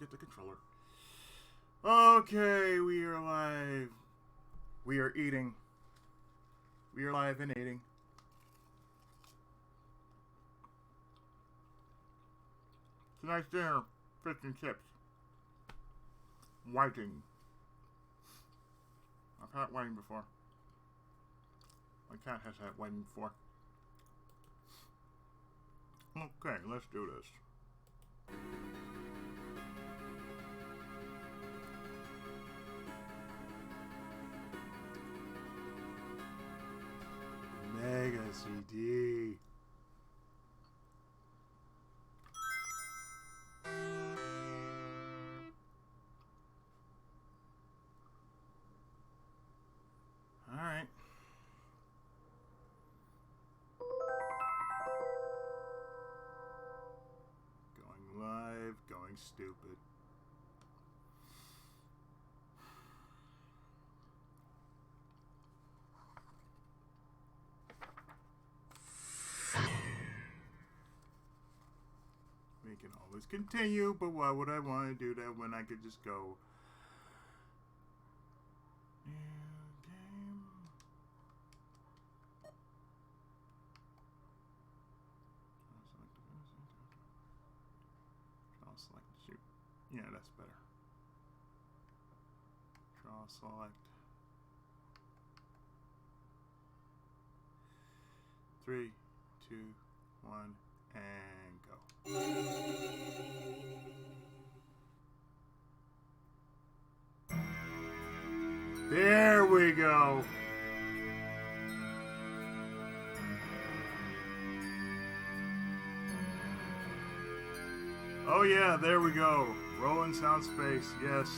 forget the controller. Okay, we are live. We are eating. We are live and eating. Tonight's dinner, fish and chips. Whiting. I've had whiting before. My cat has had whiting before. Okay, let's do this. Mega CD. Alright. Going live, going stupid. We can always continue, but why would I want to do that when I could just go new game? Draw select shoot. Yeah, that's better. Draw select. 3, 2, 1, and go. There we go. Oh yeah, there we go. Rolling sound space, yes.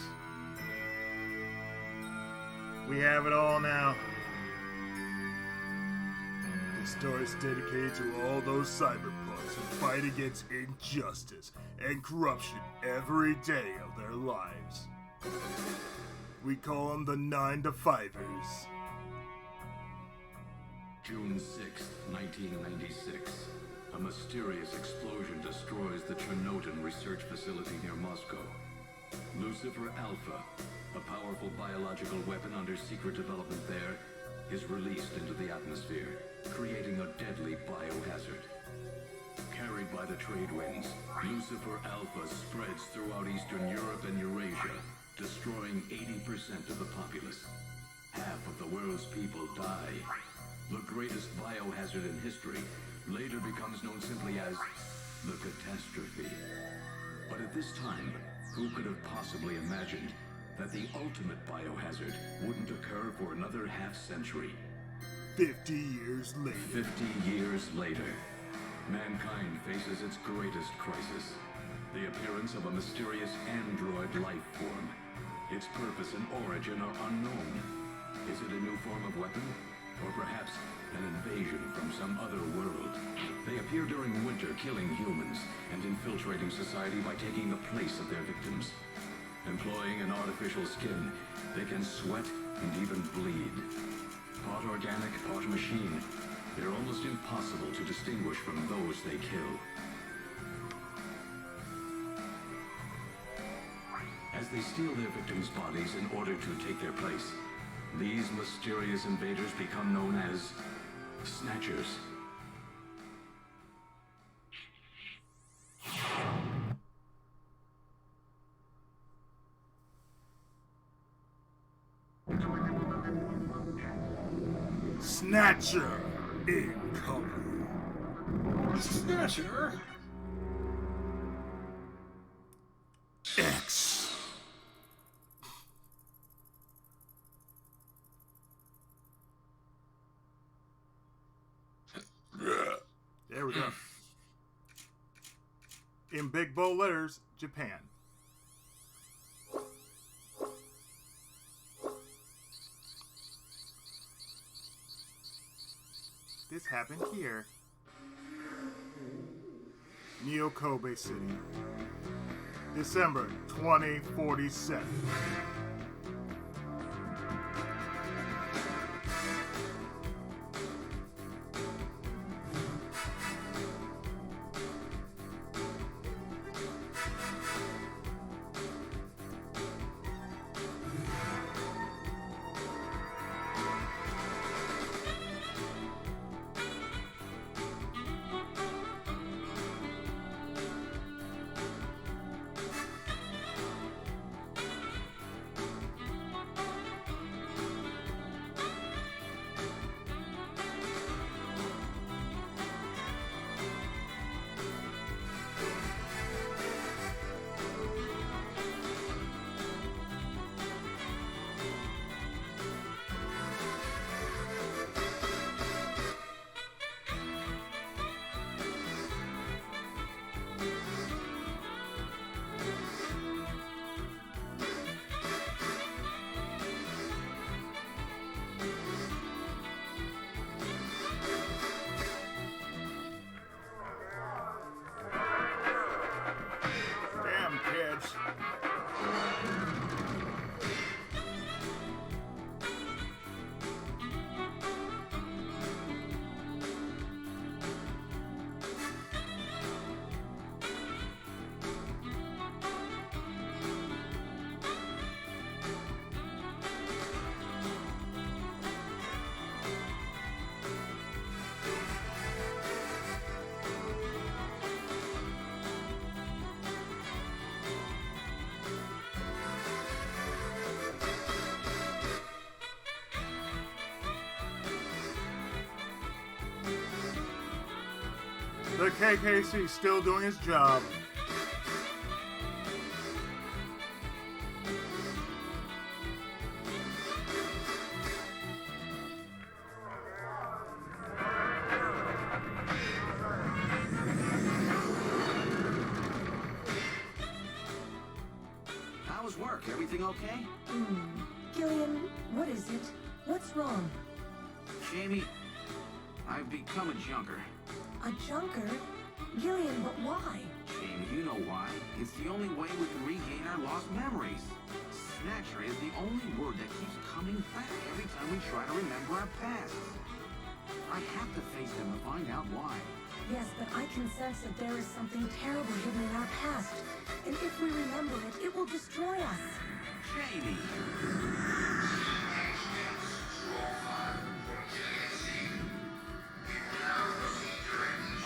We have it all now. This story is dedicated to all those cyberpunks who fight against injustice and corruption every day of their lives. We call them the 9-to-5ers. June 6th, 1996. A mysterious explosion destroys the Chernobyl research facility near Moscow. Lucifer Alpha, a powerful biological weapon under secret development there, is released into the atmosphere, creating a deadly biohazard. Carried by the trade winds, Lucifer Alpha spreads throughout Eastern Europe and Eurasia, destroying 80% of the populace. Half of the world's people die. The greatest biohazard in history later becomes known simply as the catastrophe. But at this time, who could have possibly imagined that the ultimate biohazard wouldn't occur for another half-century? 50 years later. 50 years later, mankind faces its greatest crisis. The appearance of a mysterious android life form. Its purpose and origin are unknown. Is it a new form of weapon? Or perhaps an invasion from some other world? They appear during winter, killing humans and infiltrating society by taking the place of their victims. Employing an artificial skin, they can sweat and even bleed. Part organic, part machine, they're almost impossible to distinguish from those they kill. As they steal their victims' bodies in order to take their place, these mysterious invaders become known as Snatchers. Snatcher incoming. Snatcher? X. There we go. In big bold letters, Japan. This happened here. Neo Kobe City. December 2047. The KKC still doing his job. How was work? Everything okay? Gillian, what is it? What's wrong? Jamie, I've become a junker. A junker? Gillian, but why? Jamie, you know why. It's the only way we can regain our lost memories. Snatcher is the only word that keeps coming back every time we try to remember our past. I have to face them to find out why. Yes, but I can sense that there is something terrible hidden in our past. And if we remember it, it will destroy us. Jamie!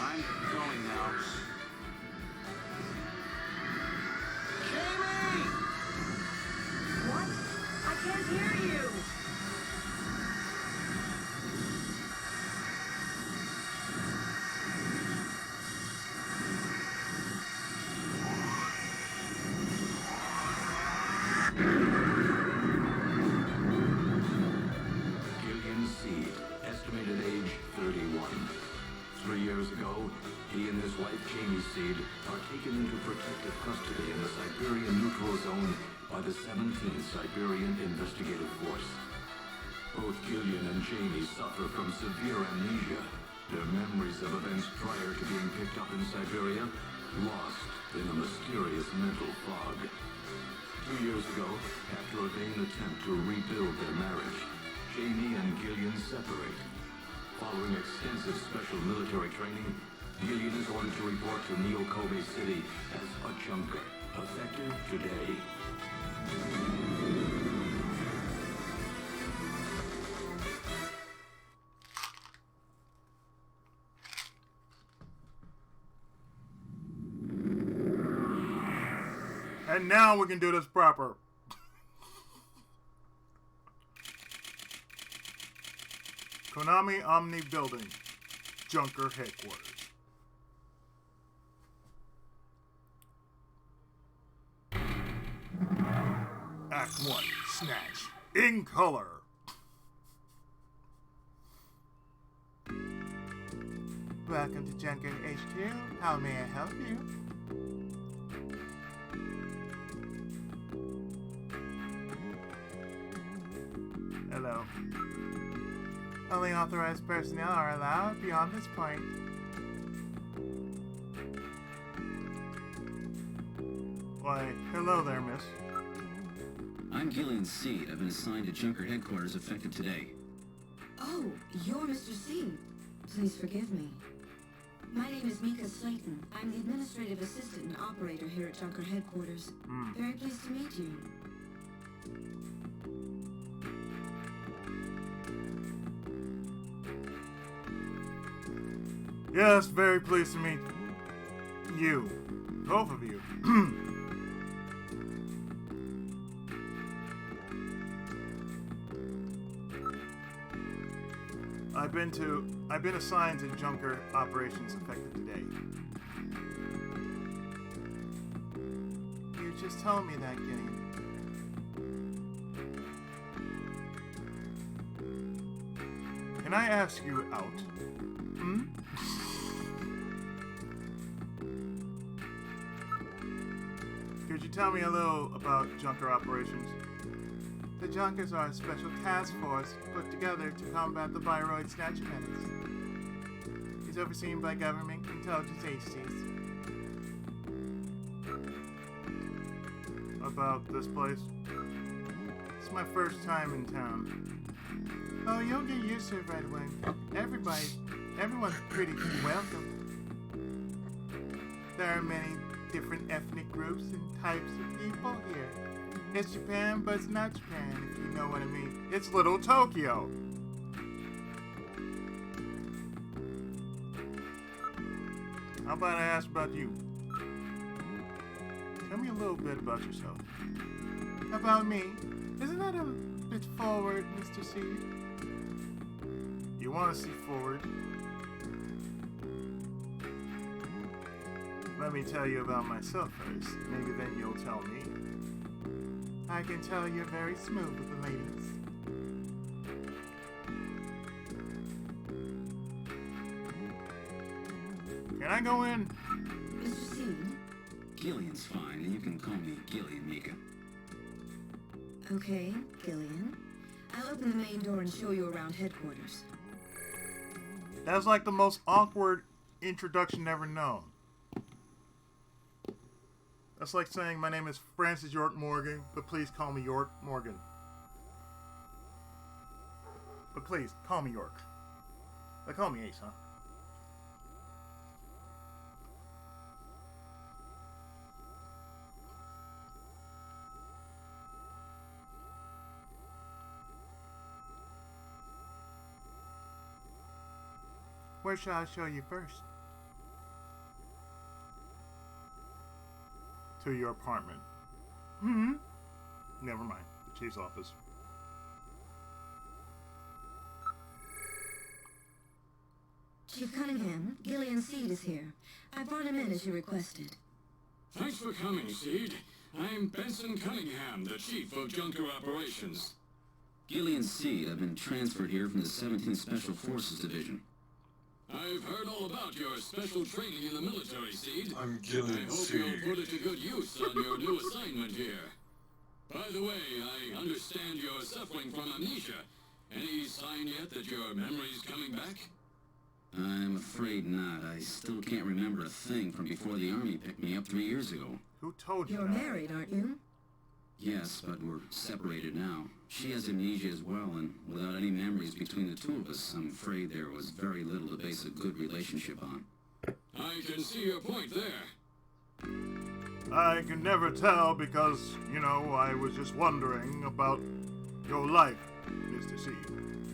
I'm going now. Jamie! What? I can't hear you! Gillian Seed, estimated age 31. 3 years ago, he and his wife Jamie Seed are taken into protective custody in the Siberian Neutral Zone by the 17th Siberian Investigative Force. Both Gillian and Jamie suffer from severe amnesia. Their memories of events prior to being picked up in Siberia lost in a mysterious mental fog. 2 years ago, after a vain attempt to rebuild their marriage, Jamie and Gillian separate. Following extensive special military training, Gillian is ordered to report to Neo Kobe City as a junker, effective today. And now we can do this proper. Konami Omni Building, Junker Headquarters. Act 1, Snatch, in color. Welcome to Junker HQ. How may I help you? Hello. Only authorized personnel are allowed beyond this point. Why, hello there, miss. I'm Gillian Seed. I've been assigned to Junker Headquarters effective today. Oh, you're Mr. C. Please forgive me. My name is Mika Slayton. I'm the administrative assistant and operator here at Junker Headquarters. Very pleased to meet you. Yes, very pleased to meet you. Both of you. I've been assigned to Junker operations effective today. You just told me that, Gideon. Can I ask you out? Could you tell me a little about Junker operations? The Junkers are a special task force put together to combat the Viroid Snatcher menace. It's overseen by government intelligence agencies. About this place? It's my first time in town. Oh, you'll get used to it right away. Everyone's pretty welcome. There are many different ethnic groups and types of people here. It's Japan, but it's not Japan, if you know what I mean. It's Little Tokyo. How about I ask about you? Tell me a little bit about yourself. About me? Isn't that a bit forward, Mr. C? You want to see forward? Let me tell you about myself first. Maybe then you'll tell me. I can tell you're very smooth with the ladies. Can I go in? Mr. Seed? Gillian's fine, and you can call me Gillian, Mika. Okay, Gillian. I'll open the main door and show you around headquarters. That's like the most awkward introduction ever known. That's like saying, my name is Francis York Morgan, but please call me York Morgan. But please, call me York. They call me Ace, huh? Where shall I show you first? To your apartment. Never mind. The chief's office. Chief Cunningham, Gillian Seed is here. I brought him in as you requested. Thanks for coming, Seed. I'm Benson Cunningham, the Chief of Junker Operations. Gillian Seed, I've been transferred here from the 17th Special Forces Division. I've heard all about your special training in the military, Seed. I'm Gillian I hope Seed. you'll put it to good use on your new assignment here. By the way, I understand you're suffering from amnesia. Any sign yet that your memory's coming back? I'm afraid not. I still can't remember a thing from before the Army picked me up 3 years ago. Who told you You're that? married, aren't you? Yes, but we're separated now. She has amnesia as well, and without any memories between the two of us, I'm afraid there was very little to base a good relationship on. I can see your point there. I can never tell because, you know, I was just wondering about your life, Mr. C.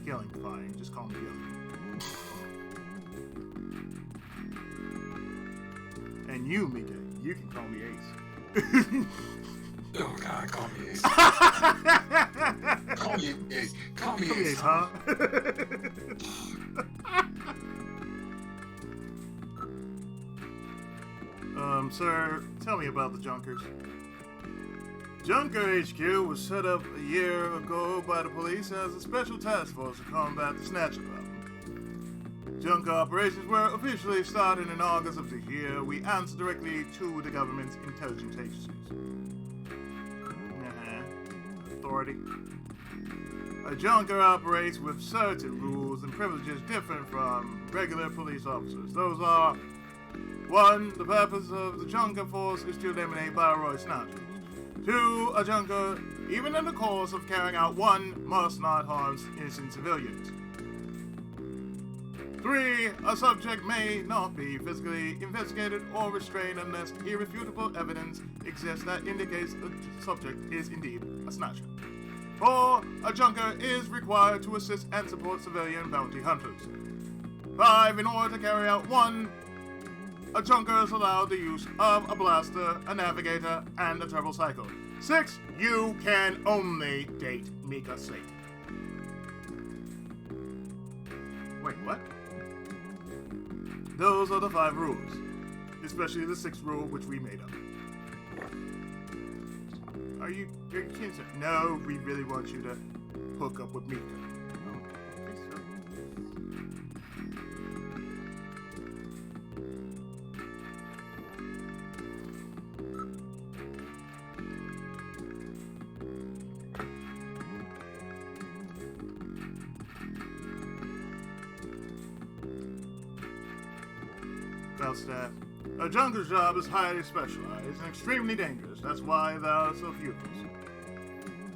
Gillian, fine. Just call me Gillian. And you, Mika, you can call me Ace. Oh God, call me Ace. Call me Ace. Call me Call me Ace. Ace, huh? Sir, tell me about the Junkers. Junker HQ was set up a year ago by the police as a special task force to combat the Snatcher problem. Junker operations were officially started in August of the year. We answer directly to the government's intelligence agencies. Authority. A Junker operates with certain rules and privileges different from regular police officers. Those are: 1. The purpose of the Junker force is to eliminate Bioroid Snatchers. 2. A Junker, even in the course of carrying out one, must not harm innocent civilians. 3. A subject may not be physically investigated or restrained unless irrefutable evidence exists that indicates the subject is indeed a Snatcher. 4. A Junker is required to assist and support civilian bounty hunters. 5. In order to carry out one, a Junker is allowed the use of a blaster, a navigator, and a turbo cycle. 6. You can only date Mika Slate. Wait, what? Those are the 5 rules. Especially the 6th rule, which we made up. Are you kidding? No, we really want you to hook up with Mika. Well, staff, a Junker's job is highly specialized and extremely dangerous. That's why there are so few of us.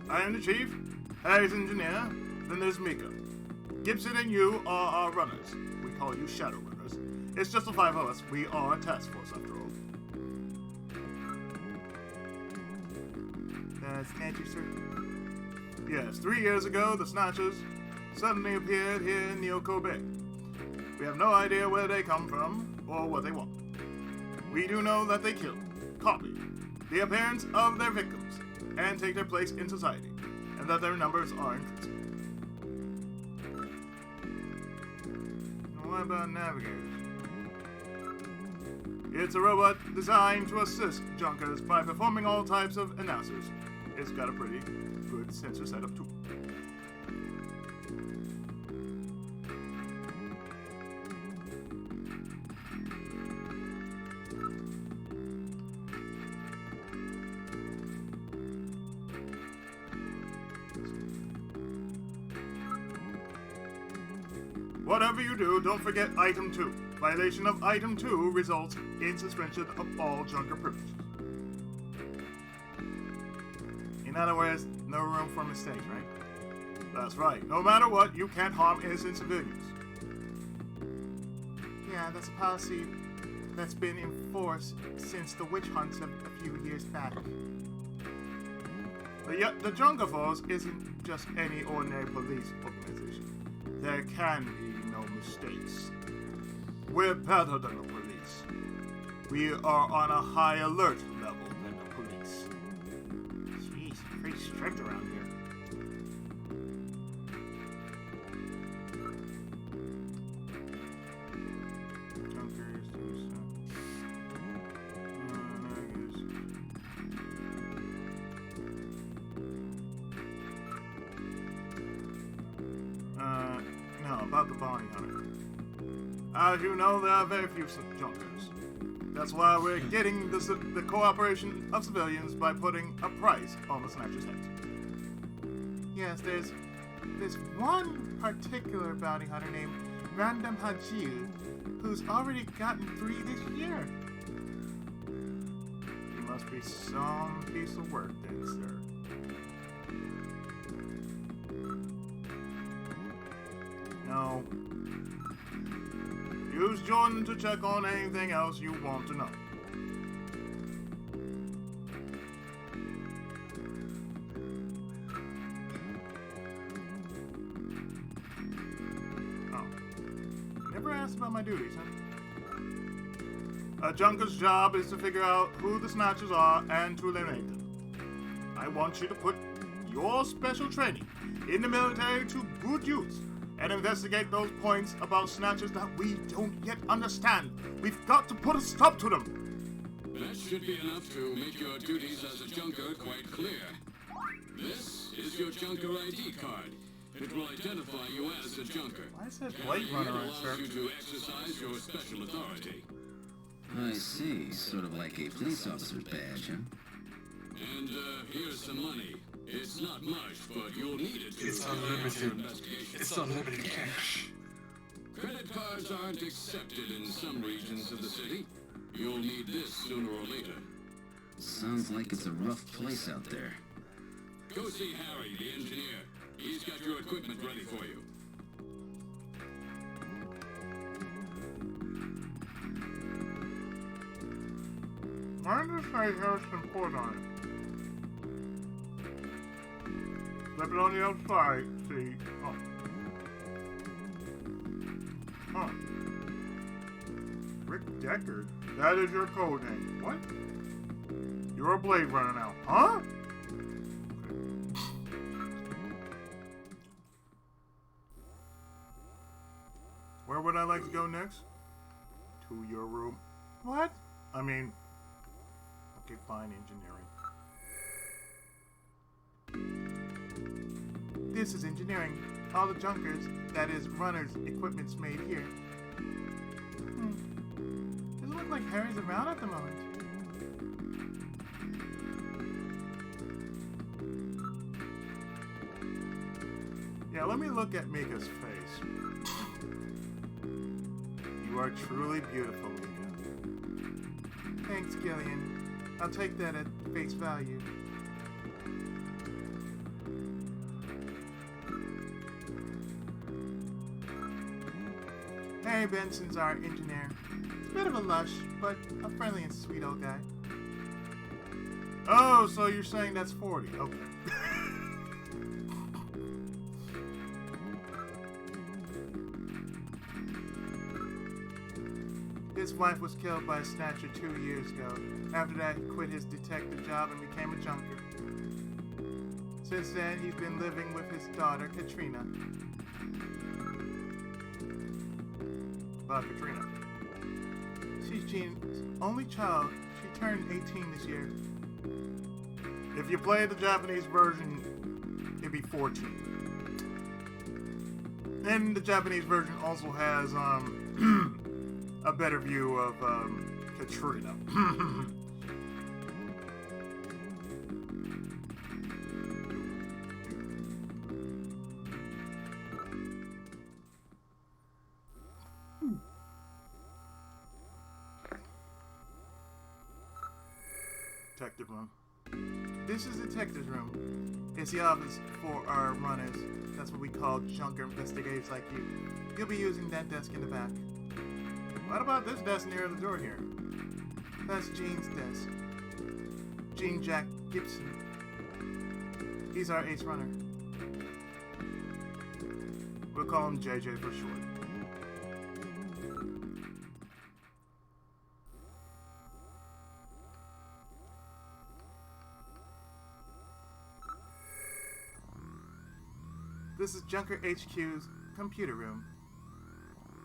I am the chief, Harry's engineer, then there's Mika. Gibson and you are our runners. We call you shadow runners. It's just the 5 of us. We are a task force, after all. Snatcher, sir? Yes, 3 years ago, the Snatchers suddenly appeared here in Nyoko Bay. We have no idea where they come from or what they want. We do know that they kill, copy the appearance of their victims, and take their place in society, and that their numbers are increasing. What about navigators? It's a robot designed to assist junkers by performing all types of analysis. It's got a pretty good sensor setup too. Whatever you do, don't forget Item 2. Violation of Item 2 results in suspension of all junker privileges. In other words, no room for mistakes, right? That's right. No matter what, you can't harm innocent civilians. Yeah, that's a policy that's been enforced since the witch hunts a few years back. But yet, the Junker Force isn't just any ordinary police organization. There can be no mistakes. We're better than the police. We are on a high alert level than the police. Jeez, pretty strict around here. Junkers, no, about the bounty hunter. As you know, there are very few junkers. That's why we're getting the cooperation of civilians by putting a price on the Snatcher's head. Yes, there's one particular bounty hunter named Random Hajil who's already gotten 3 this year. He must be some piece of work then, sir. No. Use Jordan to check on anything else you want to know. Oh. Never asked about my duties, huh? A junker's job is to figure out who the Snatchers are and to eliminate them. I want you to put your special training in the military to good use and investigate those points about Snatchers that we don't yet understand. We've got to put a stop to them. That should be enough to make your duties as a junker quite clear. This is your junker ID card. It will identify you as a junker. Why is that Blade Runner on, sir? It allows you to exercise your special authority. I see. Sort of like a police officer's badge, huh? And here's some money. It's not much, but you'll need it to It's advance your unlimited. investigation. It's unlimited cash. Credit cards aren't accepted in some regions of the city. You'll need this sooner or later. Sounds like it's a rough place out there. Go see Harry, the engineer. He's got your equipment ready for you. Why does it say Harrison Ford on it? Flip it on the outside, see. Oh. Huh. Rick Deckard? That is your code name. What? You're a Blade Runner now. Huh? Where would I like to go next? To your room. What? I mean... Okay, fine, engineering. This is engineering. All the junkers, that is, runners, equipment's made here. Doesn't look like Harry's around at the moment. Yeah, let me look at Mika's face. You are truly beautiful, Mika. Thanks, Gillian. I'll take that at face value. Harry Benson's our engineer. He's a bit of a lush, but a friendly and sweet old guy. Oh, so you're saying that's 40. Okay. His wife was killed by a Snatcher 2 years ago. After that, he quit his detective job and became a junker. Since then, he's been living with his daughter, Katrina. About Katrina. She's Jean's only child. She turned 18 this year. If you play the Japanese version, it'd be 14. And the Japanese version also has a better view of Katrina. Detective room. This is the detective's room. It's the office for our runners. That's what we call junker investigators like you. You'll be using that desk in the back. What about this desk near the door here? That's Jean's desk. Jean Jack Gibson. He's our ace runner. We'll call him JJ for short. This is Junker HQ's computer room.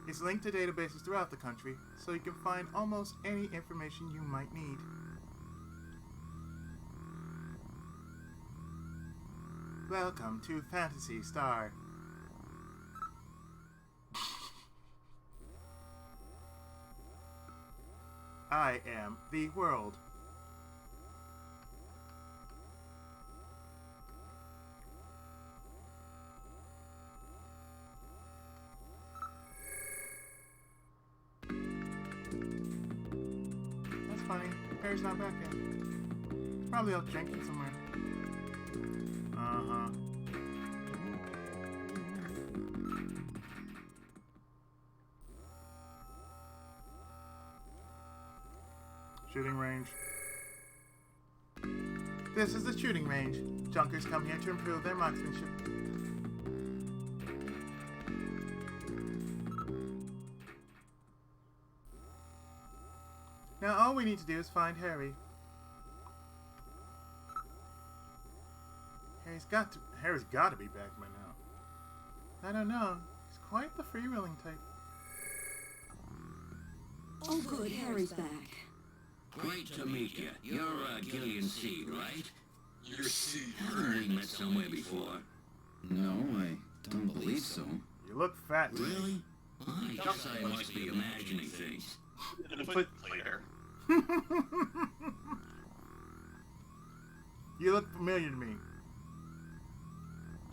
It's linked to databases throughout the country, so you can find almost any information you might need. Welcome to Fantasy Star. I am the world. That's funny. Harry's not back yet. He's probably out drinking somewhere. Uh-huh. Shooting range. This is the shooting range. Junkers come here to improve their marksmanship. Now all we need to do is find Harry. Harry's got to be back by now. I don't know. He's quite the freewheeling type. Oh, good, Harry's back. Great to meet you. You're Gillian Seed, right? Your seed. Haven't we met somewhere before? No, I don't believe so. You look fat. Really? I guess I must be imagining things. A foot later. You look familiar to me.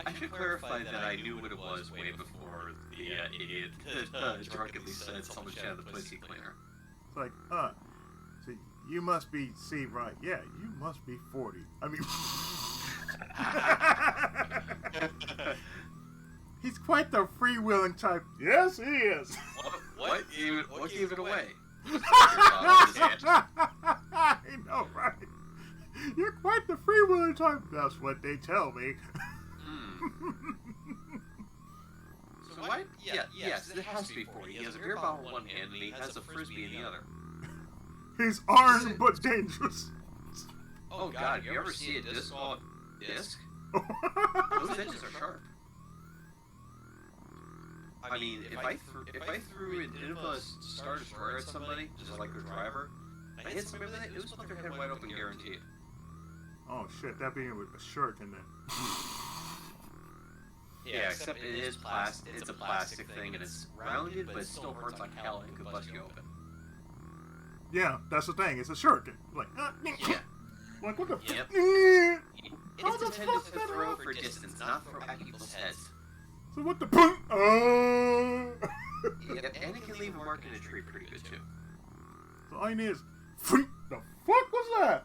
I should clarify that I knew what it was way before the idiot drunkenly said someone should have the pussy cleaner. It's like, so you must be, see, right, yeah, you must be 40. I mean, He's quite the freewheeling type. yes, he is. What gave it away? I know, right? You're quite the freewheeling type. That's what they tell me. So why? Yes, it has to be 40. He has a beer bottle in one hand and he has a frisbee in the other. He's armed but dangerous. Oh God, you ever see a disc ball disc? Those edges are sharp. I mean, if I threw an Innova Star Destroyer at somebody, just like the driver, I hit somebody with it, it was like their head wide open, guaranteed. Oh shit, that being with a shirt in it. Yeah, except it is plastic. It's a plastic thing, and it's rounded, but it still hurts like hell and could bust you open. Yeah, that's the thing. It's a shirt. Like, Yeah. like what the Yep. fuck? It's intended to throw for distance, not throw at people's heads. So what the Yep, and it can leave a mark in a tree pretty good too. So all you need is the fuck was that?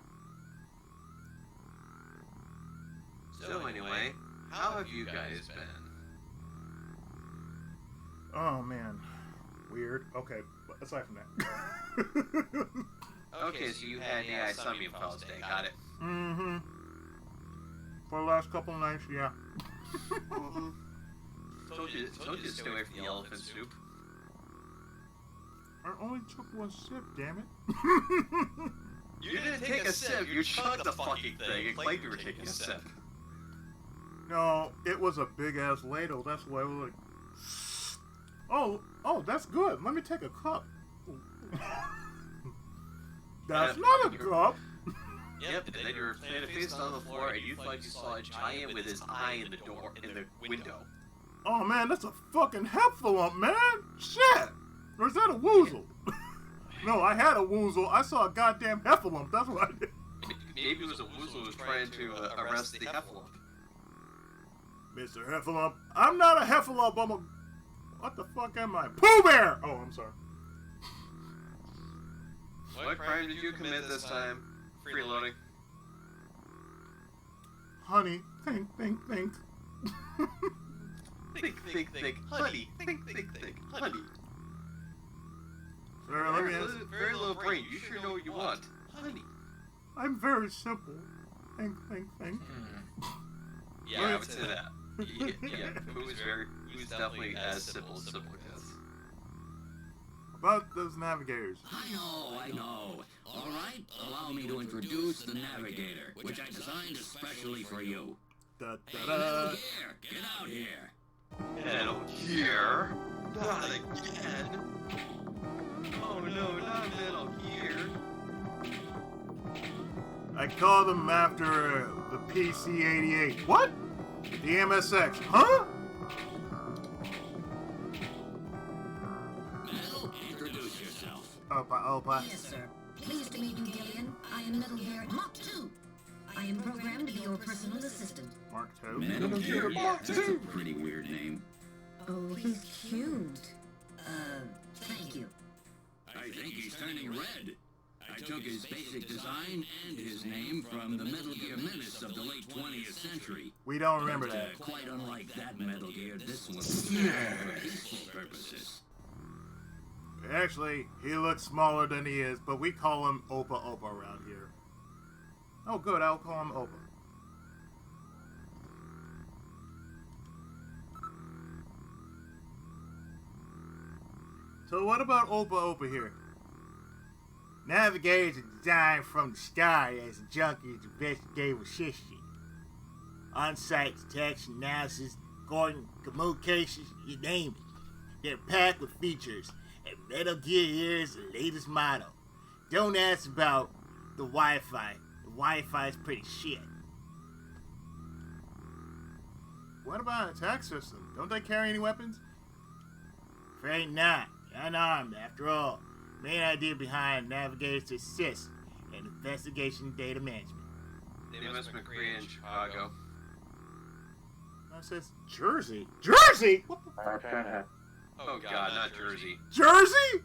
So anyway, how have you guys been? Oh man, weird. Okay, but aside from that. Okay, so you had the Isamian files today, got it. Mm-hmm. For the last couple nights, yeah. Told you to stay away from the elephant soup. I only took one sip, damn it. You didn't take a sip, you chugged the fucking thing and claimed you were taking a sip. No, it was a big ass ladle. That's why I was like, oh, that's good. Let me take a cup. That's not a cup. Yep, and then you were planted face on the floor, and you thought you saw a giant with his eye in the door, in the window. Oh man, that's a fucking heffalump, man. Shit. Or is that a woozle? No, I had a woozle. I saw a goddamn heffalump. That's what I did. Maybe it was a woozle who was trying to arrest the heffalump. Mr. Heffalump, I'm not a heffalump. I'm a... What the fuck am I? Pooh Bear! Oh, I'm sorry. What crime did you commit this time? Freeloading. Honey, think. Think. Honey, think. Honey. Sir, let me ask. Very little brain. You sure know what you want. Honey. I'm very simple. Think. Yeah, I would say that. Yeah, who's definitely as simple as. About those navigators. I know. All right, allow me to introduce the Navigator, which I designed especially for you. Da, Hey, da, da. Metal Gear, get out here. Metal Gear? Not again. Oh no, not Metal Gear. I called them after the PC-88. What? The MSX. Huh? Metal, introduce yourself. Opa. Yes, sir. Pleased to meet you, Gillian. I am Metal Gear Mark II. I am programmed to be your personal assistant. Mark II. Metal Gear, that's a pretty weird name. Oh, he's cute. Thank you. I think he's turning red. I took his basic design and his name from the Metal Gear Menace of the late 20th century. We don't remember But, that. quite unlike that Metal Gear, this one was for peaceful purposes. Actually, he looks smaller than he is, but we call him Opa around here. Oh, good. I'll call him Opa. So what about Opa here? Navigators are designed from the start as a junkie to investigate history. On-site detection, analysis, guarding communications, you name it. They're packed with features, and Metal Gear here is the latest model. Don't ask about the Wi-Fi. The Wi-Fi's pretty shit. What about an attack system? Don't they carry any weapons? Afraid not. Unarmed, after all. Main idea behind Navigators to assist in investigation data management. They must have been created in Chicago. I says Jersey. Jersey? What the fuck? Oh god, not Jersey. Jersey?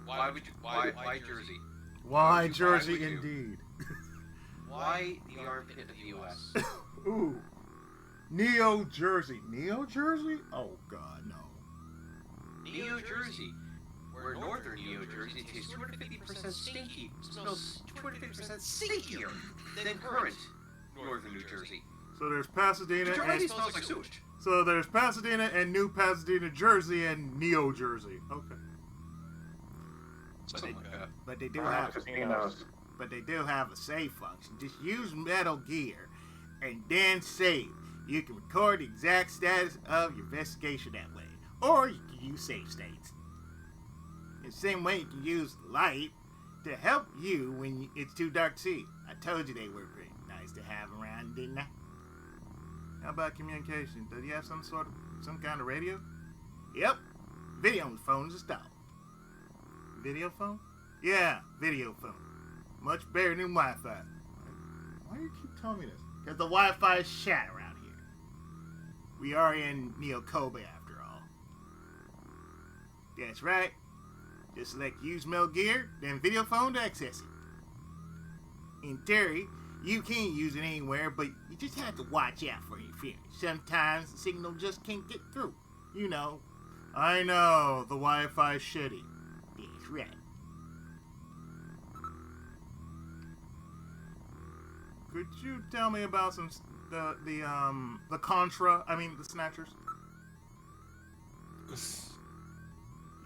Why would you? Why Jersey? Why would Jersey you? indeed? Why the armpit of the U.S.? Ooh. Neo Jersey. Neo Jersey? Oh god, no. Neo Jersey, where northern Neo Jersey tastes 250% stinky, smells 250% stinkier than current northern New Jersey. So there's Pasadena New Jersey and smells like sewage. so there's Pasadena and New Pasadena, Jersey, and Neo Jersey. Okay. Something like that. But they do have a save function. Just use Metal Gear and then save. You can record the exact status of your investigation that way. Or you can use save states. In the same way you can use light to help you when it's too dark to see. I told you they were pretty nice to have around, didn't I? How about communication? Does he have some kind of radio? Yep. Video phone is installed. Video phone? Yeah, video phone. Much better than Wi-Fi. Why do you keep telling me this? Because the Wi-Fi is shot around here. We are in Neo Kobe after all. That's right. Just select use Metal Gear, then video phone to access it. In theory, you can use it anywhere, but you just have to watch out for interference. Sometimes the signal just can't get through. You know. I know, the Wi-Fi's shitty. That's right. Could you tell me about the Contra? I mean, the Snatchers.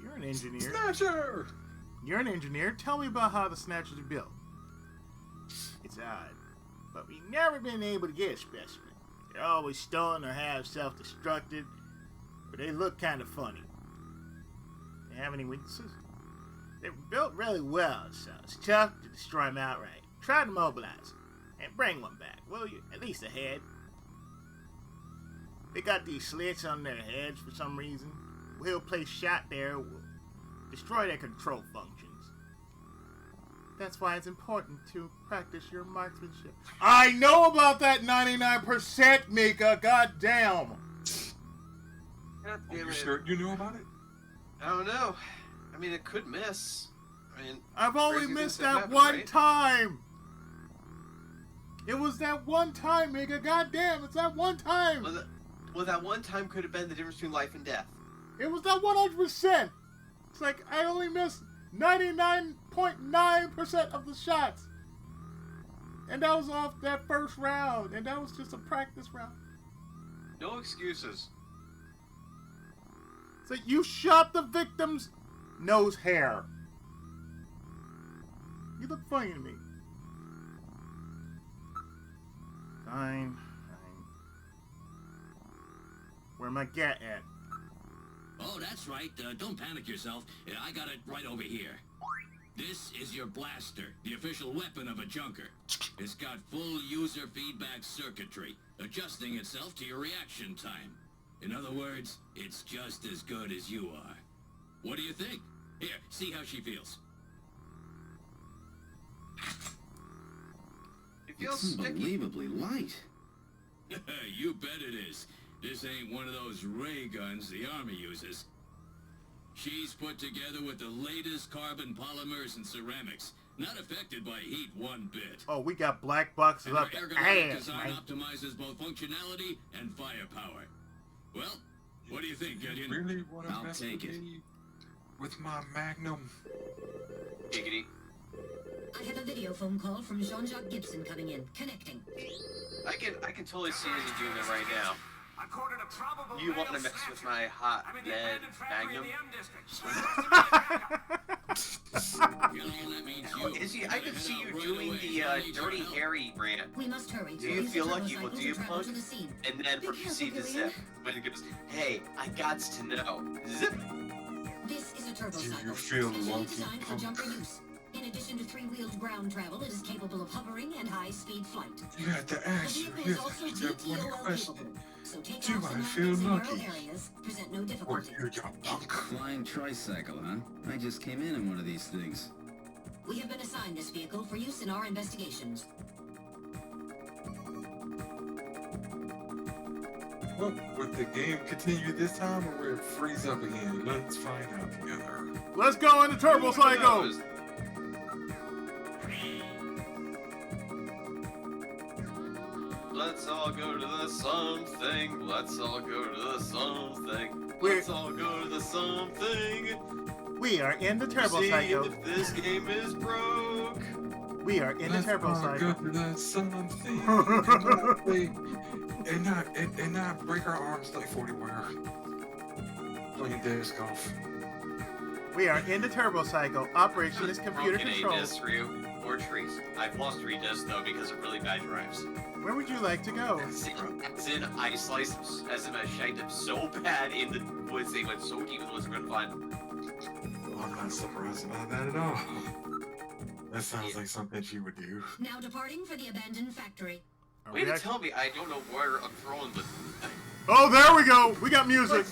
You're an engineer. Snatcher! You're an engineer. Tell me about how the Snatchers are built. It's odd, but we've never been able to get a specimen. They're always stolen or have self-destructed, but they look kind of funny. They have any weaknesses? They were built really well, so it's tough to destroy them outright. Try to mobilize them, and bring one back, will you? At least a head. They got these slits on their heads for some reason. We'll place shot there will destroy their control functions. That's why it's important to practice your marksmanship. I know about that 99%, Mika. Goddamn. God You damn it. sure you knew about it? I don't know. I mean, it could miss. I mean, I've only crazy missed things have that happened, one right? time. It was that one time, Mika. Goddamn, it's that one time. Well, that one time could have been the difference between life and death. It was that 100%. It's like I only missed 99.9% of the shots. And that was off that first round. And that was just a practice round. No excuses. So you shot the victim's nose hair. You look funny to me. Fine. Where my gat at? Oh, that's right. Don't panic yourself. I got it right over here. This is your blaster, the official weapon of a junker. It's got full user feedback circuitry, adjusting itself to your reaction time. In other words, it's just as good as you are. What do you think? Here, see how she feels. It feels It's sticky. unbelievably light. You bet it is. This ain't one of those ray guns the Army uses. She's put together with the latest carbon polymers and ceramics, not affected by heat one bit. Oh, we got black boxes And up her the ergonomic ass, design man. optimizes both functionality and firepower. Well, what do you think, Gideon? Really want to I'll mess take with it. me with my Magnum? Giggity. I have a video phone call from Jean-Jacques Gibson coming in. Connecting. I can totally see Izzy doing that right now. According to probable You want to male mess Snatcher. with my hot I'm in the lead abandoned factory in Magnum? the M district. You know, that means Oh, you. Izzy, I gotta can head see out you right doing away. the I need your Dirty help. Harry rant. We must hurry. Do you Use the feel lucky? Well, turbocycle do you to travel punk? to the scene. And then Be proceed to careful, zip. Gillian. When it goes, hey, I gots to know. Zip. This is a turbocycle. Do you feel specially lucky, designed for punk? jumper use. In addition to three-wheeled ground travel, it is capable of hovering and high-speed flight. You had to The ask you. vehicle is also That one TTOL question. capable, so Do takeoffs I and feel landings in narrow lucky? areas present no Or difficulty. you, you punk? Flying tricycle, huh? I just came in one of these things. We have been assigned this vehicle for use in our investigations. Well, would the game continue this time or will it freeze up again? Let's find out together. Let's go into Turbo Who Psycho. knows? Let's all go to the something. Let's all go to the something. Let's all go to the something. We are in the Turbo See Psycho. if this game is broke. We are in the Let's Turbo all Psycho. go to the something. and not break our arms like 40 wire. Playing disc golf. We are in the Turbo Cycle. Operation is computer Broken controlled. discs, Ryu, or trees. I've lost 3 discs though because of really bad drives. Where would you like to go? As in, I sliced them, as in I shanked them so bad in the woods, they went so deep in the woods, we're gonna find them. Well, I'm not surprised about that at all. That sounds like something she would do. Now departing for the abandoned factory. Are Way we to actually- tell me I don't know where I'm throwing the thing. Oh, there we go. We got music.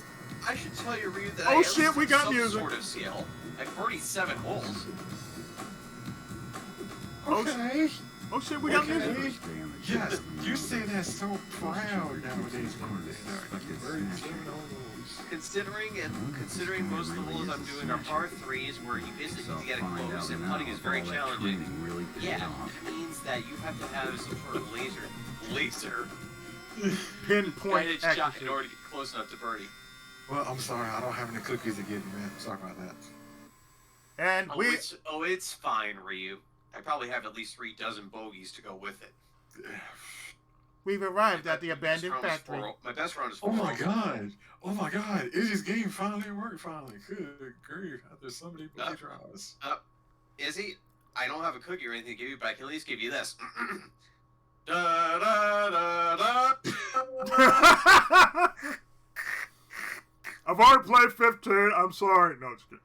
I should tell you, Ryu, that Oh, I at shit, least we have got some music. sort of skill. I've 47 holes. Okay. Oh shit, we got Okay. music. Yes, you say that so proud nowadays. Considering most of the holes I'm doing are par 3s where you basically need to get it close and putting is very challenging. Yeah, that means that you have to have some sort of laser Pinpoint guided shot accuracy. in order to get close enough to birdie. Well, I'm sorry, I don't have any cookies to give you, man. Sorry about that. And we It's fine, Ryu. I probably have at least 3 dozen bogeys to go with it. we've arrived at the My best abandoned round is factory. my best round is Oh 4. my god! Oh my god! Izzy's game finally worked finally. Good grief, after so many play tries. Izzy, I don't have a cookie or anything to give you, but I can at least give you this. Da, da, da, da. I've already played 15. I'm sorry. No, it's good.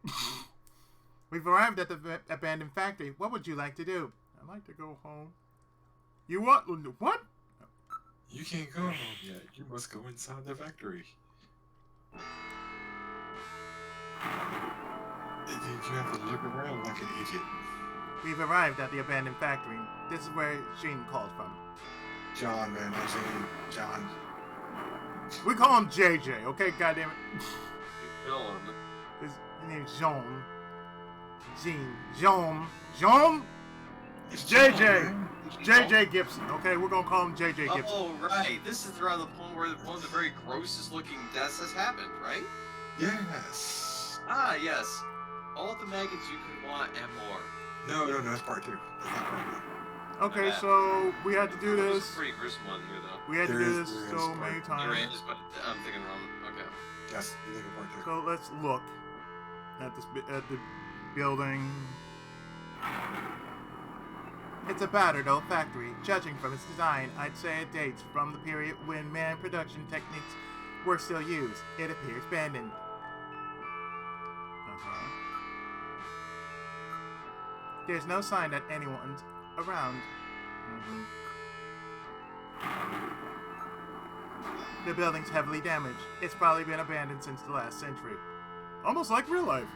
We've arrived at the abandoned factory. What would you like to do? I'd like to go home. You what? What? You can't go home yet. You must go inside the factory. You have to look around like an idiot. We've arrived at the abandoned factory. This is where Sheen called from. John, man, I'm saying John. We call him JJ, okay? Goddamn it. Film. His name is Jean. Jean. It's JJ. It's JJ Gibson. Okay, we're gonna call him JJ Gibson. Oh, right. This is around the point where one of the very grossest looking deaths has happened, right? Yes. Ah, yes. All the maggots you could want and more. No, that's part 2. That's not part 1. Okay, so we had to do It was this. a pretty gruesome one here, though. We had to There do is- this there is so part- many There times. is, but I'm thinking wrong. Okay. Yes, you think of part 2. So let's look at this at the building. It's a battered old factory. Judging from its design, I'd say it dates from the period when man production techniques were still used. It appears abandoned. There's no sign that anyone's around. The building's heavily damaged. It's probably been abandoned since the last century. Almost like real life.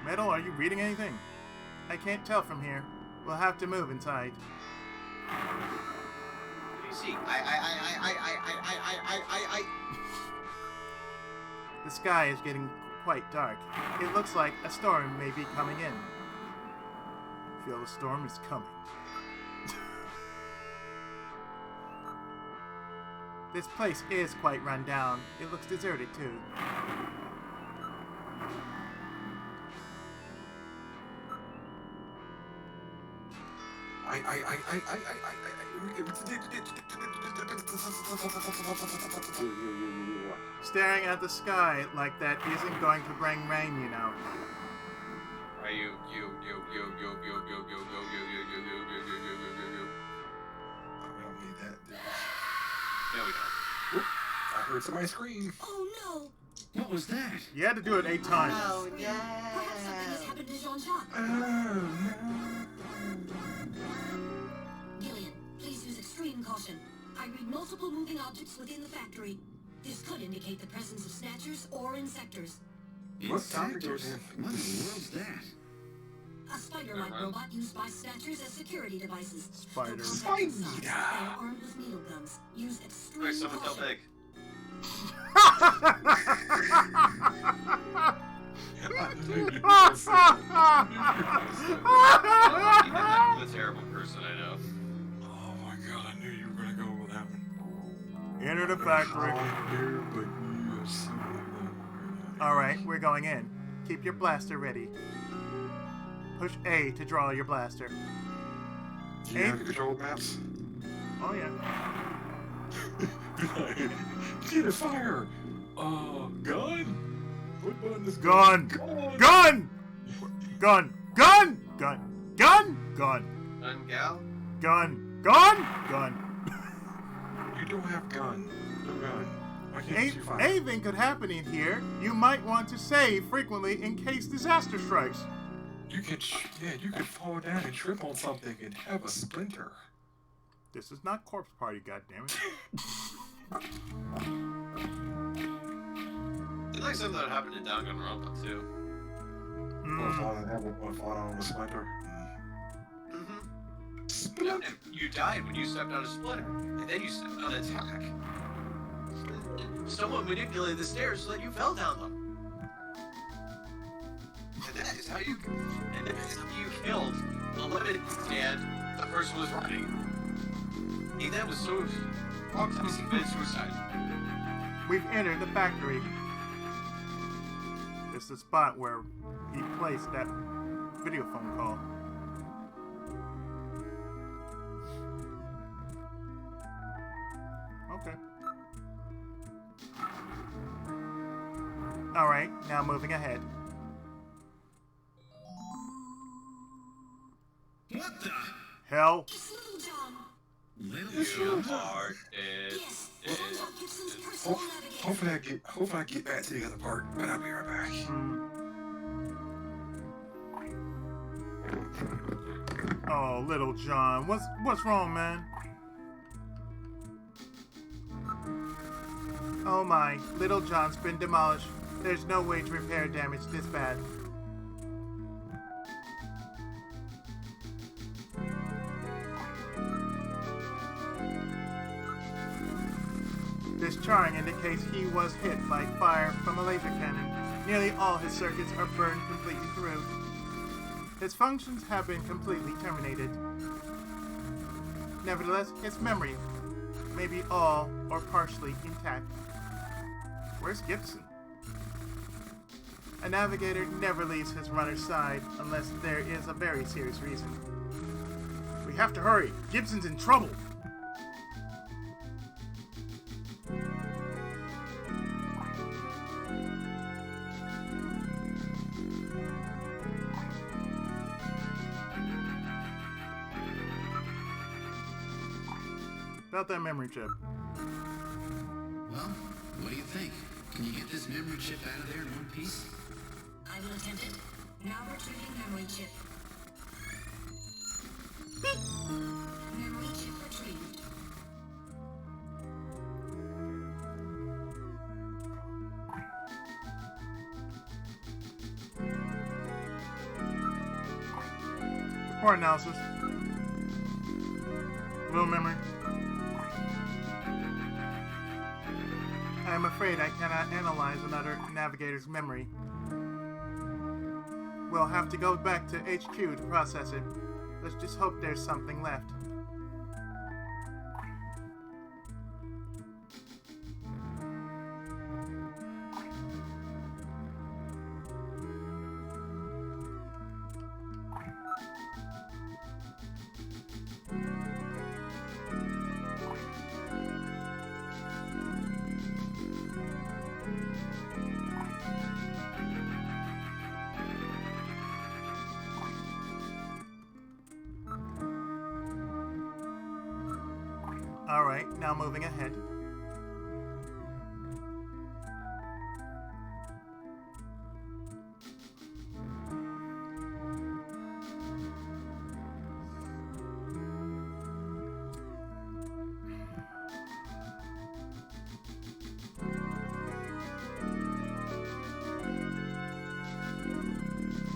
Metal, are you reading anything? I can't tell from here. We'll have to move inside. What do you see? The sky is getting quite dark. It looks like a storm may be coming in. Feel the storm is coming. This place is quite run down. It looks deserted too. Staring at the sky like that isn't going to bring rain, you know. Are you? We don't need that. No, we don't. I heard somebody scream. Oh no! What was that? You had to do it 8 times. Perhaps something has happened to Jean-Jacques. Gillian, please use extreme caution. I read multiple moving objects within the factory. This could indicate the presence of Snatchers or Insectors. What time Insectors? is it? What in the world's that? A spider-like robot used by Snatchers as security devices. Spider. They'll contact themselves. They are armed with needle guns. Use extreme Wait, someone tell caution. Big. I'm a terrible person, I know. Oh my god, I knew you were gonna go with that one. Enter the factory. I knew, but you had so many. Alright, we're going in. Keep your blaster ready. Push A to draw your blaster. Do you have the control maps? Oh yeah. Get a fire! Gun? What button is Gun! Gun! Gun! Gun! Gun! Gun! Gun! Ungal? Gun! Gun! Gun! You don't have gun. No gun. Why can't you fire? Anything could happen in here. You might want to save frequently in case disaster strikes. You could, you could fall down and trip on something and have a splinter. This is not Corpse Party, goddammit. It's like something that happened in Danganronpa, too. Or fall down on a splinter. Mm-hmm. No, you died when you stepped on a splinter, and then you stepped on an attack. Someone manipulated the stairs so that you fell down them. And that is how you killed the limited and the person was running. He then was so traumatized he committed suicide. We've entered the factory. It's the spot where he placed that video phone call. Okay. Alright, now moving ahead. What the? Hell. It's Little John. Little John? Part is... Hopefully I get back to the other part, but I'll be right back. Oh, Little John, what's wrong, man? Oh my, Little John's been demolished. There's no way to repair damage this bad. This charring indicates he was hit by fire from a laser cannon. Nearly all his circuits are burned completely through. His functions have been completely terminated. Nevertheless, his memory may be all or partially intact. Where's Gibson? A navigator never leaves his runner's side unless there is a very serious reason. We have to hurry. Gibson's in trouble. About that memory chip. Well, what do you think? Can you get this memory chip out of there in one piece? I will attempt it. Now retrieving memory chip. Memory chip retrieved. Report analysis. Low memory. I am afraid I cannot analyze another navigator's memory. We'll have to go back to HQ to process it. Let's just hope there's something left. Alright, now moving ahead.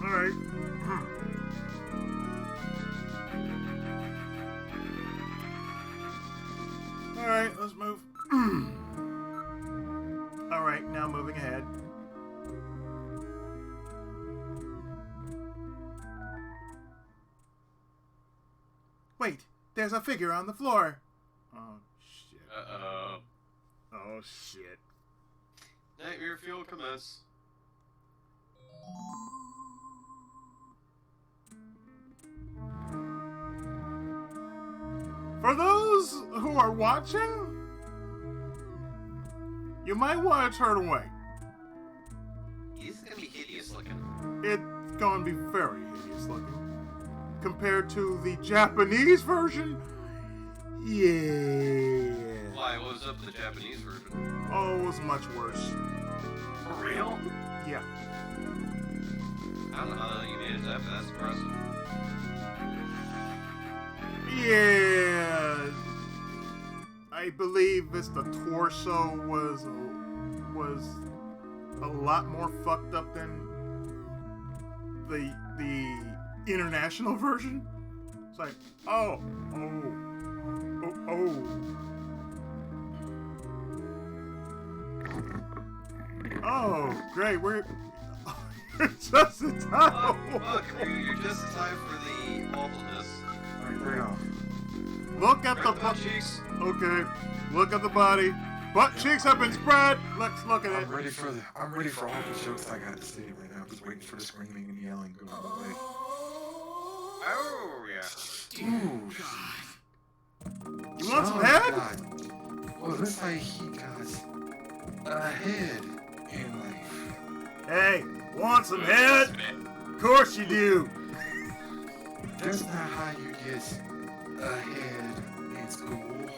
Alright. Alright, let's move. Alright, now moving ahead. Wait, there's a figure on the floor. Oh, shit. Uh-oh. Oh, shit. Nightmare fuel commence. For those who are watching, you might want to turn away. He's gonna be hideous looking. It's going to be very hideous looking. Compared to the Japanese version, yeah. Why, what was up with the Japanese version? Oh, it was much worse. For real? Yeah. I don't know how you managed that, but that's impressive. Yeah. I believe the torso was a lot more fucked up than the international version. It's like, oh. Oh, great. We're just in time. Look, you're just in time for the awfulness. Alright, bring it on. Look at the butt cheeks. Okay, look at the body. Butt cheeks have been spread. Let's look at it. I'm ready for all the jokes I got to say right now. I'm just waiting for the screaming and yelling to go away. Oh, yeah. Ooh, You want some head? God. Well, it looks like he got a head in life. Hey, want some head? Of course you do. That's not how you get a head It's cool.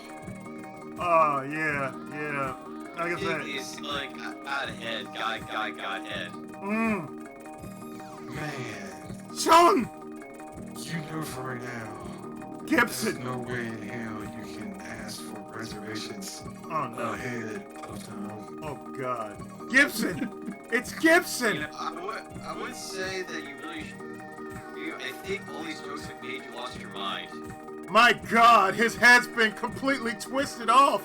Oh, yeah. Like I said. He's like got head, got head. Man, Sean! you know for right now, Gibson! there's no way in hell you can ask for reservations Oh, no. ahead of time. Oh, God. Gibson! It's Gibson! You know, I would say that you really should. I think all these jokes have made you lost your mind. My God, his head's been completely twisted off!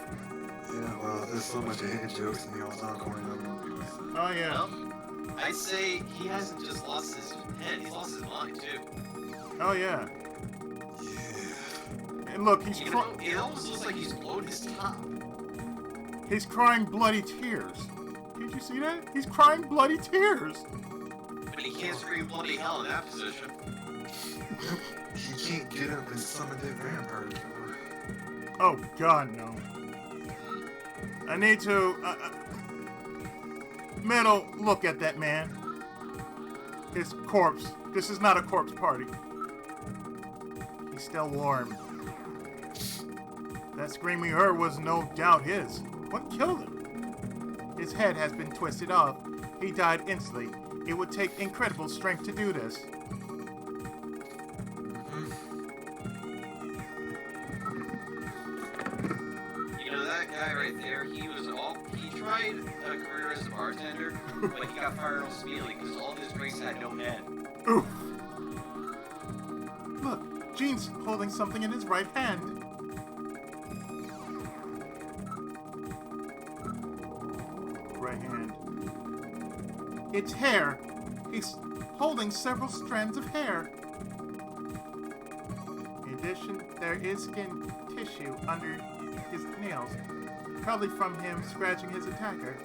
Yeah, well, there's so much head jokes in the all-time corner of movies. Oh, yeah. Well, I'd say he hasn't just lost his head, he's lost his mind too. Oh, yeah. Yeah. And look, he's You know, it almost looks like he's blown his top. he's crying bloody tears. Did you see that? He's crying bloody tears. But he can't scream bloody hell in that position. He can't get up and summon that vampire killer. Oh, God, no. I need to... Metal, look at that man. His corpse. This is not a corpse party. He's still warm. That scream we heard was no doubt his. What killed him? His head has been twisted off. He died instantly. It would take incredible strength to do this. You know, that guy right there, he tried a career as a bartender, but he got fired almost immediately because all of his drinks had no head. Oof. Look, Gene's holding something in his right hand. Right hand. It's hair. He's holding several strands of hair. In addition, there is skin tissue under his nails, probably from him scratching his attacker.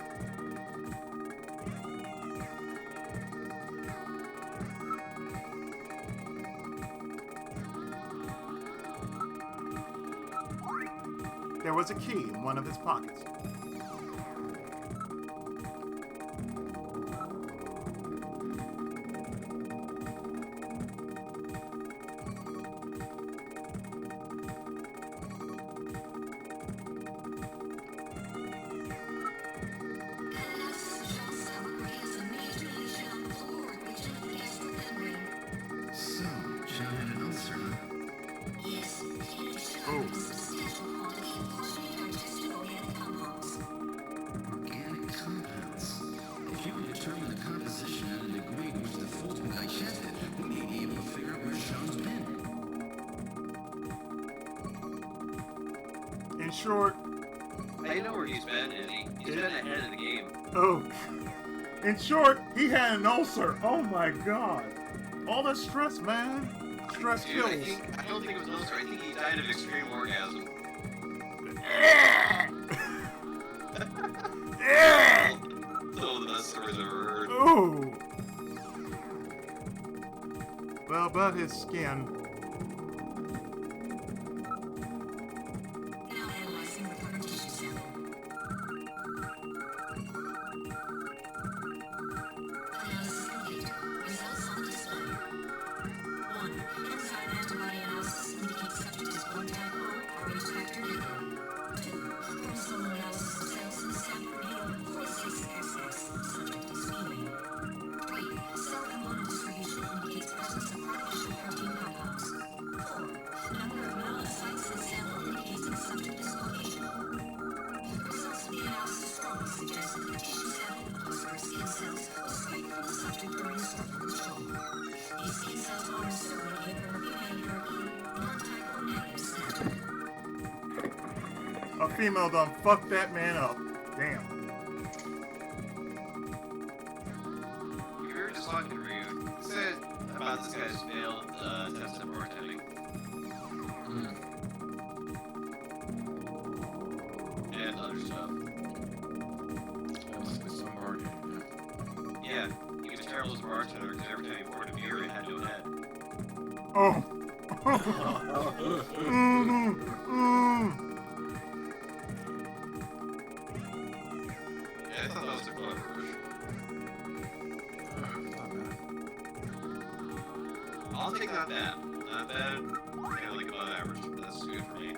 There was a key in one of his pockets. So, John had an ulcer, huh? Organic compounds. If you can determine the composition and the degree to which the food's been digested, we may be able to figure out where Sean's been. In short, I know where he's been, Izzy. He's been ahead of the game. in short, he had an ulcer. Oh my God. All the stress, man. Stress Dude, kills. I don't think it was an ulcer. I think he died of extreme orgasm. So the best stories I've ever heard. Ooh. Well, but his skin. Now analyzing the covered tissue sample. Analysis complete. Results on the display. 1. Enzyme antibody analysis indicates subject is blood type O, Rh factor negative. 2. Chromosomal analysis of cells in the sample revealed 46XX. Subject is female. 3. Cell component distribution indicates presence of artificial protein compounds. 4. Number of melanocytes in sample indicates the subject is Caucasian. Results of the analysis strongly suggest that the tissue sample plus rare skin cells was scraped from the subject during the struggle with Sean. These skin cells are certainly either a female European, non-type or negative Snatcher. A female done fucked that man up. Damn. We were just talking to Ryu. He said about this guy's failed test at bartending. And other stuff. That's like some bargain. Yeah, he was terrible as a bartender because every time he poured a beer, it had no head. Oh. Yeah, I thought that was a clever push. Not bad. I'll take not bad. Not bad. Kind of like above average. That's good for me.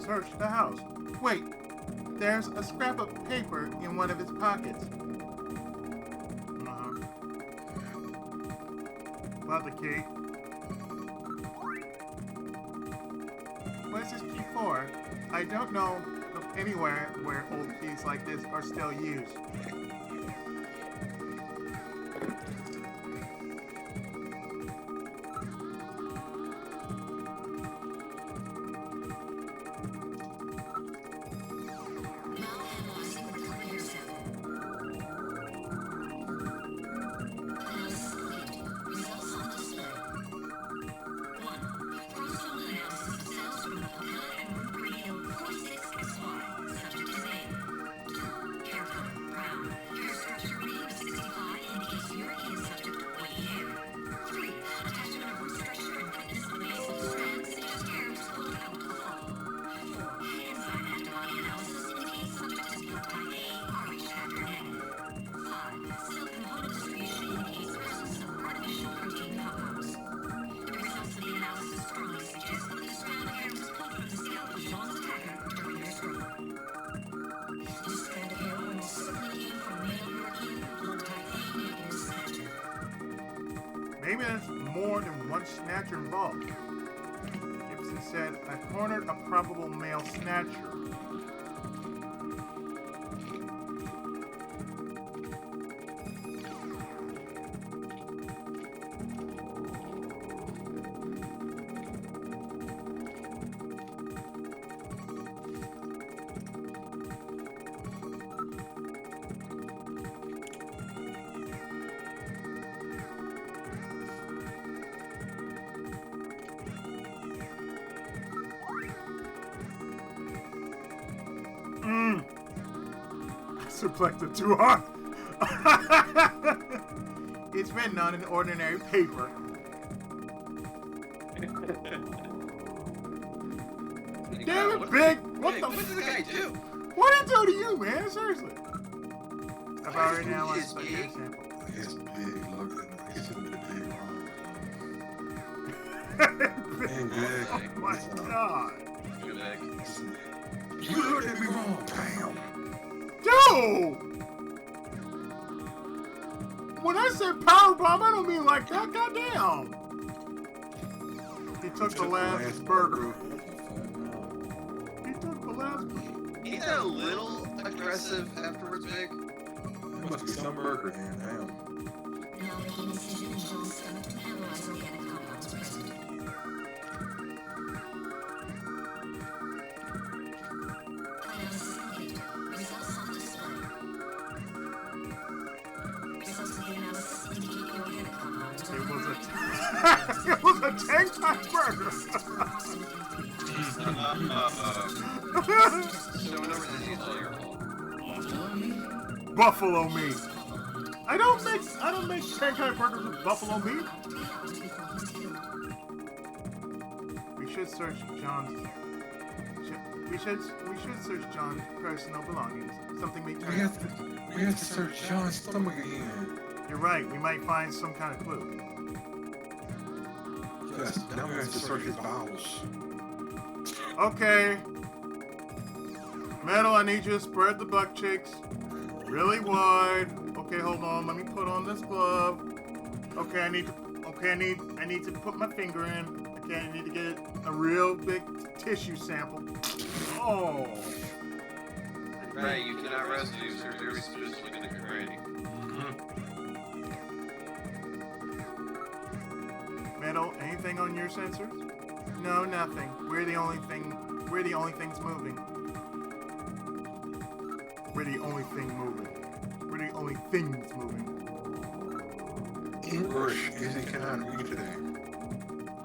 search the house. Wait, there's a scrap of paper in one of his pockets. About the key. What is this key for? I don't know of anywhere where old keys like this are still used. Maybe there's more than one Snatcher involved. Gibson said, I cornered a probable male Snatcher. Sublected too hard. It's written on an ordinary paper. Damn it, Big! What Hey, the what did the guy do? What did he do to you, man? Seriously. I've already Why analyzed is my he- sample. I guess big look at it. He's a big wrong. Hey, big. Oh my god. Go back. You looked at me wrong. Bam. Dude! When I said powerbomb, I don't mean like that. Goddamn. He took the last burger. He took the last burger. He's a little aggressive afterwards, Big. There must be some burger here. Damn. Now making a decision in Sean's stomach to analyze organic compounds present. Analysis complete. Results on display. Results of the analysis indicate the organic compounds are It was a tank top burger. Showing over the diesel here. Buffalo meat. I don't make tank top burgers with buffalo meat. We should search John's. We should search John's personal belongings. Something may turn up. We have to search John's stomach again. You're right. We might find some kind of clue. Yes, now we have to search his bowels. Okay. Metal, I need you to spread the butt cheeks really wide. Okay, hold on. Let me put on this glove. Okay, I need to put my finger in. Okay, I need to get a real big tissue sample. Oh. Right, you cannot rest these surgeries just looking at your granny. Metal, anything on your sensors? No, nothing. We're the only things moving. We're the only thing moving. We're the only things moving. English, Izzy cannot read today.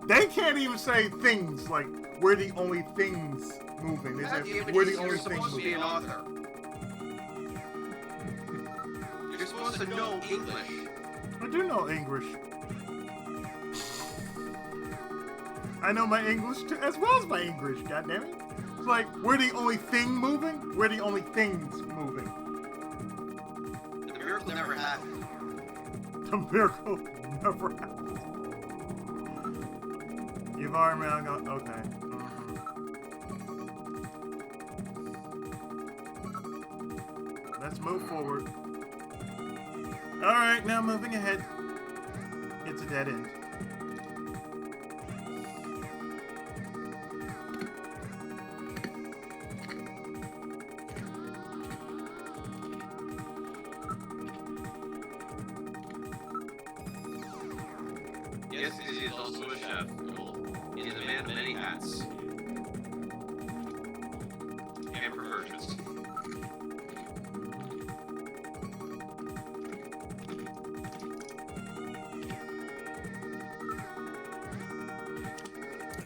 They can't even say things like we're the only things moving. They say we're the only You're things supposed to be moving. an author. You're supposed to know English. I do know English. I know my English too, as well as my English, goddammit. It's like, we're the only thing moving, we're the only things moving. The miracle never happened. The miracle never happened. You've already okay. Let's move forward. Alright, now moving ahead. It's a dead end. Yes, Izzy is also a chef. He is a man of many hats. And perversions.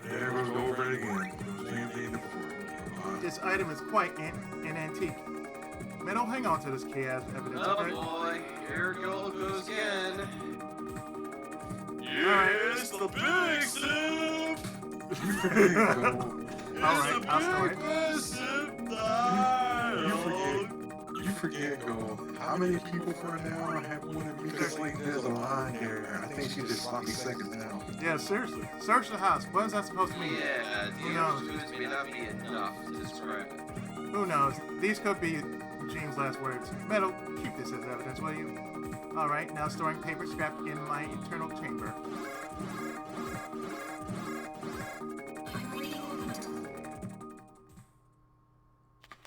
There goes over it again. Same thing before. This item is quite an antique. Metal, hang on to this key as evidence, Oh okay? boy, here it goes again. Yes, the big sip! Alright, I'll store it. You forget, Go. How many people for now have one of you? Because like there's a line there. I think she just sloppy seconds now. Yeah, seriously. Search the house. What is that supposed to mean? Yeah, Who the knows? foods may not be enough to describe it. Who knows? These could be Gene's last words. Metal, keep this as evidence, will you? Alright, now storing paper scrap in my internal chamber.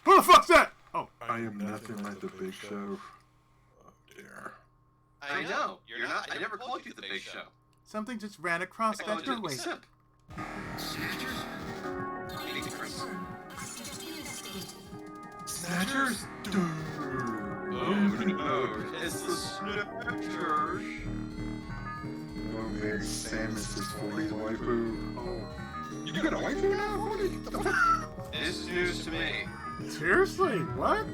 Who the fuck's that? Oh. I am nothing like the big show. Oh dear. I know, you're not. I never called you the Big Show. Something just ran across I that called you the doorway. Simp. Meeting Chris. Snatchers? Dude. Oh no, it's the Snatcher. Oh man, Samus is 40's waifu. Oh. You got a waifu now? This is news to me. Seriously? What?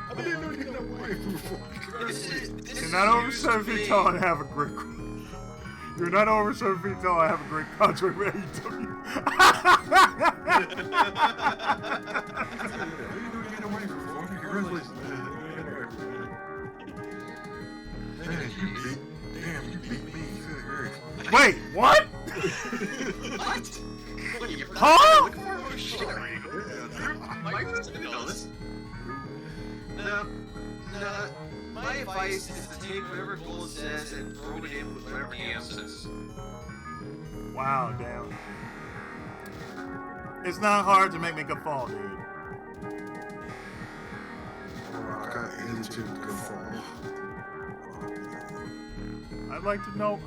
I didn't know you had a waifu for You're not over 7 feet tall and have a great. You're not over 7 feet tall and have a great contract with AEW. You beat me. Wait, what? What? Huh? Oh shit! My friends didn't know this. No. My advice is to take whatever Gold says and throw it in with whatever DM says. Wow, damn. It's not hard to make me go fall, dude. I got into good fall. I'd like to know.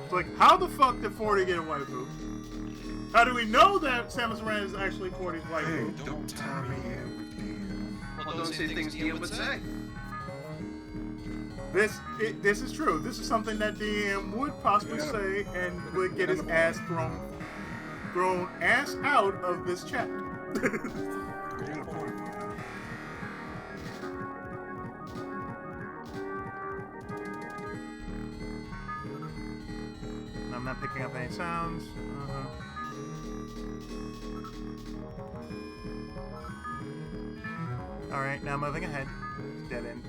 It's like, how the fuck did 40 get a waifu? How do we know that Samus Aran is actually 40's waifu? Hey, don't tie me in with DM. Well, don't say things DM would say. This is true. This is something that DM would possibly say and would get his ass thrown ass out of this chat. I'm not picking up any sounds. Alright, now moving ahead. Dead end.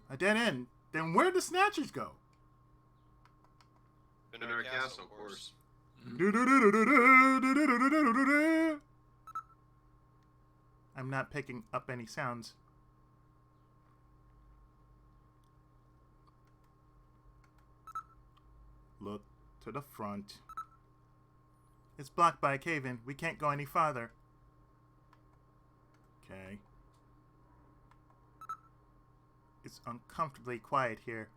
A dead end? Then where'd the Snatchers go? In our castle, of course. I'm not picking up any sounds. Look to the front. It's blocked by a cave-in. We can't go any farther. Okay. It's uncomfortably quiet here.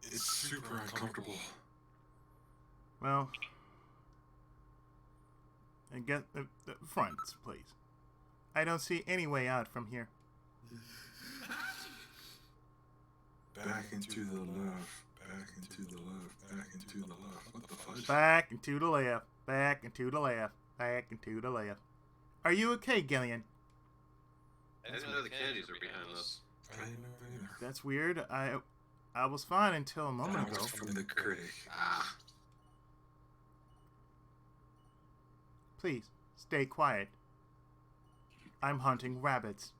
It's super uncomfortable. Well, and get the front, please. I don't see any way out from here. Back into the left. Back into the left. Back into the left. What the fuck? Back and to the left. Back and to the left. Back and to the left. Are you okay, Gillian? I didn't know the Kennedys were behind this. I didn't know either. That's weird. I was fine until a moment That ago. was from the critic. Please, stay quiet. I'm hunting rabbits.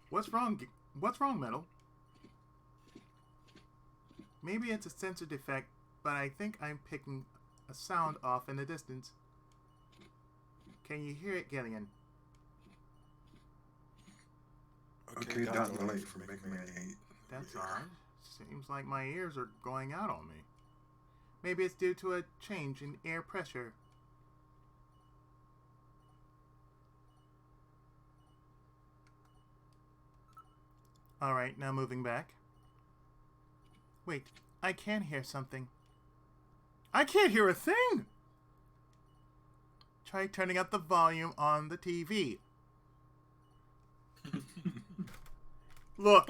What's wrong? What's wrong, Metal? Maybe it's a sensor defect, but I think I'm picking a sound off in the distance. Can you hear it, Gillian? Okay, dot delay for McMahon 8. That's odd. Seems like my ears are going out on me. Maybe it's due to a change in air pressure. Alright, now moving back. Wait, I can hear something. I can't hear a thing! Try turning up the volume on the TV. Look,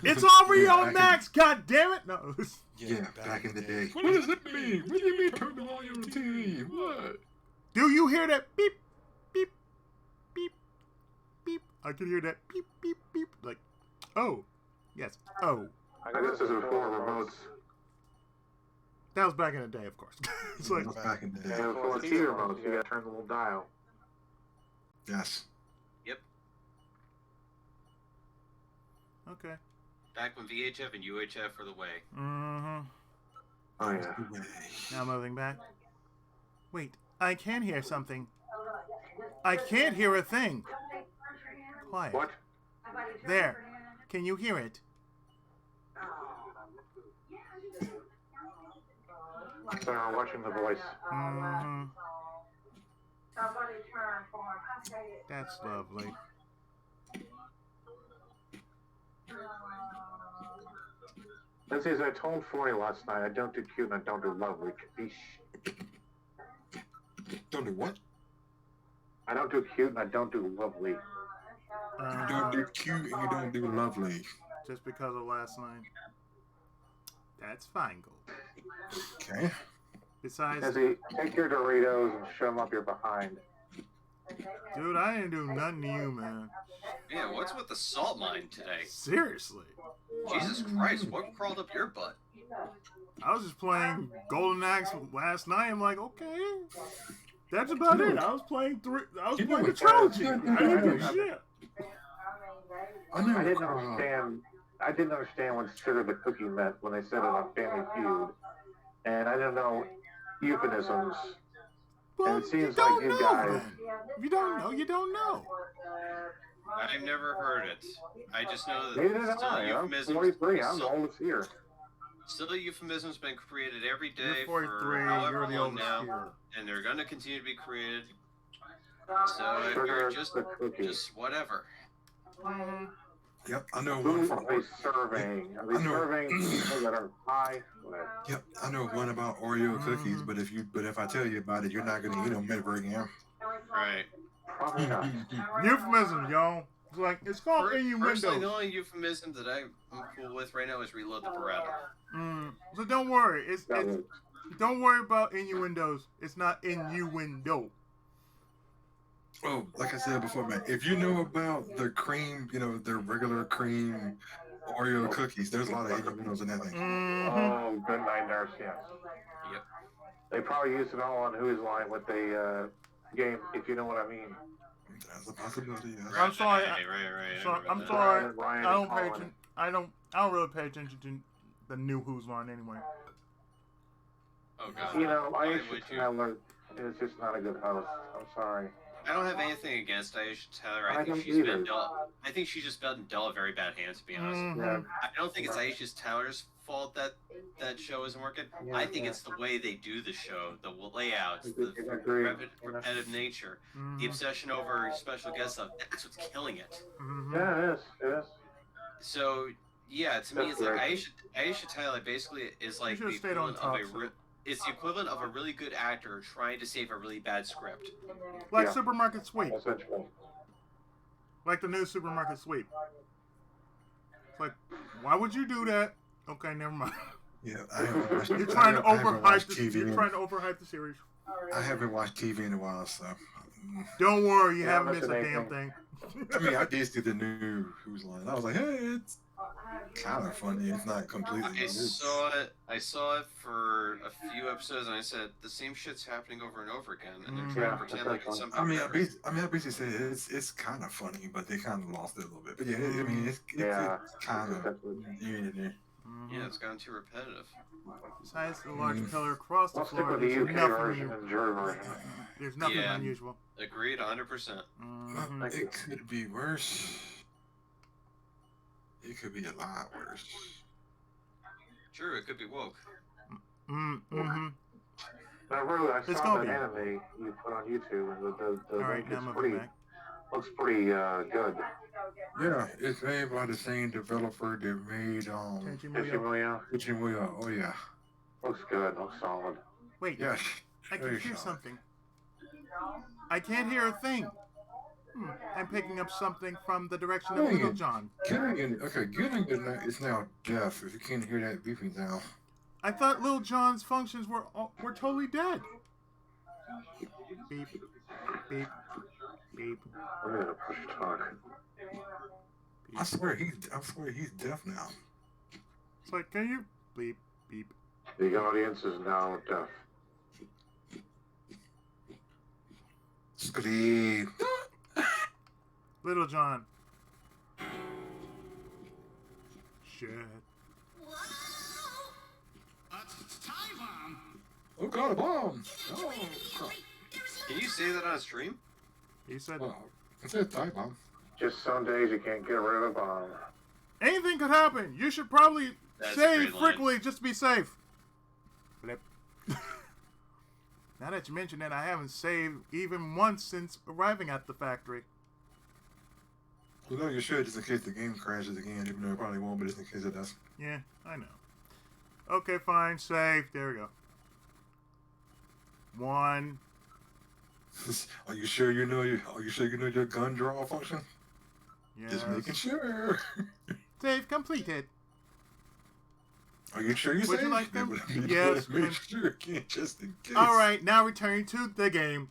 it's already on max, god damn it! No. Yeah, back in the day. What does it mean? What do you mean turn the volume on the TV? What? Do you hear that beep, beep, beep, beep? I can hear that beep, beep, beep. Like, oh. Yes, oh. I guess this is before remotes. That was back in the day, of course. It's like, back in the day. Yeah, before TV remotes, you gotta turn the little dial. Yes. Yep. okay. Back when VHF and UHF were the way. Mm-hmm. Oh yeah. Now moving back. Wait, I can hear something. I can't hear a thing. Quiet. What? There. Can you hear it? Sarah, watching The Voice. Mm-hmm. That's lovely. Lindsay, as I told 40 last night, I don't do cute and I don't do lovely. Capiche? Don't do what? I don't do cute and I don't do lovely. You don't do cute and you don't do lovely. Just because of last night. That's fine, Gold. Okay. Besides, Izzy, take your Doritos and shove them up your behind. dude, I didn't do nothing to you, man. Yeah, what's with the salt mine today? Seriously. Jesus Christ, what crawled up your butt? I was just playing Golden Axe last night. I'm like, okay. That's about it. I was playing the trilogy. I didn't do shit. I didn't understand what sugar the cookie meant when they said it on Family Feud. And I didn't know euphemisms. Well, and it seems you like don't you know, guys... then. If you don't know, you don't know. I've never heard it. I just know Neither that did still I. I'm euphemisms. 43. I'm the oldest here. Still euphemisms been created every day You're 43. for however You're the long oldest now, here. and they're going to continue to be created. So if Sugar you're the cookie. just whatever. Yep, I know Who one. are they serving? Are they serving people that are high? Yep, I know one about Oreo cookies, but if I tell you about it, you're not gonna eat them ever again. Right. Probably not. Euphemism, y'all. It's like, it's called Personally, the innuendo. only euphemism that I'm cool with right now is reload the Beretta. So don't worry. Don't worry about innuendos. It's not innuendo. Oh, like I said before, man, if you know about the cream, the regular cream Oreo cookies, there's a lot of innuendos in that thing. Oh, good night, nurse, yes. Yep. They probably used it all on Who's Line with the game, if you know what I mean. That's a possibility, yes. I'm sorry. Right. I'm sorry. I don't really pay attention to the new Who's Line anyway. Oh God. You know, Why Aisha would you? Tyler is just not a good host. I'm sorry. I don't have anything against Aisha Tyler. I I think don't she's either. been dealt. I think she's just been dealt a very bad hand, to be honest. Yeah. I don't think it's Aisha Tyler's fault that show isn't working. Yeah, I think yeah. it's the way they do the show, the layouts, the Agreed. repetitive nature, the obsession over special guest stuff. That's what's killing it. Yeah, it is. It is. So yeah, to me, That's it's like right. Aisha Tyler basically is like should've the stayed on equivalent top, of a. It's the equivalent of a really good actor trying to save a really bad script. Like Yeah. Supermarket Sweep. Essentially. Like the new Supermarket Sweep. It's like, why would you do that? Okay, never mind. Yeah, I haven't watched. You're trying to I haven't watched overhype TV. You're trying to overhype the series. I haven't watched TV in a while, so. Don't worry, you Yeah, haven't missed a listen, damn Nathan. thing. I mean, I did see the new Who's Line. I was like, hey, it's kind of funny. It's not completely. I saw it for a few episodes, and I said the same shit's happening over and over again, and they're trying Yeah, to pretend like it's somehow I mean, better. I basically said it's kind of funny, but they kind of lost it a little bit. But yeah, I mean, it's Yeah. kind of. That's what- Yeah. Yeah, it's gotten too repetitive. Besides the large pillar across the Let's stick floor, with the there's UK nothing, version and jury version. there's nothing Yeah. unusual. Agreed, 100%. Mhm. It could be worse. It could be a lot worse. True, it could be woke. Mm-hmm. Now, really, I It's saw gonna that be. anime you put on YouTube, and the All right, link now is moving pretty, back. looks pretty good. Yeah, it's made by the same developer that made Tenchi Muyo. Ishimoya, Ichimuya. Oh yeah. looks good, looks solid. Wait, Yes. I can very hear solid. something. I can't hear a thing. I'm picking up something from the direction of Little John. Gilligan is now deaf. If you can't hear that beeping now. I thought Little John's functions were totally dead. Beep, beep, beep. I'm gonna push talk. I swear he's deaf now. It's like, can you beep, beep? The audience is now deaf. Scream. Little John. Shit. Time bomb. Oh god, a bomb! Oh, crap. Can you say that on stream? He said, Oh, I said time bomb. Just some days you can't get rid of a bomb. anything could happen. You should probably That's a save great line. frequently just to be safe. Flip. Now that you mention it, I haven't saved even once since arriving at the factory. Well, no, you should, just in case the game crashes again, even though it probably won't, but just in case it does. Yeah, I know. Okay, fine, save. There we go. 1. Are you sure you know your gun draw function? Yes. Just making sure. Save completed. Are you sure you Would you saved? like them? You Yes, better make I'm- sure again, just in case. Alright, now returning to the game.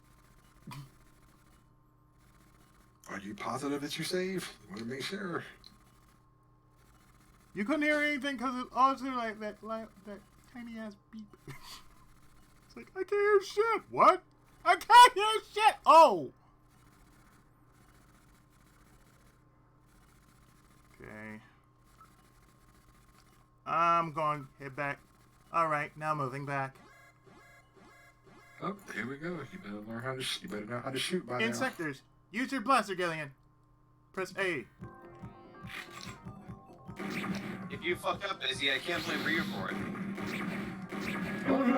Are you positive that you saved? You want to make sure. You couldn't hear anything because it's also like that tiny ass beep. It's like, I can't hear shit. What? I can't hear shit. Oh. Okay. I'm going to head back. Alright, now moving back. Oh, here we go. You better learn how to. You better know how to shoot by In now. sectors, use your blaster, Gillian. Press A. If you fuck up, Izzy, I can't blame Rhea for it. Oh no!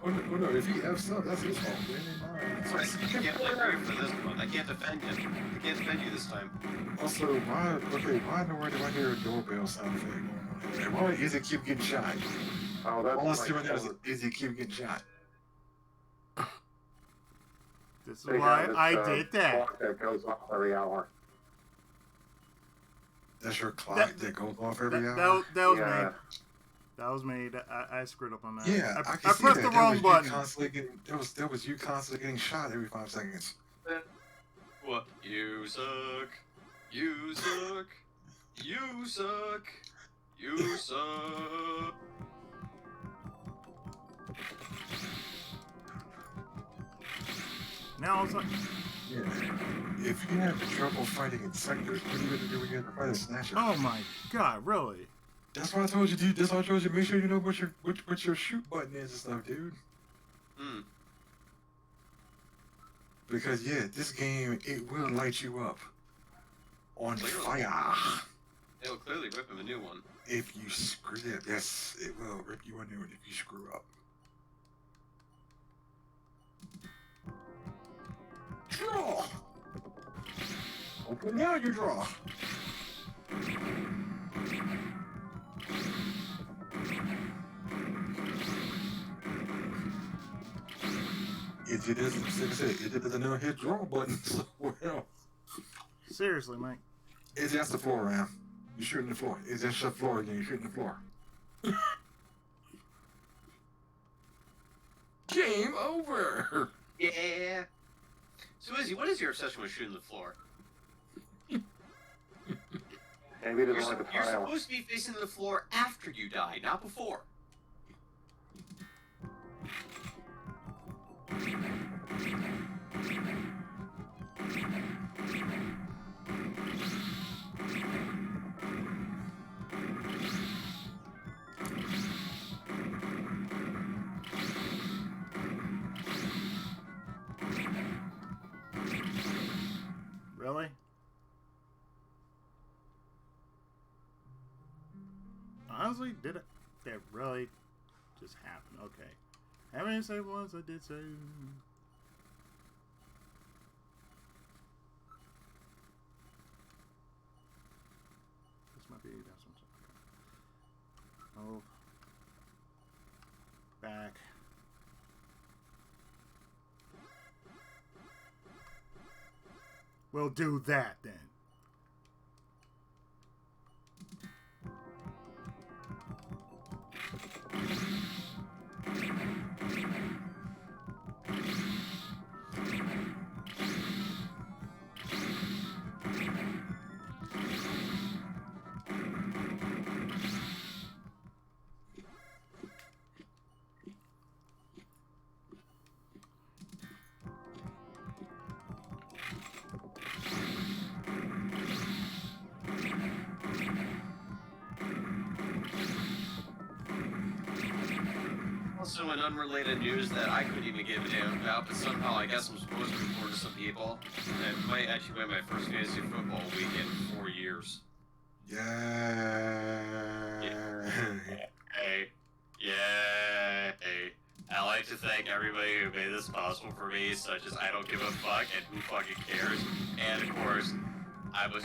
Oh no! If he F's up, that's his fault. I can't blame Rhea for this one. I can't defend you. I can't defend you this time. Also, why in the world do I hear a doorbell sound effect going on? And why is it keep getting shot? Oh, that's All I my see right now fault. is it keep getting shot. This is They why have this, I did that. clock that goes off every hour. That's your clock that goes off every That hour. was Yeah. me. That was me. I screwed up on that. Yeah, I can see pressed that. the That wrong was you button. constantly getting, that was you constantly getting shot every 5 seconds. What? You suck. You suck. You suck. You suck. Now it's like, Yeah. If you have trouble fighting in sectors, what are you gonna do when you have to fight a Snatcher? oh my god, really? That's why I told you, dude. That's why I told you. Make sure you know what your shoot button is and stuff, dude. Hmm. Because yeah, this game it will light you up on Clearly. fire It'll clearly rip him a new one. if you screw up. Yes, it will rip you a new one if you screw up. Draw. Open now your draw. It doesn't, like I said, it doesn't know hit draw button. So, well, Seriously, Mike. it's just the floor, man. You're shooting the floor. It's just the floor again. You're shooting the floor. Game over. Yeah. So Izzy, what is your obsession with shooting the floor? Maybe it You're, doesn't like the you're tile. supposed to be facing the floor after you die, not before. Really? Honestly, did it really just happen? Okay. How many say once I did say... This might be... That's what I'm saying. Oh. Back. We'll do that then. Also, in unrelated news that I couldn't even give a damn about, but somehow I guess I'm supposed to report to some people. I might actually win my first fantasy football week in 4 years. Yeah. Hey. Yay. I like to thank everybody who made this possible for me, such as I don't give a fuck and who fucking cares. And of course, I was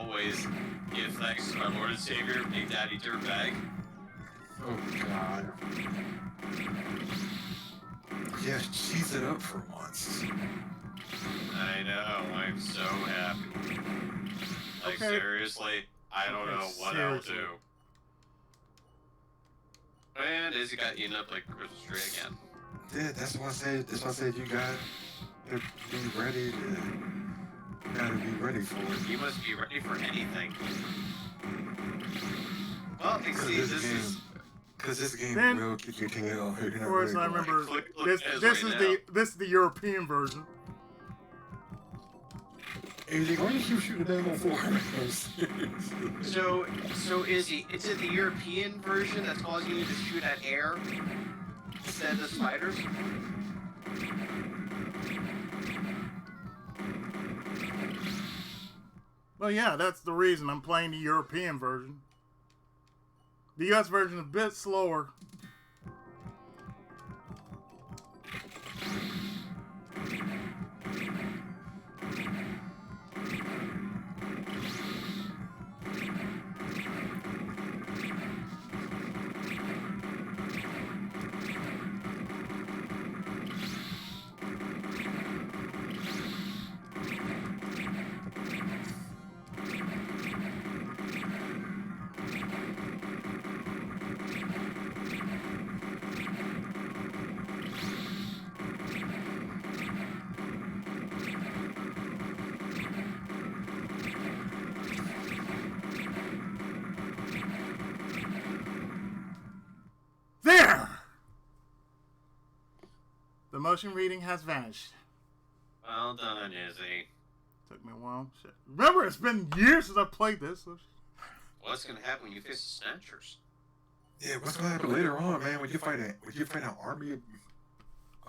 always give thanks to my Lord and Savior, Big Daddy Dirtbag. Oh God. Yeah, cheese it up for once. I know, I'm so happy. Like, Okay. seriously, I don't know what I'll do. And Izzy got eaten up like a Christmas tree again. Yeah, that's why I said you gotta be ready to... You gotta be ready for it. You must be ready for anything. Well, see, this is... Because this game Then, will kick your tail. Of course, I remember Look this at us is right the European version. Izzy, why don't you shoot a damn on 4? So Izzy, is it the European version that's causing you to shoot at air instead of the spiders? Well, yeah, that's the reason I'm playing the European version. The US version is a bit slower. There! The motion reading has vanished. Well done, Izzy. Took me a while. Shit. Remember, it's been years since I played this. So... What's gonna happen when you face the Snatchers? Yeah, what's gonna happen later on, man? When you fight an army of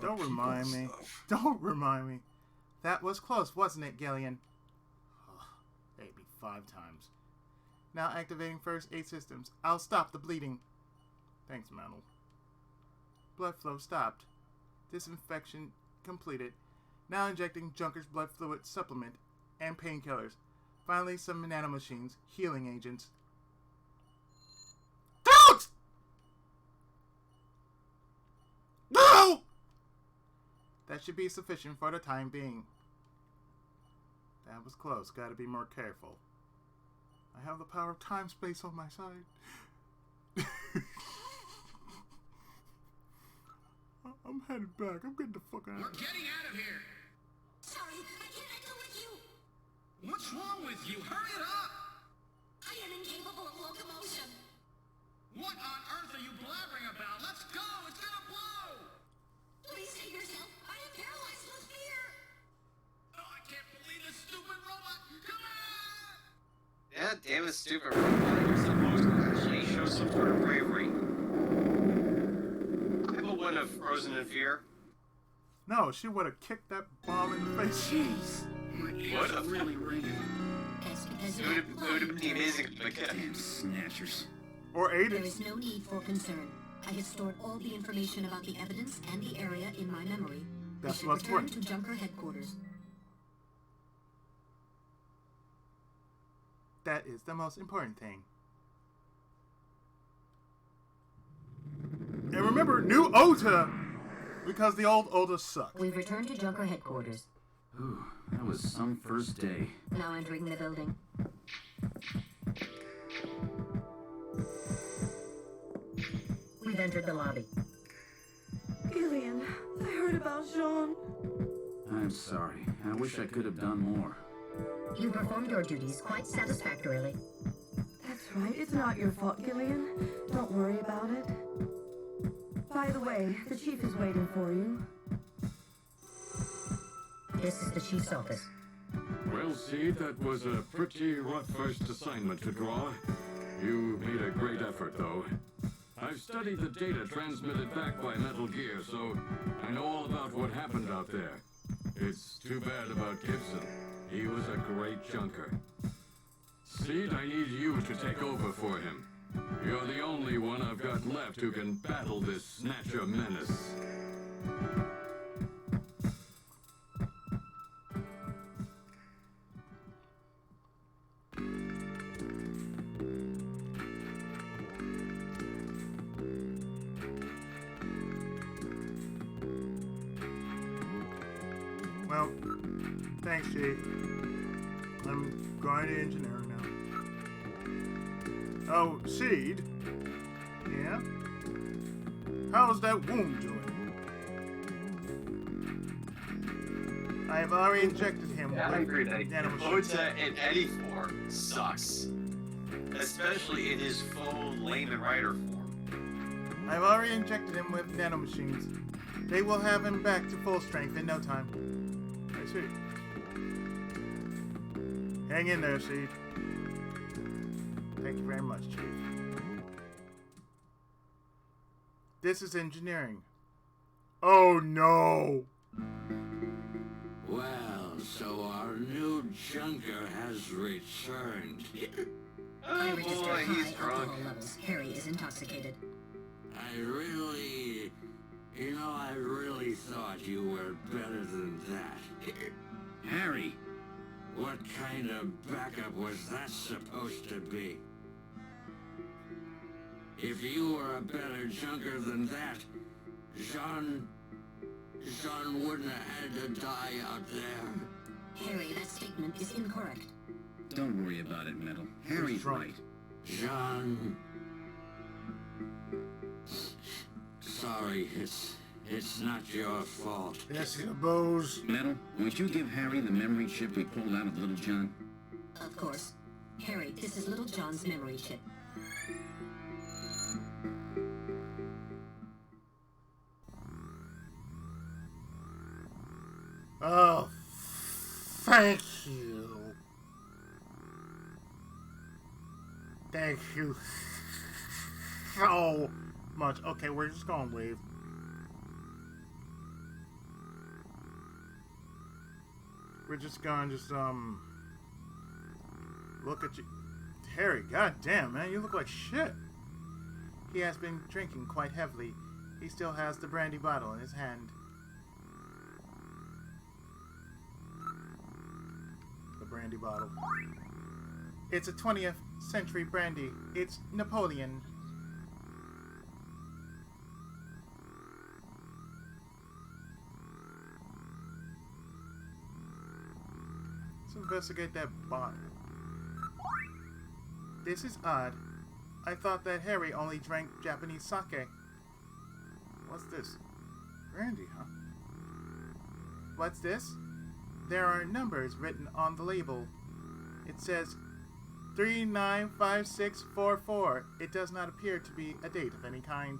Don't people remind and me. stuff. Don't remind me. That was close, wasn't it, Gillian? Oh, maybe 5 times. Now activating first aid systems. I'll stop the bleeding. Thanks, Mantle. Blood flow stopped. Disinfection completed. Now injecting Junker's blood fluid supplement and painkillers. Finally, some nanomachines, healing agents. Don't! No! That should be sufficient for the time being. That was close. Gotta be more careful. I have the power of time-space on my side. I'm headed back. I'm getting the fuck out of here. We're getting out of here. Sorry, I can't go with you. What's wrong with you? Hurry it up. I am incapable of locomotion. What on earth are you blabbering about? Let's go. It's gonna blow. Please save yourself. I am paralyzed with fear. Oh, I can't believe this stupid robot. Come on. Yeah, damn it, stupid robot. You're supposed to actually show some sort of bravery. I wouldn't have frozen in fear. No, she would have kicked that bomb in the face. We're What a really ringing. That's because It would have been amazing if Damn snatchers. Or There Aiden. is no need for concern. I have stored all the information about the evidence and the area in my memory. That's We should what's return worth. to Junker headquarters. That is the most important thing. And remember, new Ota! Because the old Ota sucked. We've returned to Junker headquarters. Ooh, that was some first day. Now entering the building. We've entered the lobby. Gillian, I heard about Jean. I'm sorry. I wish I could have done more. You performed your duties quite satisfactorily. That's right. It's not your fault, Gillian. Don't worry about it. By the way, the chief is waiting for you. This is the chief's office. Well, see, that was a pretty rough first assignment to draw. You made a great effort, though. I've studied the data transmitted back by Metal Gear, so I know all about what happened out there. It's too bad about Gibson. He was a great junker. Seed, I need you to take over for him. You're the only one I've got left who can battle this Snatcher menace. Well, thanks, Chief. I'm going to engineering now. Oh, Seed? Yeah? How's that wound doing? I have already injected him Yeah, I agree that nano Ota in any form sucks. Especially in his full layman rider form. I've already injected him with nanomachines. They will have him back to full strength in no time. I see. Hang in there, Seed. Thank you very much, Chief. This is engineering. Oh no! Well, so our new junker has returned. I Oh registered boy, high he's drunk. alcohol levels. Harry is intoxicated. I really thought you were better than that. Harry! What kind of backup was that supposed to be? If you were a better junker than that, Jean wouldn't have had to die out there. Harry, that statement is incorrect. Don't worry about it, Metal. Harry's right. Jean... Sorry, it's not your fault. Yes, you bows. Metal, won't you give Harry the memory chip we pulled out of Little John? Of course. Harry, this is Little John's memory chip. Oh, thank you. Thank you so much. Okay, we're just gonna leave. We're just gonna look at you. Harry, goddamn, man, you look like shit. He has been drinking quite heavily. He still has the brandy bottle in his hand. The brandy bottle. It's a 20th century brandy. It's Napoleon. Let's investigate that bottle. This is odd. I thought that Harry only drank Japanese sake. What's this? Brandy, huh? What's this? There are numbers written on the label. It says 395644. It does not appear to be a date of any kind.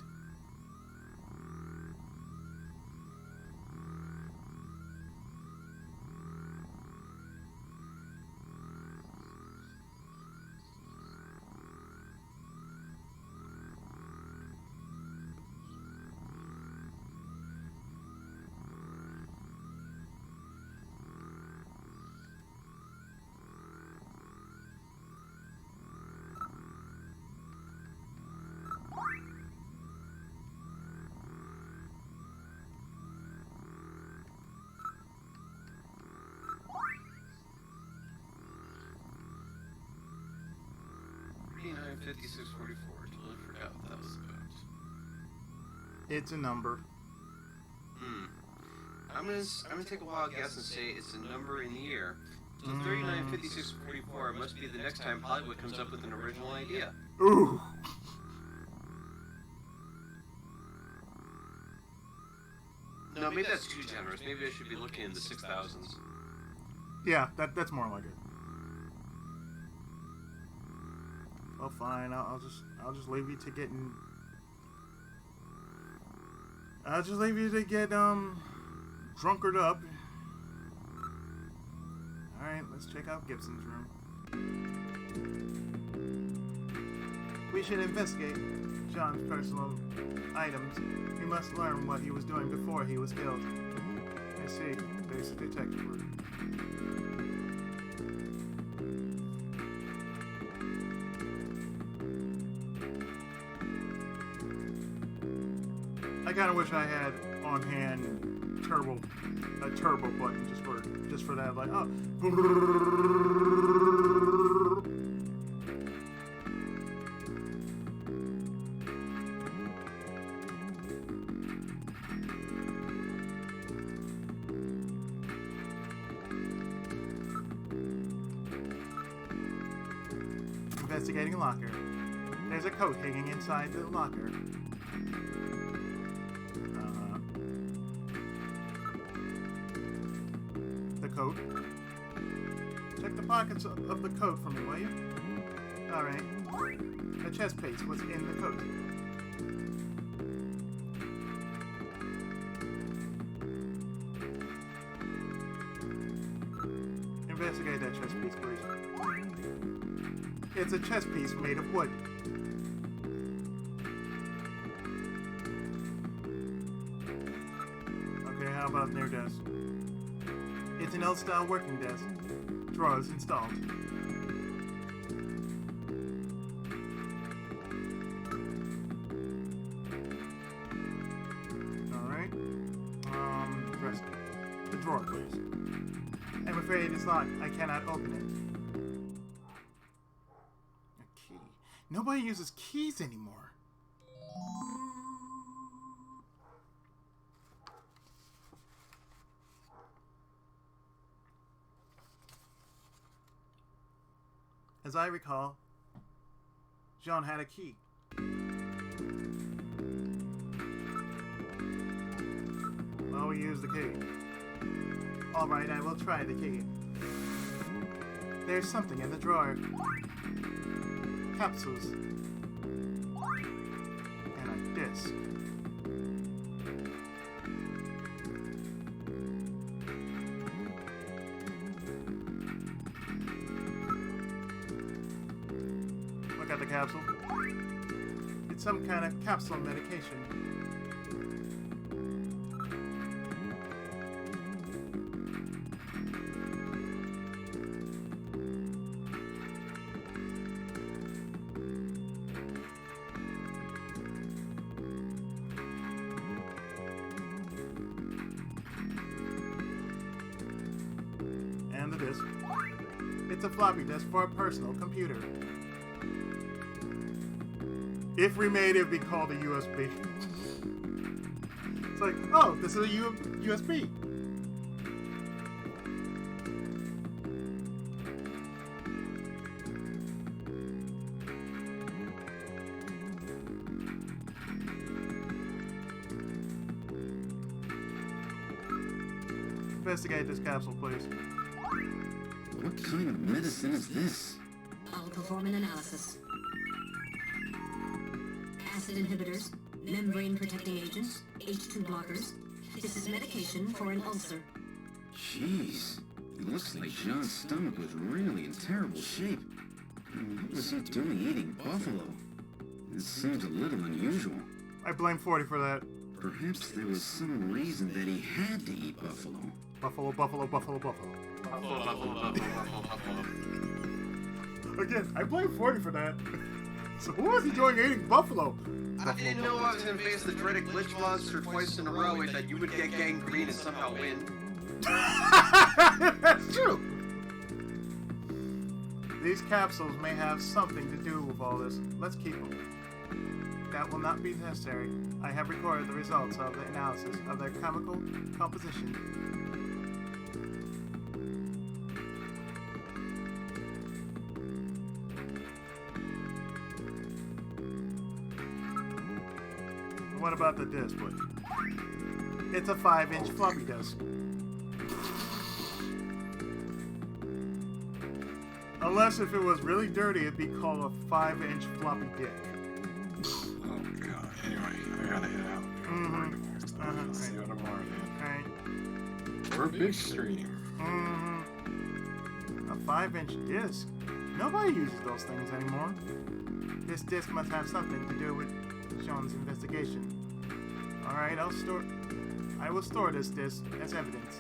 395644. Totally forgot what that was about. It's a number. I'm gonna take a wild guess and say it's a number in the air. So 395644 must be the next time Hollywood comes up with an original idea. Ooh. No, maybe that's too generous. Maybe I should be looking in the 6000s. Yeah, that's more like it. Well, fine. I'll just leave you to getting. I'll just leave you to get drunkered up. All right, let's check out Gibson's room. We should investigate John's personal items. We must learn what he was doing before he was killed. I see. Basic detective work. I kind of wish I had on hand a turbo button just for that, like, oh. Investigating a locker. There's a coat hanging inside the locker. The coat. Check the pockets of the coat for me, will you? Alright. A chest piece was in the coat. Investigate that chest piece, please. It's a chest piece made of wood. Okay, how about their desk? It's an old-style working desk. Drawers installed. Alright. Rest. The drawer, please. I'm afraid it's locked. I cannot open it. A key. Nobody uses keys anymore. As I recall, Jean had a key. Well, we use the key. Alright, I will try the key. There's something in the drawer. Capsules. And a disc. Look at the capsule. It's some kind of capsule medication. And the disc. It's a floppy disk for a personal computer. If remade, it would be called a USB. It's like, oh, this is a USB. Investigate this capsule, please. What kind of medicine is this? I'll perform an analysis. Acid inhibitors, membrane-protecting agents, H2 blockers. This is medication for an ulcer. Jeez. It looks like John's stomach was really in terrible shape. What was he doing eating buffalo? This seems a little unusual. I blame 40 for that. Perhaps there was some reason that he had to eat buffalo. Buffalo, buffalo, buffalo, buffalo. Buffalo, buffalo, buffalo, buffalo, buffalo. Again, I blame 40 for that. So what was he doing eating buffalo? I didn't know I was going to face the dreaded glitch monster twice in a row and that you would get gangrene and somehow win. That's true. These capsules may have something to do with all this. Let's keep them. That will not be necessary. I have recorded the results of the analysis of their chemical composition. What about the disc? It's a 5-inch floppy disk. Unless if it was really dirty, it'd be called a 5-inch floppy dick. Oh god. Anyway, I gotta head out. See you tomorrow then. Or a big stream. A 5-inch disc? Nobody uses those things anymore. This disc must have something to do with Sean's investigation. Alright, I will store this disc as evidence.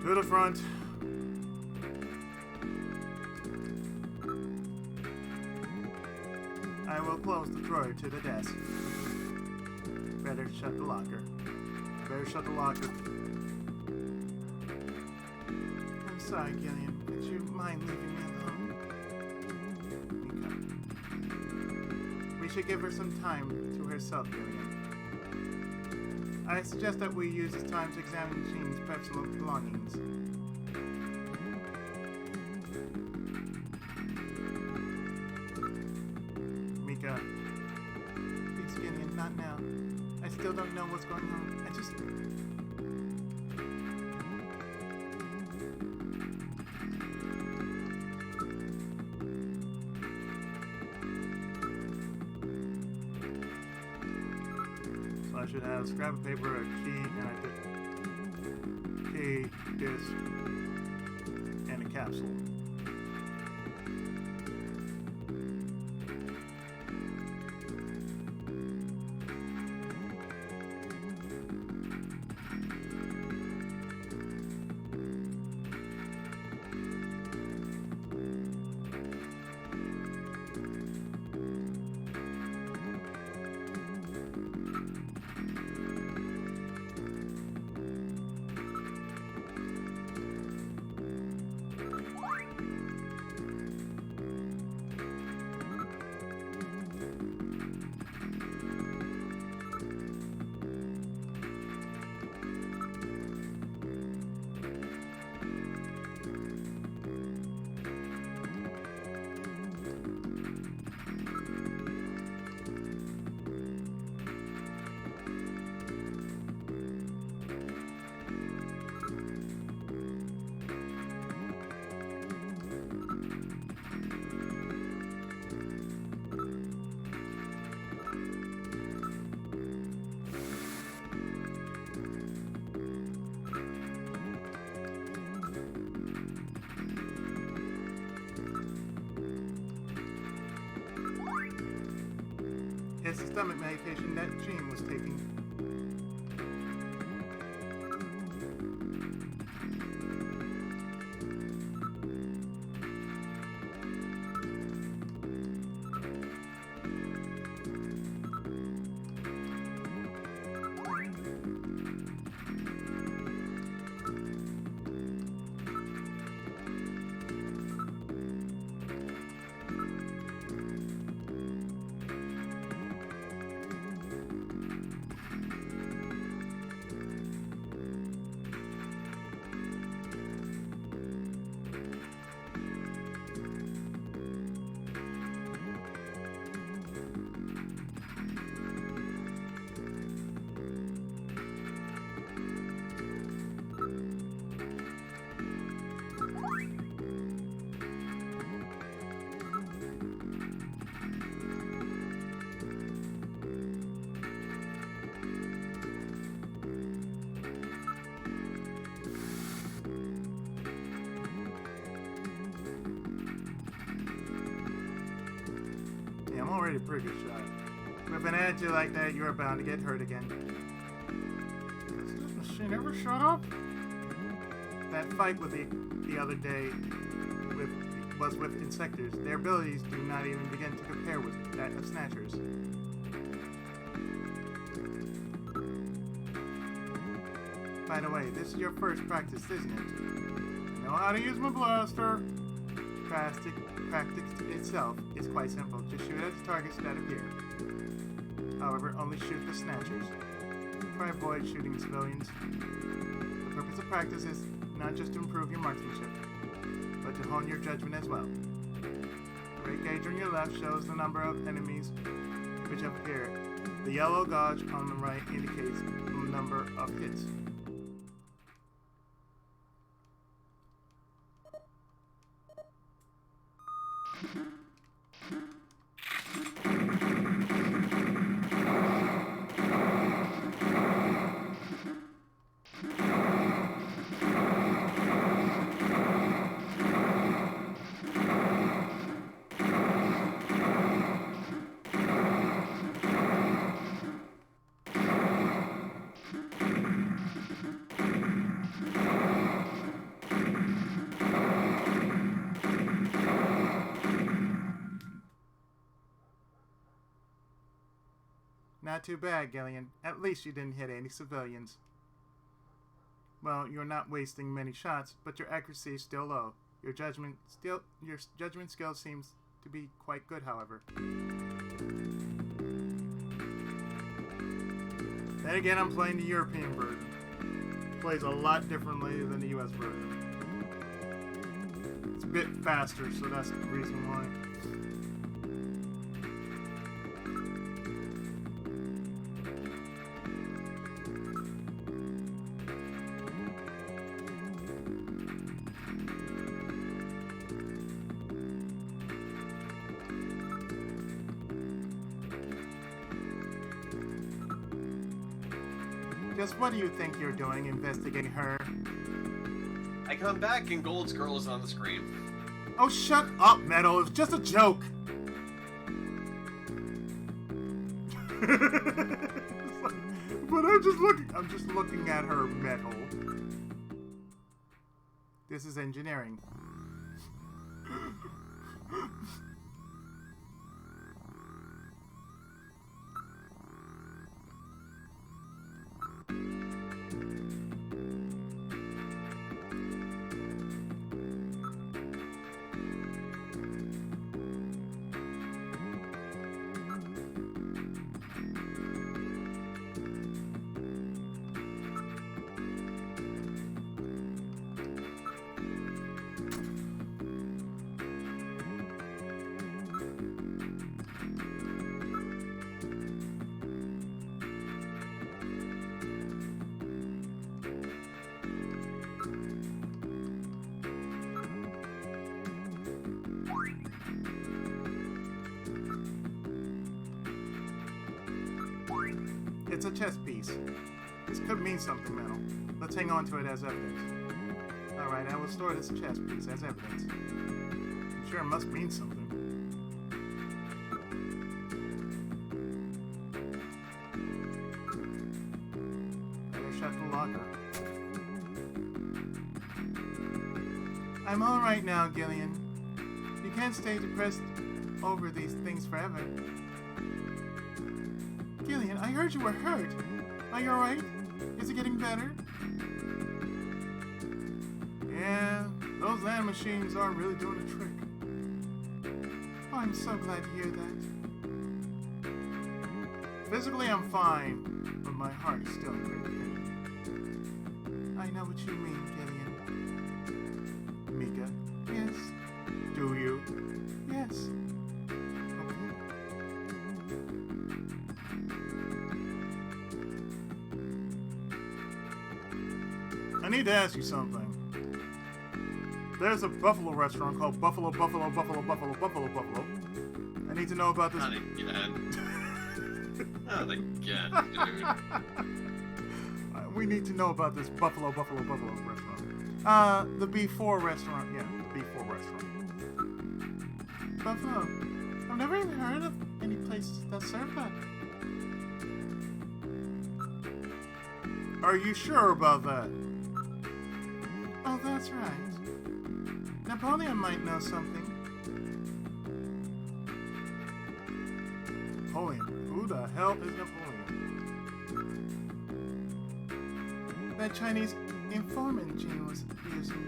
To the front. I will close the drawer to the desk. Better shut the locker. Better shut the locker. I'm sorry, Gillian. Would you mind leaving me alone? Okay. We should give her some time to herself, Gillian. I suggest that we use this time to examine Jean's personal belongings. Mika. Please, Gillian, not now. I still don't know what's going on. I should have scrap of paper, a key, and a key, disc, and a capsule. It's the stomach medication that Jean was taking. I'm already a pretty good shot. With an attitude like that, you're bound to get hurt again. Does this machine ever shut up? That fight with the other day was with insectors. Their abilities do not even begin to compare with that of Snatchers. By the way, this is your first practice, isn't it? I know how to use my blaster. Practice itself is quite simple. Just shoot at the targets that appear. However, only shoot the snatchers. Try avoid shooting civilians. The purpose of practice is not just to improve your marksmanship, but to hone your judgment as well. The red gauge on your left shows the number of enemies which have appeared. The yellow gauge on the right indicates the number of hits. Not too bad, Gillian. At least you didn't hit any civilians. Well, you're not wasting many shots, but your accuracy is still low. Your judgment skill seems to be quite good, however. Then again, I'm playing the European version. It plays a lot differently than the US version. It's a bit faster, so that's the reason why. Just what do you think you're doing investigating her? I come back and Gold's girl is on the screen. Oh, shut up, Metal. It was just a joke. But I'm just looking at her, Metal. This is engineering. It's a chess piece. This could mean something, Metal. Let's hang on to it as evidence. Alright, I will store this chess piece as evidence. I'm sure it must mean something. Better shut the locker. I'm alright now, Gillian. You can't stay depressed over these things forever. Gillian, I heard you were hurt. Are you alright? Is it getting better? Yeah, those land machines are really doing a trick. Oh, I'm so glad to hear that. Physically, I'm fine, but my heart is still in great pain. I know what you mean, Gillian. Mika, yes. Do you? Yes. I need to ask you something. There's a Buffalo restaurant called Buffalo. I need to know about this. Not again. Not again, dude. We need to know about this Buffalo restaurant. The B4 restaurant. Yeah, the B4 restaurant. Buffalo. I've never even heard of any places that serve that. Are you sure about that? Oh, that's right. Napoleon might know something. Napoleon? Who the hell is Napoleon? that Chinese informant Gene was using.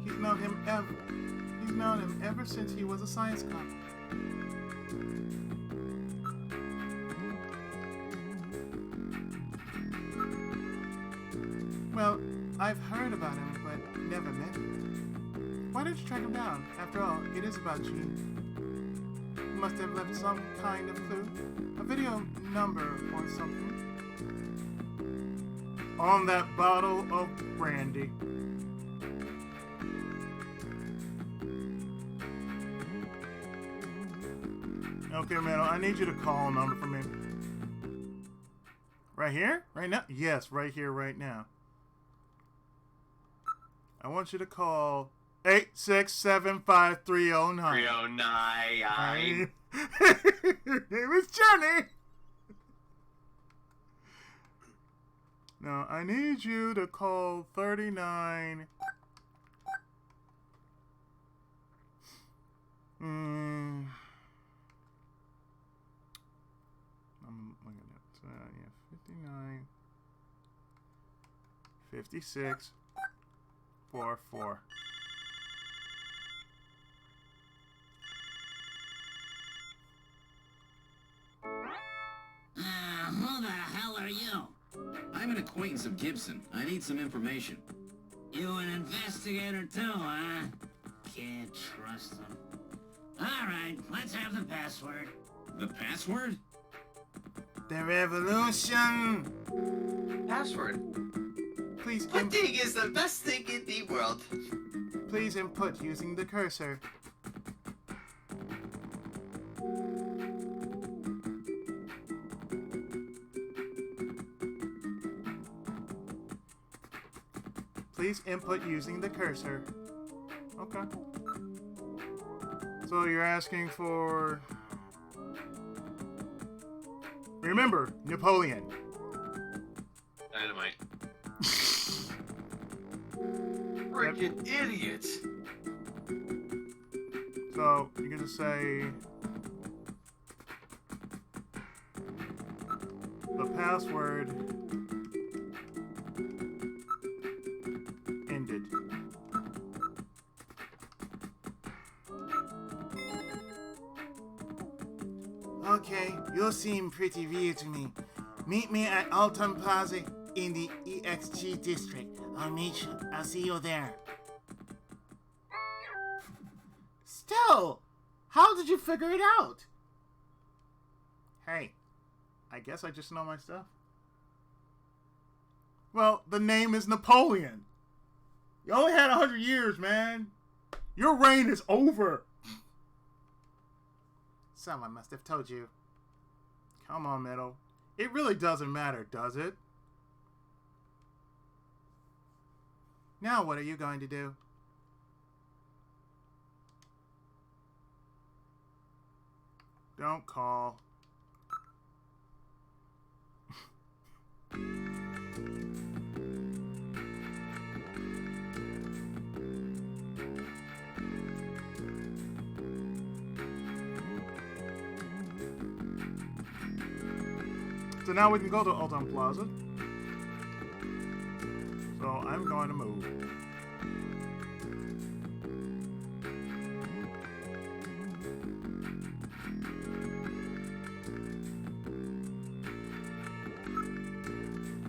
He's known him ever since he was a science cop. Well, I've heard about him, but never met him. Why don't you track him down? After all, it is about Gene. He must have left some kind of clue. A video number or something. On that bottle of brandy. Okay, man, I need you to call a number for me. Right here? Right now? Yes, right here, right now. I want you to call 8675309. 309. Your name is Jenny. Now, I need you to call 39. I'm looking at yeah, 59. 56. 44. Who the hell are you? I'm an acquaintance of Gibson. I need some information. You an investigator too, huh? Can't trust them. Alright, let's have the password. The password? The revolution! Password. Please Pudding is the best thing in the world. Please input using the cursor. Please input using the cursor. Okay. So you're asking for... Remember, Napoleon. Dynamite. Freaking idiot. So you're gonna say the password ended. Okay, you seem pretty real to me. Meet me at Alton Plaza in the EXG district. I'll see you there. Still, how did you figure it out? Hey, I guess I just know my stuff. Well, the name is Napoleon. You only had 100 years, man. Your reign is over. Someone must have told you. Come on, Meadow. It really doesn't matter, does it? Now what are you going to do? Don't call. So now we can go to Alton Plaza. So I'm going to move.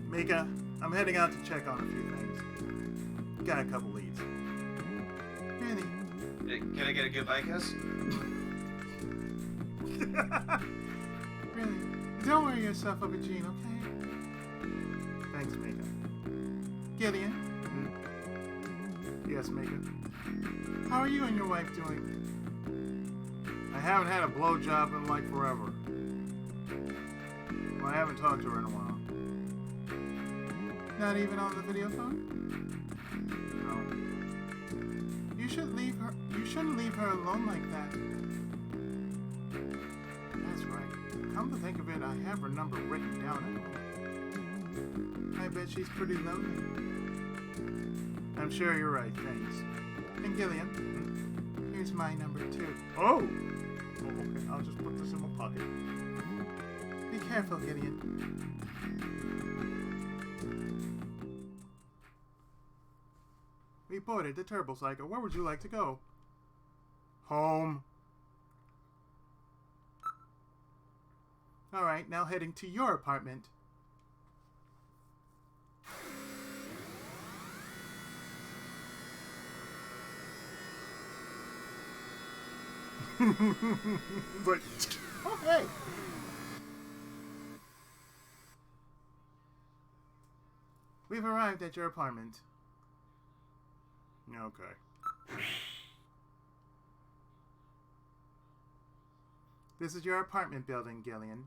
Mika, I'm heading out to check on a few things. Got a couple leads. Really? Hey, can I get a goodbye kiss? Really? Don't worry yourself over Gene, okay? Thanks, Mika. Gillian? Yes, Mika. How are you and your wife doing? I haven't had a blowjob in like forever. Well, I haven't talked to her in a while. Not even on the video phone? No. You shouldn't leave her alone like that. That's right. Come to think of it, I have her number written down at home. I bet she's pretty lonely. I'm sure you're right, thanks. And Gillian, here's my number too. Oh! Okay, I'll just put this in my pocket. Be careful, Gillian. boarded the turbo cycle. Where would you like to go? Home. Alright, now heading to your apartment. But, oh, hey. We've arrived at your apartment. Okay. This is your apartment building, Gillian.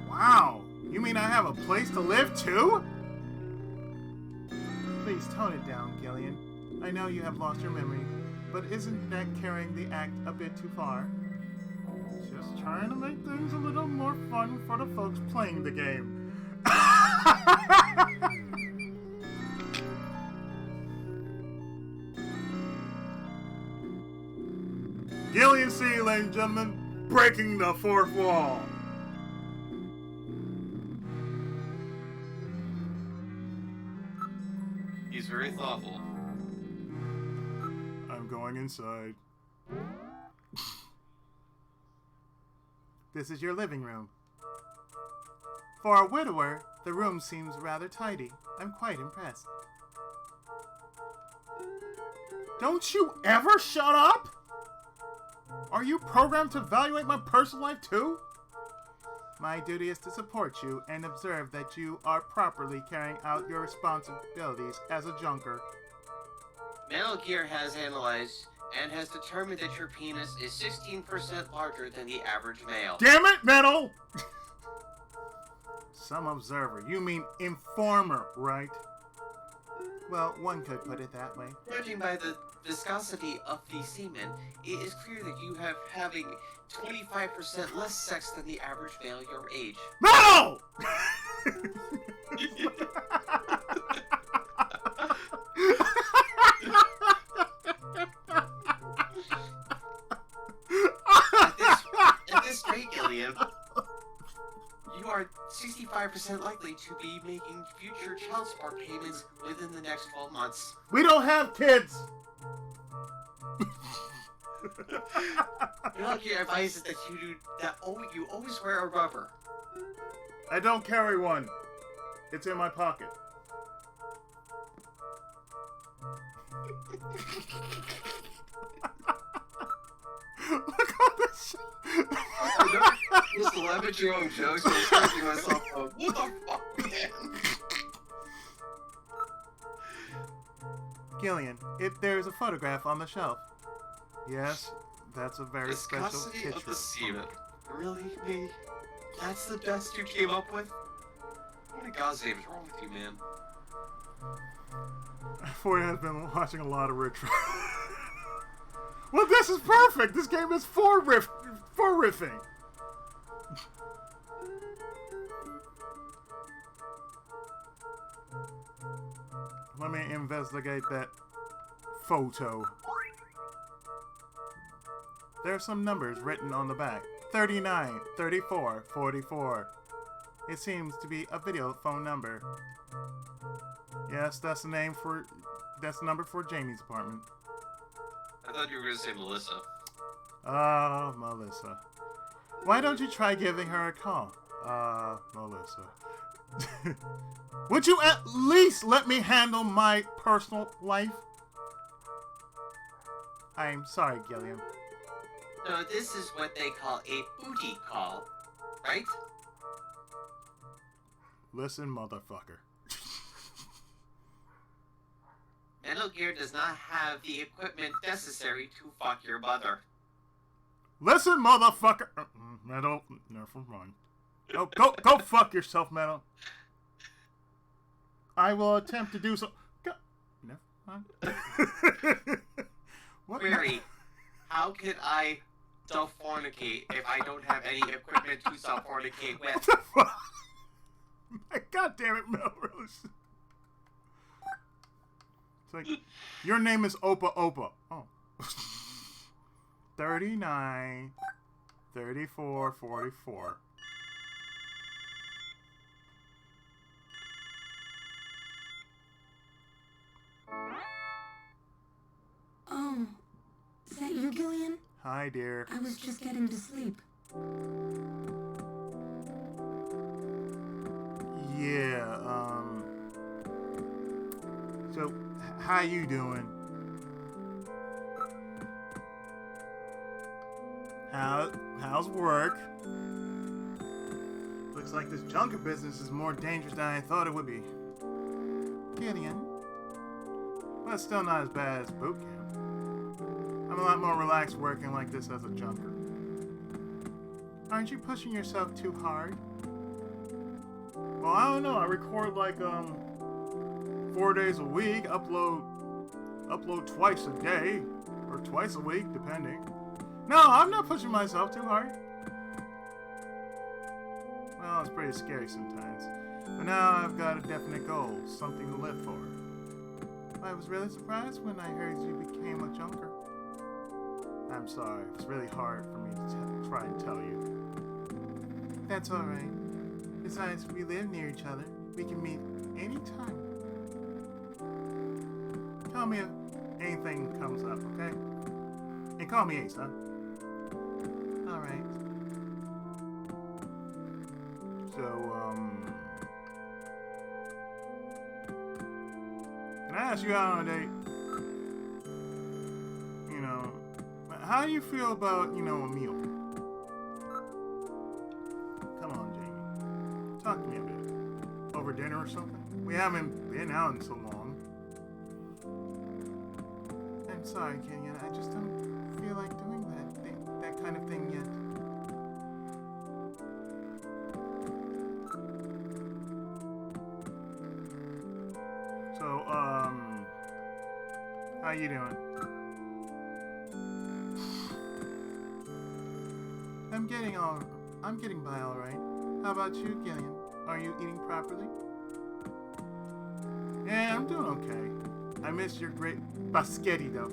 Wow! You mean I have a place to live too? Please tone it down, Gillian. I know you have lost your memory, but isn't that carrying the act a bit too far? Just trying to make things a little more fun for the folks playing the game. Gillian C, ladies and gentlemen, breaking the fourth wall. He's very thoughtful. I'm going inside. This is your living room. For a widower, the room seems rather tidy. I'm quite impressed. Don't you ever shut up? Are you programmed to evaluate my personal life too? My duty is to support you and observe that you are properly carrying out your responsibilities as a junker. Metal Gear has analyzed and has determined that your penis is 16% larger than the average male. Damn it, Metal! Some observer. You mean informer, right? Well, one could put it that way. Judging by the viscosity of the semen, it is clear that you have having 25% less sex than the average male your age. No! At this rate, Gillian, you are 65% likely to be making future child support payments within the next 12 months. We don't have kids! Metal Gear advises that you always wear a rubber. I don't carry one. It's in my pocket. Look at this. Just laugh at your own jokes and thinking myself, oh, what the fuck, man? Gillian, there's a photograph on the shelf. Yes, that's a very special Viscosity picture. of the semen. Really, me? That's the best you came up with? What in God's name is wrong with you, man? Foy has been watching a lot of Ritual. Well, this is perfect! This game is for riffing! Let me investigate that photo. There are some numbers written on the back. 39, 34, 44. It seems to be a video phone number. Yes, that's the number for Jamie's apartment. I thought you were going to say Melissa. Oh, Melissa. Why don't you try giving her a call? Melissa. Would you at least let me handle my personal life? I'm sorry, Gilliam. No, this is what they call a booty call, right? Listen, motherfucker. Metal Gear does not have the equipment necessary to fuck your mother. Listen, motherfucker. Metal, never mind. Go fuck yourself, Metal. I will attempt to do so. Never mind. What? Query, how can I self-fornicate if I don't have any equipment to self-fornicate with? What the fuck? God damn it, Metal. It's like, your name is Opa Opa. Oh. 39, 34, 44. Hi, dear. I was just getting to sleep. Yeah, so, how you doing? How's work? Looks like this junker business is more dangerous than I thought it would be. Gideon. But it's still not as bad as boot camp. I'm a lot more relaxed working like this as a junker. Aren't you pushing yourself too hard? Well, I don't know. I record like 4 days a week, upload twice a day, or twice a week, depending. No, I'm not pushing myself too hard. Well, it's pretty scary sometimes. But now I've got a definite goal, something to live for. I was really surprised when I heard you became a junker. I'm sorry, it's really hard for me to try and tell you. That's alright. Besides, we live near each other. We can meet anytime. Call me if anything comes up, okay? And call me Ace, huh? Alright. So, can I ask you out on a date? You know, how do you feel about, a meal? Come on, Jamie. Talk to me a bit. Over dinner or something? We haven't been out in so long. I'm sorry, Kenyon. I just don't feel like doing that kind of thing yet. So, how you doing? I'm getting by all right. How about you, Gillian? Are you eating properly? Yeah, I'm doing okay. I miss your great paschetti, though.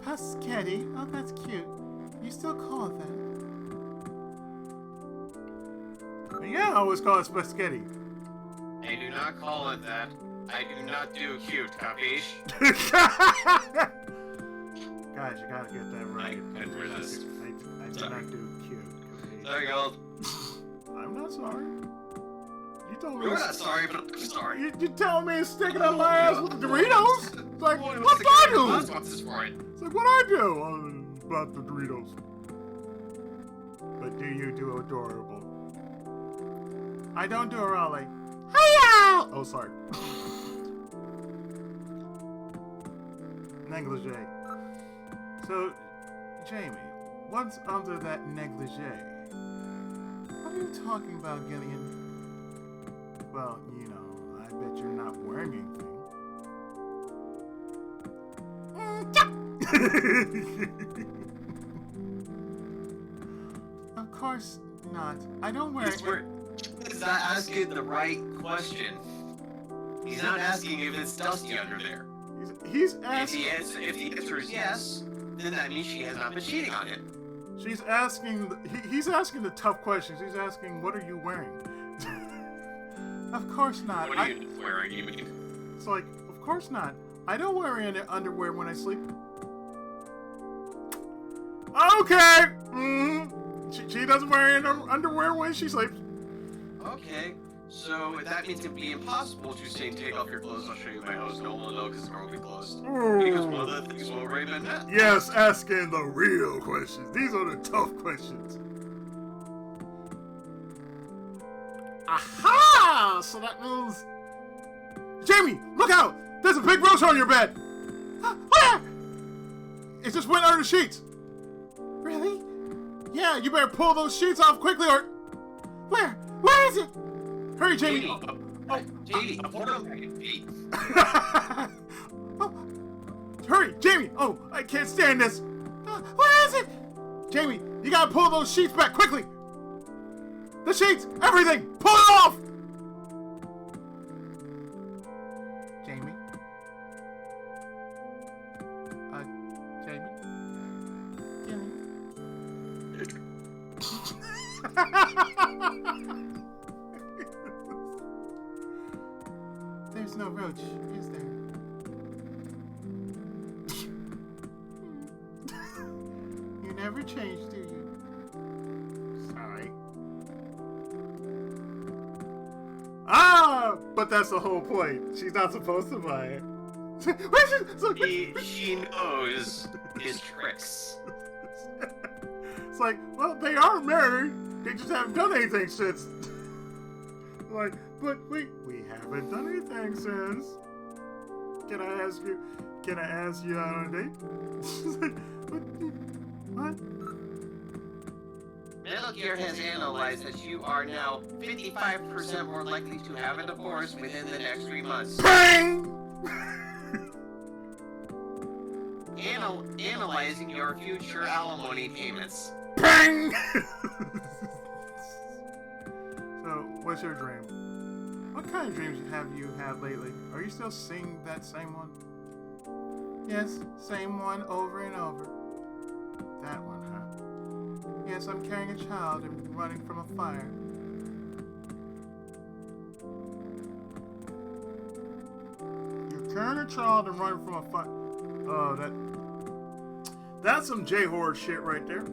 Paschetti? Oh, that's cute. You still call it that? Yeah, I always call it paschetti. I do not call it that. I do not do cute, capiche? Guys, you gotta get that right. I couldn't resist. I do not do cute. Sorry, Gold. I'm not sorry. You told me. You're not sorry, but I'm sorry. You telling me to stick it up my ass with Doritos? It's like, what do I do? It's like, what I do about the Doritos? But do you do adorable? I don't do her all like, hiya! Oh, sorry. Negligee. So, Jamie, what's under that negligee? What are you talking about, Gillian? Well, I bet you're not wearing anything. Of course not. I don't wear it. He's not asking the right question. He's not asking if it's dusty under there. He's asking. If the answer is yes, then that means she has not been cheating on him. She's asking. He's asking the tough questions. He's asking, "What are you wearing?" Of course not. What are you wearing? You mean? It's like, of course not. I don't wear any underwear when I sleep. Okay. She doesn't wear any underwear when she sleeps. Okay. So that means it'd be impossible to say take off your clothes. I'll show you my house. No one will know because the door will be closed. Because one of the things will already been met. Yes, asking the real questions. These are the tough questions. Aha! So that means... Jamie, look out! There's a big roach on your bed! Where? It just went under the sheets. Really? Yeah, you better pull those sheets off quickly or... Where? Where is it? Hurry, Jamie! Jamie, hold on back your feet. Hurry, Jamie! Oh, I can't stand this! Where is it? Jamie, you gotta pull those sheets back, quickly! The sheets! Everything! Pull it off! Jamie? Jamie? There's no roach, is there? never change, do you? Sorry. Ah! But that's the whole point. She's not supposed to buy it. She knows his tricks. It's like, well, they are married. They just haven't done anything since. Like, but we haven't done anything since. Can I ask you out on a date? What? Metal Gear has analyzed that you are now 55% more likely to have a divorce within the next 3 months. Bang! Analyzing your future alimony payments. Bang! So, what's your dream? What kind of dreams have you had lately? Are you still seeing that same one? Yes, same one over and over. That one, huh? Yes, I'm carrying a child and running from a fire. You're carrying a child and running from a fire. Oh, that's some J-horror shit right there.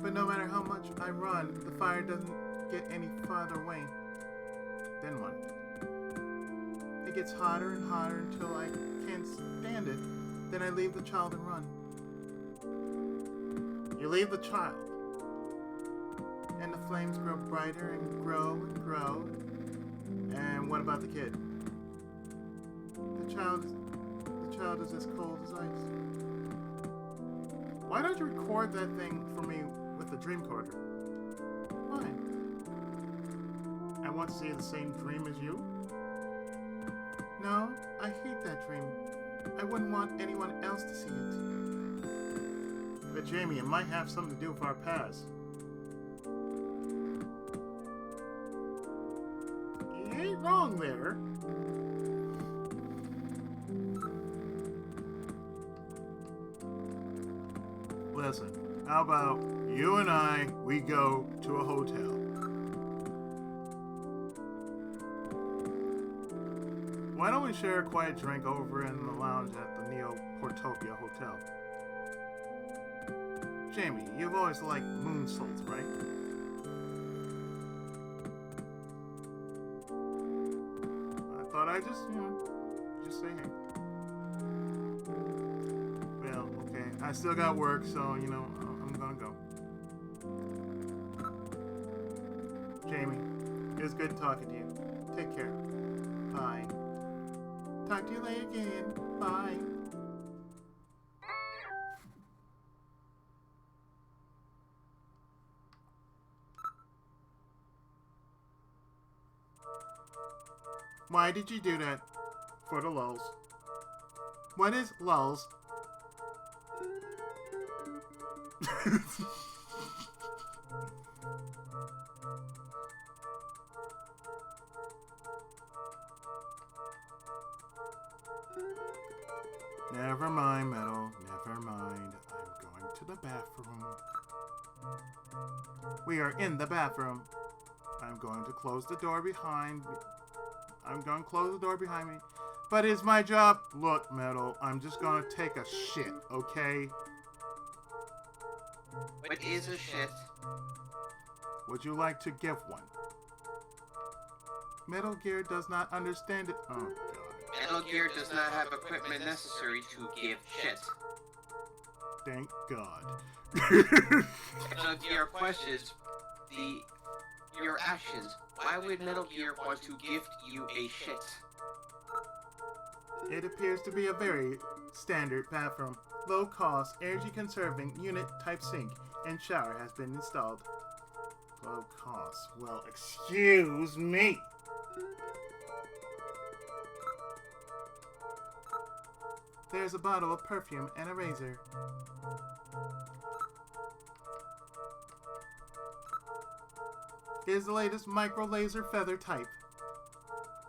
But no matter how much I run, the fire doesn't get any farther away. Then what? It gets hotter and hotter until I can't stand it. Then I leave the child and run. You leave the child. And the flames grow brighter and grow and grow. And what about the kid? The child is as cold as ice. Why don't you record that thing for me with the dream recorder? Why? I want to see the same dream as you? No, I hate that dream. I wouldn't want anyone else to see it. But Jamie, it might have something to do with our past. You ain't wrong there. Listen, how about you and we go to a hotel. Why don't we share a quiet drink over in the lounge at the Neo Portopia Hotel? Jamie, you've always liked moon salts, right? I thought I'd just say hey. Well, okay, I still got work, so, I'm gonna go. Jamie, it was good talking to you. Take care. Bye. Talk to you later again. Bye. Why did you do that? For the lulz. What is lulz? Never mind, Metal. Never mind. I'm going to the bathroom. We are in the bathroom. I'm going to close the door behind me. I'm going to close the door behind me. But it's my job. Look, Metal, I'm just going to take a shit, okay? What is a shit? Would you like to give one? Metal Gear does not understand it. Oh, God. Metal Gear does not have equipment necessary to give shit. Thank God. Metal Gear questions your actions. Why would Metal Gear want to gift you a shit? It appears to be a very standard bathroom. Low cost, energy conserving, unit type sink, and shower has been installed. Low cost. Well, excuse me. There's a bottle of perfume and a razor. It is the latest micro laser feather type.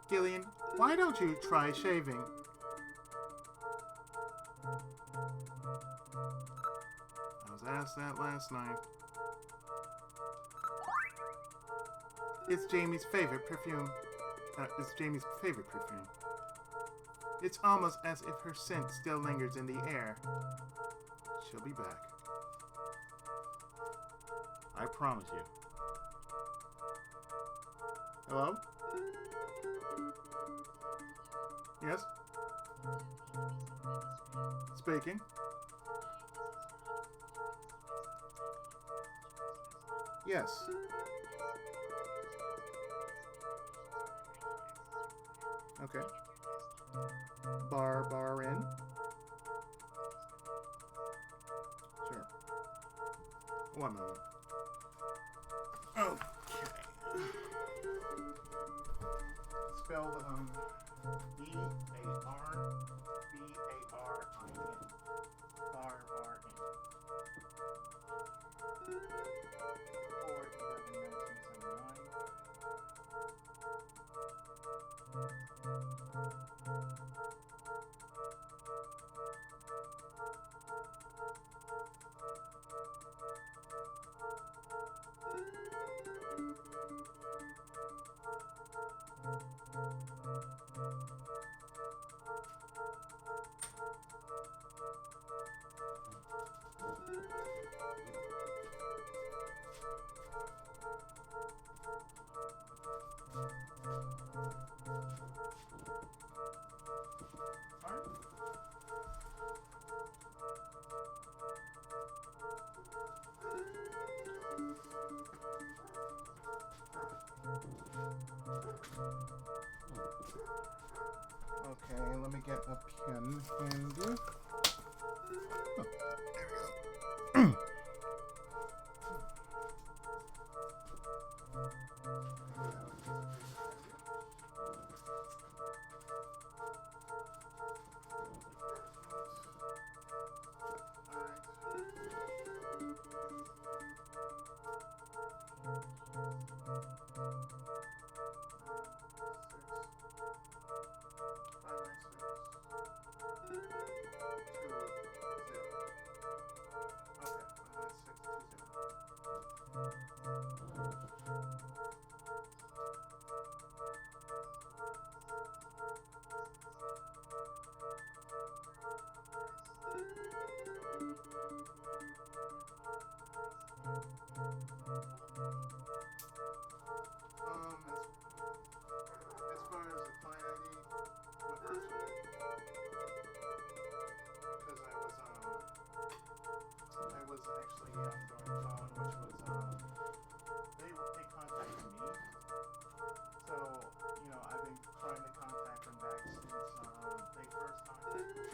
Gillian, why don't you try shaving? I was asked that last night. It's Jamie's favorite perfume. It's almost as if her scent still lingers in the air. She'll be back. I promise you. Hello? Yes? Speaking. Yes. Okay. Bar in. Sure. One moment. Okay. Spelled B-A-R-B-A-R-I-N. Bar in. 1979. Okay, let me get a pen handy. Oh, there we go. As far as the client ID, what works for me? Because I was actually throwing phone, which was they contacted me. So I've been trying to contact them back since they first contacted me.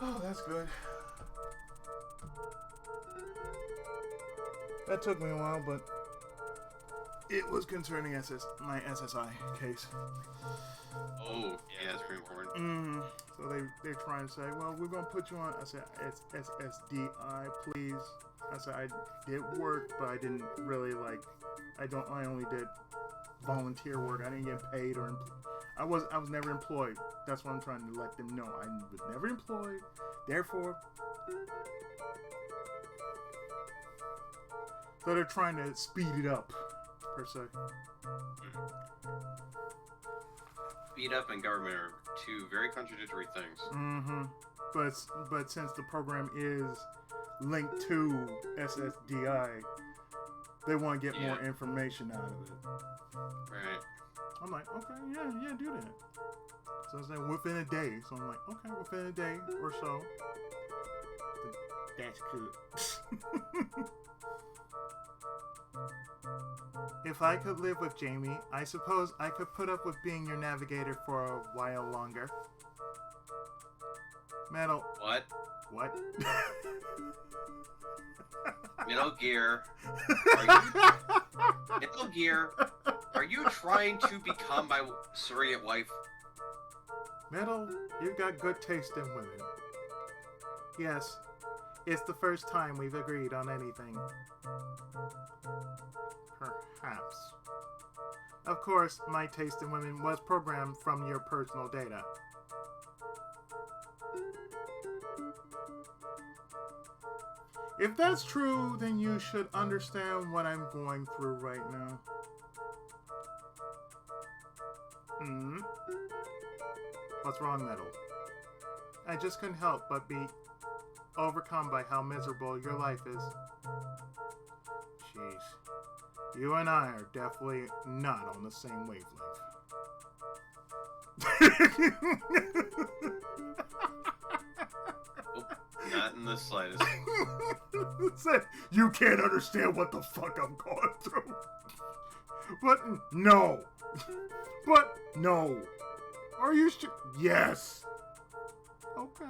Oh, that's good. That took me a while, but it was concerning my SSI case. Oh, yeah, that's pretty important. So they're trying to say, well, we're gonna put you on. I said, SSDI, please. I said I did work, but I didn't really like. I only did volunteer work. I didn't get paid or. I was never employed. That's what I'm trying to let them know. I was never employed. Therefore. So they're trying to speed it up, per se. Speed up and government are two very contradictory things. But since the program is linked to SSDI, they want to get more information out of it. Right. I'm like, okay, yeah, do that. So I said within a day. So I'm like, okay, within a day or so. That's good. If I could live with Jamie, I suppose I could put up with being your navigator for a while longer. Metal. What? What? Metal Gear. Metal Gear. Are you trying to become my surrogate wife? Metal, you've got good taste in women. Yes, it's the first time we've agreed on anything. Perhaps. Of course, my taste in women was programmed from your personal data. If that's true, then you should understand what I'm going through right now. What's wrong, Metal? I just couldn't help but be overcome by how miserable your life is. Jeez. You and I are definitely not on the same wavelength. Not in the slightest. You can't understand what the fuck I'm going through. But no. But no. Are you sure? Yes. Okay.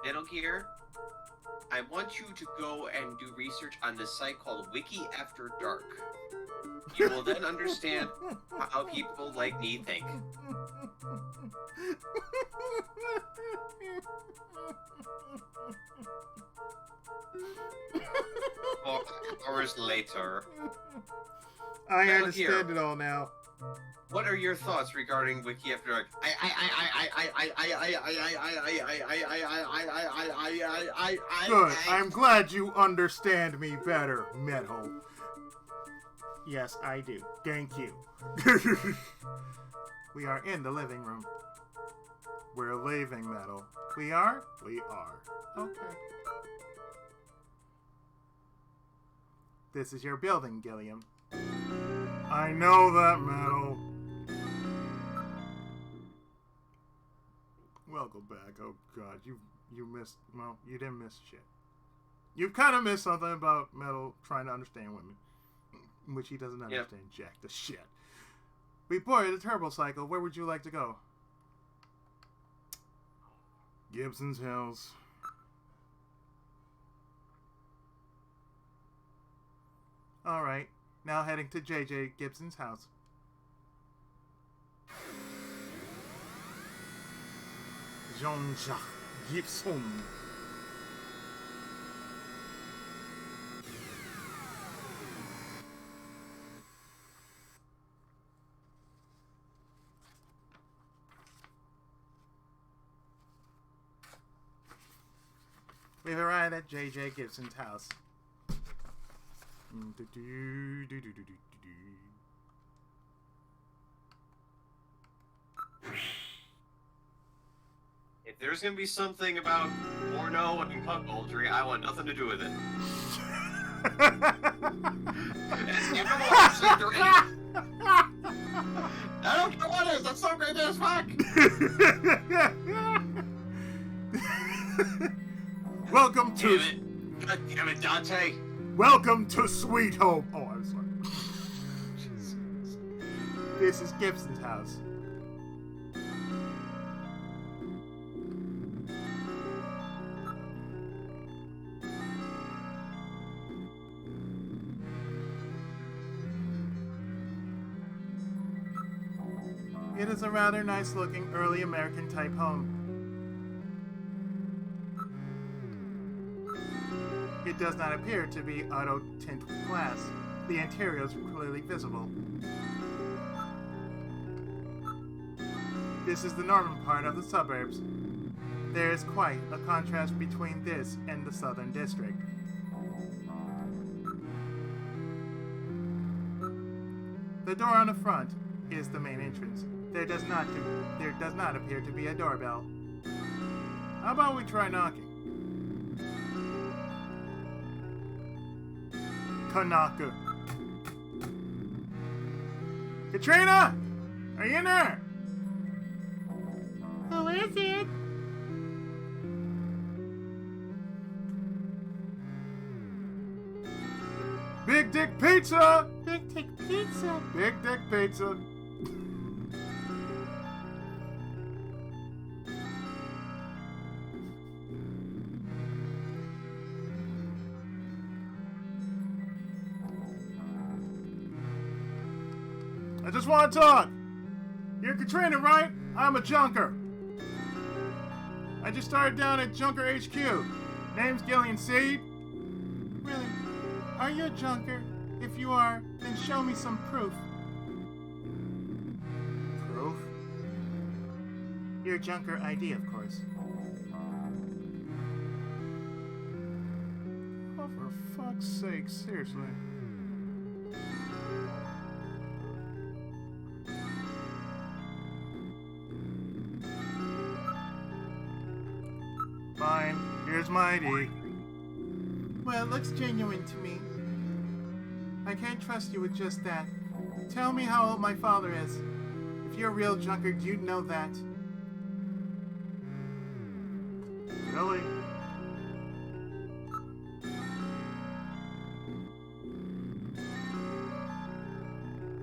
Metal Gear, I want you to go and do research on this site called Wiki After Dark. You will then understand how people like me think. 4 hours later. I Metal understand Gear. it all now. What are your thoughts regarding Wiki After Dark? Good. I'm glad you understand me better, Metal. Yes, I do. Thank you. We are in the living room. We're leaving, Metal. We are? We are. Okay. This is your building, Gilliam. I know that, Metal. Welcome back. Oh God, you missed. Well, you didn't miss shit. You kind of missed something about Metal trying to understand women, which he doesn't understand jack the shit. We boarded a turbo cycle. Where would you like to go? Gibson's Hills. All right. Now heading to JJ Gibson's house. Jean-Jacques Gibson. We've arrived at JJ Gibson's house. If there's gonna be something about porno and punk culture, I want nothing to do with it. I don't care what it is, that's so great as fuck! Welcome to... God damn it, Dante! Welcome to Sweet Home. Oh, I'm sorry. This is Gibson's house. It is a rather nice-looking early American-type home. It does not appear to be auto-tint glass. The interior is clearly visible. This is the northern part of the suburbs. There is quite a contrast between this and the southern district. The door on the front is the main entrance. There does not appear to be a doorbell. How about we try knocking? Kanaka. Katrina! Are you in there? Who is it? Big Dick Pizza! Big Dick Pizza. Big Dick Pizza. I just want to talk. You're Katrina, right? I'm a junker. I just started down at Junker HQ. Name's Gillian Seed. Really? Are you a junker? If you are, then show me some proof. Proof? Your junker ID, of course. Oh, for fuck's sake, seriously. Fine, here's my ID. Well, it looks genuine to me. I can't trust you with just that. Tell me how old my father is. If you're a real junker, you'd know that. Really?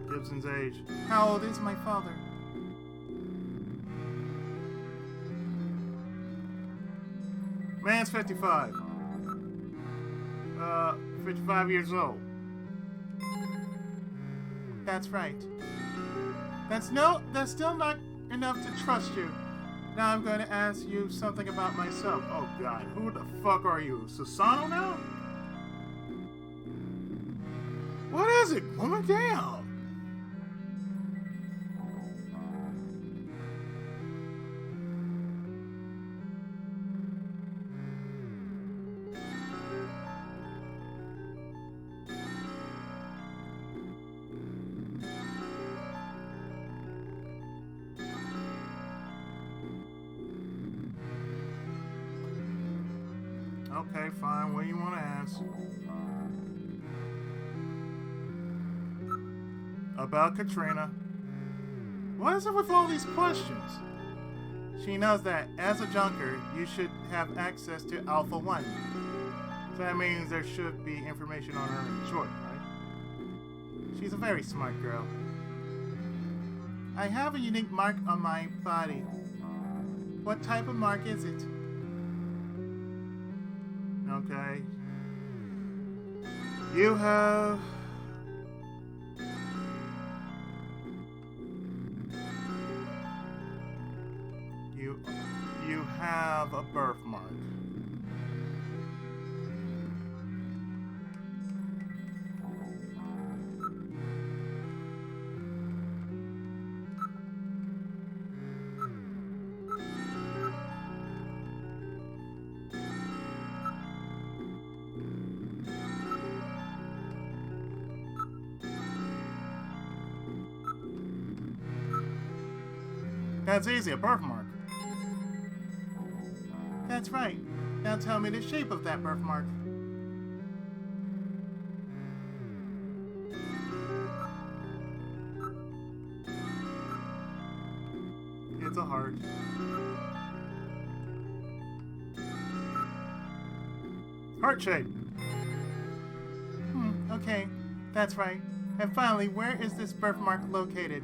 Gibson's age. How old is my father? Man's 55. 55 years old. That's right. That's still not enough to trust you. Now I'm going to ask you something about myself. Oh god, who the fuck are you? Susano now? What is it? Woman down. Okay, fine. What do you want to ask? About Katrina. What is it with all these questions? She knows that, as a junker, you should have access to Alpha 1. So that means there should be information on her in Detroit, right? She's a very smart girl. I have a unique mark on my body. What type of mark is it? Okay. You have... You have a birthmark. That's easy, a birthmark. That's right. Now tell me the shape of that birthmark. It's a heart. Heart shape. Okay. That's right. And finally, where is this birthmark located?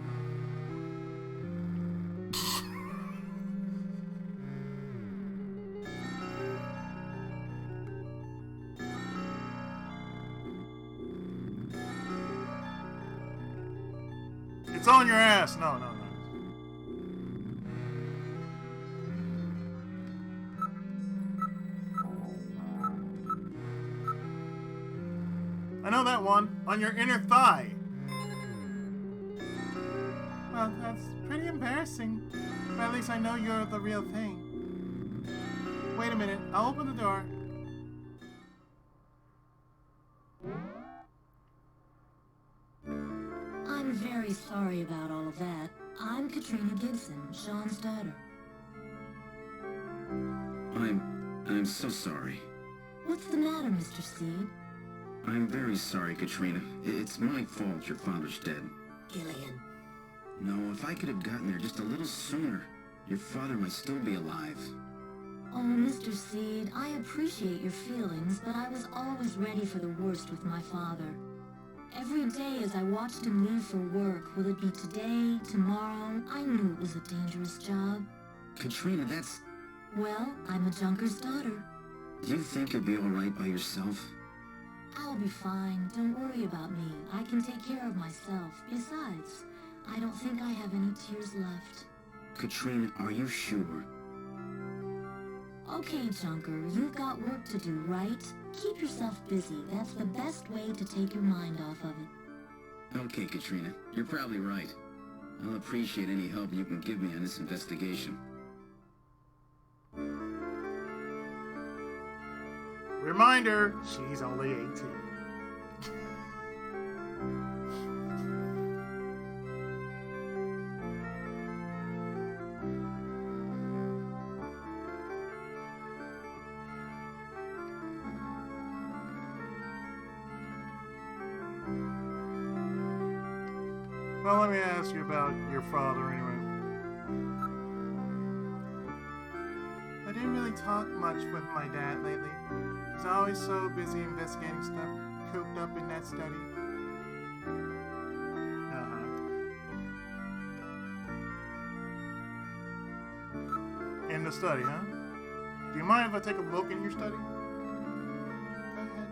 It's on your ass. No. got one on your inner thigh. Well, that's pretty embarrassing. But at least I know you're the real thing. Wait a minute, I'll open the door. I'm very sorry about all of that. I'm Katrina Gibson, Sean's daughter. I'm so sorry. What's the matter, Mr. Seed? I'm very sorry, Katrina. It's my fault your father's dead. Gillian. No, if I could have gotten there just a little sooner, your father might still be alive. Oh, Mr. Seed, I appreciate your feelings, but I was always ready for the worst with my father. Every day as I watched him leave for work, will it be today, tomorrow, I knew it was a dangerous job. Katrina, that's... Well, I'm a junker's daughter. Do you think you'll be alright by yourself? I'll be fine. Don't worry about me. I can take care of myself. Besides, I don't think I have any tears left. Katrina, are you sure? Okay, Junker, you've got work to do, right? Keep yourself busy. That's the best way to take your mind off of it. Okay, Katrina, you're probably right. I'll appreciate any help you can give me on this investigation. Reminder, she's only 18. Well, let me ask you about your father anyway. I didn't really talk much with my dad lately. He's always so busy investigating stuff, cooped up in that study. In the study, huh? Do you mind if I take a look in your study? Go ahead.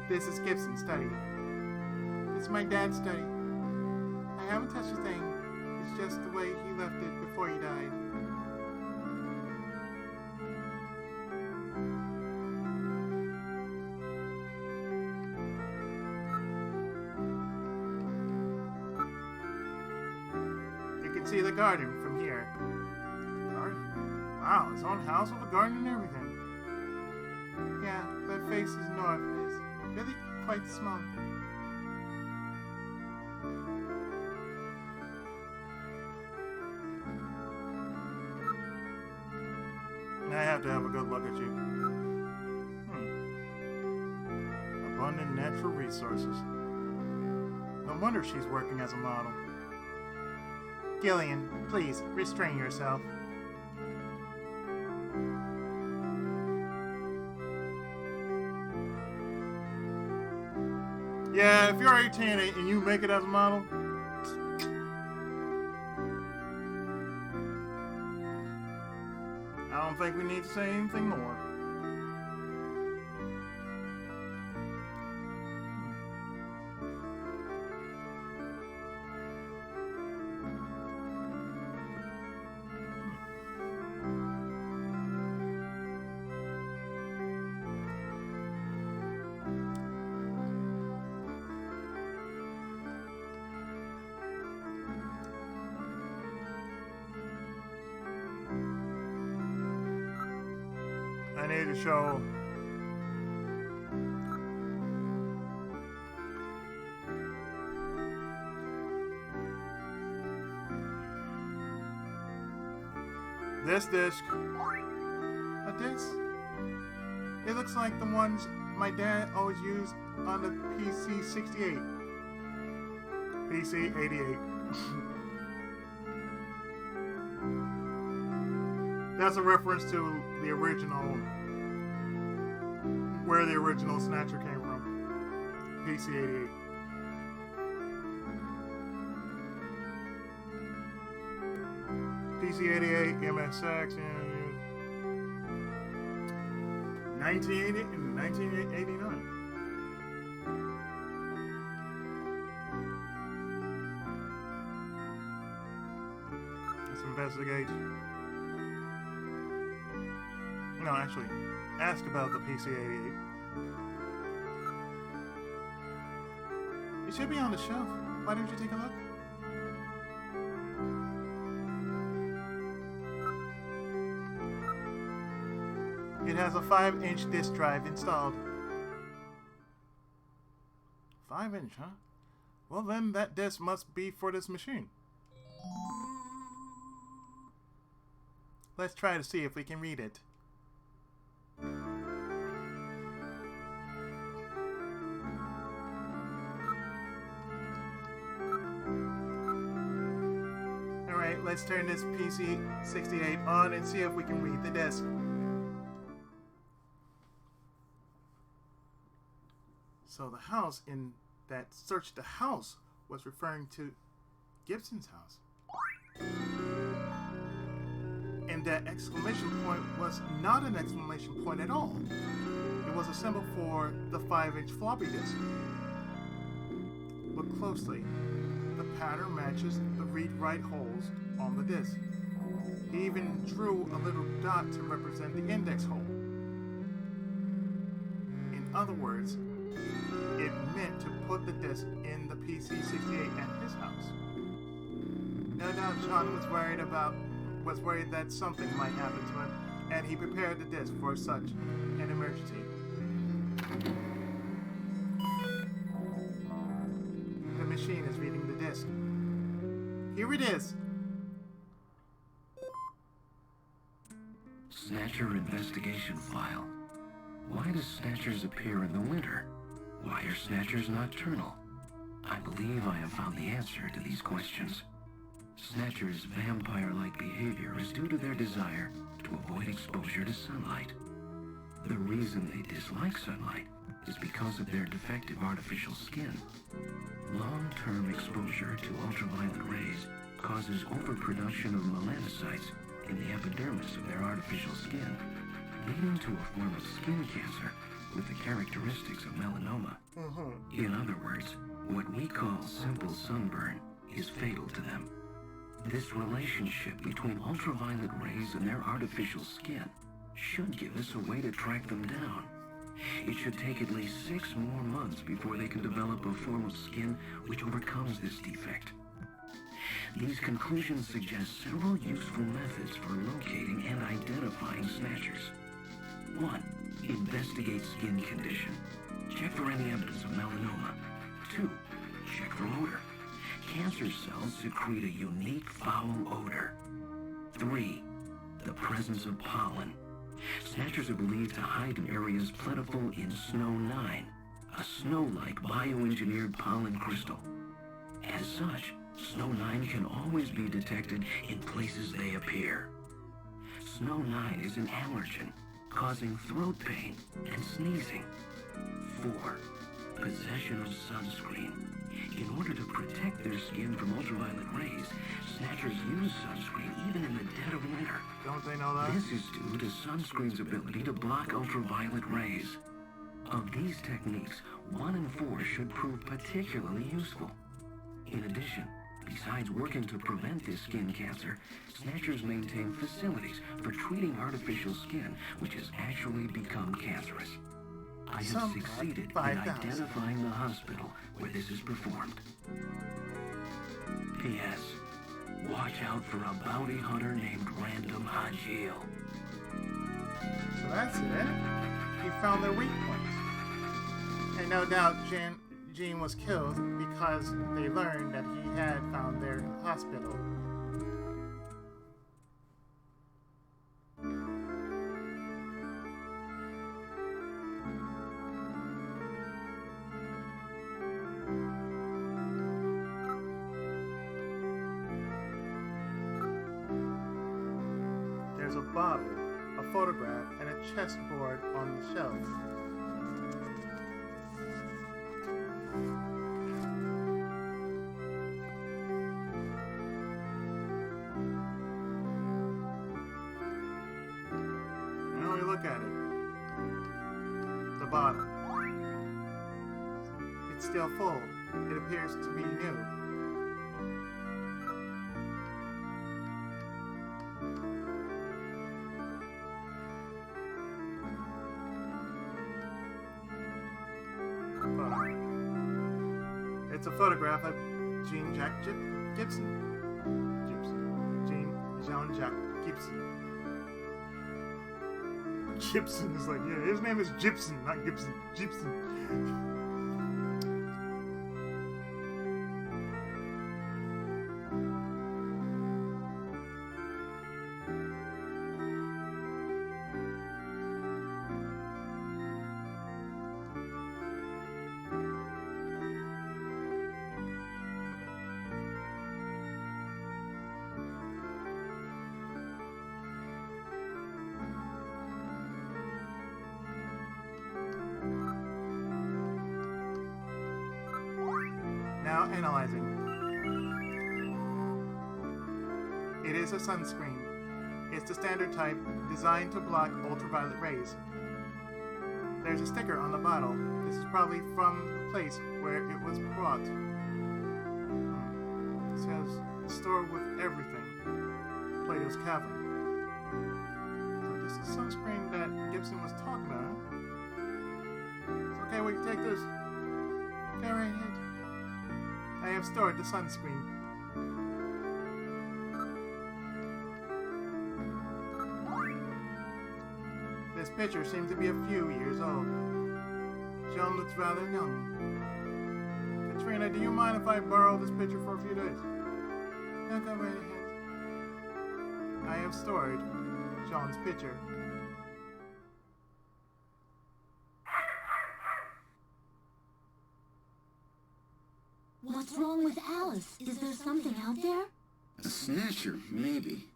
This is Gibson's study. It's my dad's study. I haven't touched a thing. It's just the way he left it before he died. You can see the garden from here. Garden? Wow, his own house with a garden and everything. Yeah, that faces north is really quite small. I have to have a good look at you. Abundant natural resources. No wonder she's working as a model. Gillian, please, restrain yourself. Yeah, if you're 18 and you make it as a model, I don't think we need to say anything more. I need to show this disc. A disc? It looks like the ones my dad always used on the PC-68. PC-88. That's a reference to the original, where the original Snatcher came from. PC-88. PC-88, MSX, and 1980 and 1989. Let's investigate. No, actually ask about the PC-88. It should be on the shelf. Why don't you take a look? It has a 5-inch disk drive installed. 5-inch, huh? Well then, that disk must be for this machine. Let's try to see if we can read it. Alright, let's turn this PC-68 on and see if we can read the disk. So the house in that search the house was referring to Gibson's house. And that exclamation point was not an exclamation point at all. It was a symbol for the 5-inch floppy disk. Look closely. The pattern matches the read-write holes on the disk. He even drew a little dot to represent the index hole. In other words, it meant to put the disk in the PC-68 at his house. No doubt John was worried that something might happen to him, and he prepared the disk for such an emergency. The machine is reading the disk. Here it is. Snatcher investigation file. Why do Snatchers appear in the winter? Why are Snatchers nocturnal? I believe I have found the answer to these questions. Snatchers' vampire-like behavior is due to their desire to avoid exposure to sunlight. The reason they dislike sunlight is because of their defective artificial skin. Long-term exposure to ultraviolet rays causes overproduction of melanocytes in the epidermis of their artificial skin, leading to a form of skin cancer with the characteristics of melanoma. In other words, what we call simple sunburn is fatal to them. This relationship between ultraviolet rays and their artificial skin should give us a way to track them down. It should take at least 6 more months before they can develop a form of skin which overcomes this defect. These conclusions suggest several useful methods for locating and identifying Snatchers. 1. Investigate skin condition. Check for any evidence of melanoma. 2. Check for odor. Cancer cells secrete a unique foul odor. 3. The presence of pollen. Snatchers are believed to hide in areas plentiful in Snow 9, a snow-like bioengineered pollen crystal. As such, Snow 9 can always be detected in places they appear. Snow 9 is an allergen, causing throat pain and sneezing. 4. Possession of sunscreen. In order to protect their skin from ultraviolet rays, Snatchers use sunscreen even in the dead of winter. Don't they know that? This is due to sunscreen's ability to block ultraviolet rays. Of these techniques, 1 and 4 should prove particularly useful. In addition, besides working to prevent this skin cancer, Snatchers maintain facilities for treating artificial skin which has actually become cancerous. I have succeeded in identifying the hospital where this is performed. P.S. Watch out for a bounty hunter named Random Hajil. So that's it. He found their weak points. And no doubt Jean was killed because they learned that he had found their hospital. There's a bottle, a photograph, and a chessboard on the shelf. Now we look at it. The bottle. It's still full. It appears to be new. It's a photograph of Jean-Jacques Gibson. Jean-Jacques Gibson. Gibson is like, yeah, his name is Gibson, not Gibson. Gibson. Now analyzing. It is a sunscreen. It's the standard type, designed to block ultraviolet rays. There's a sticker on the bottle. This is probably from the place where it was bought. It says, store with everything. Plato's Cavern. So this is sunscreen that Gibson was talking about. It's okay, we can take this. Go right ahead. I have stored the sunscreen. This picture seems to be a few years old. Joan looks rather young. Katrina, do you mind if I borrow this picture for a few days? No, go right ahead. I have stored Joan's picture. What's wrong with Alice? Is there something out there? A snatcher, maybe.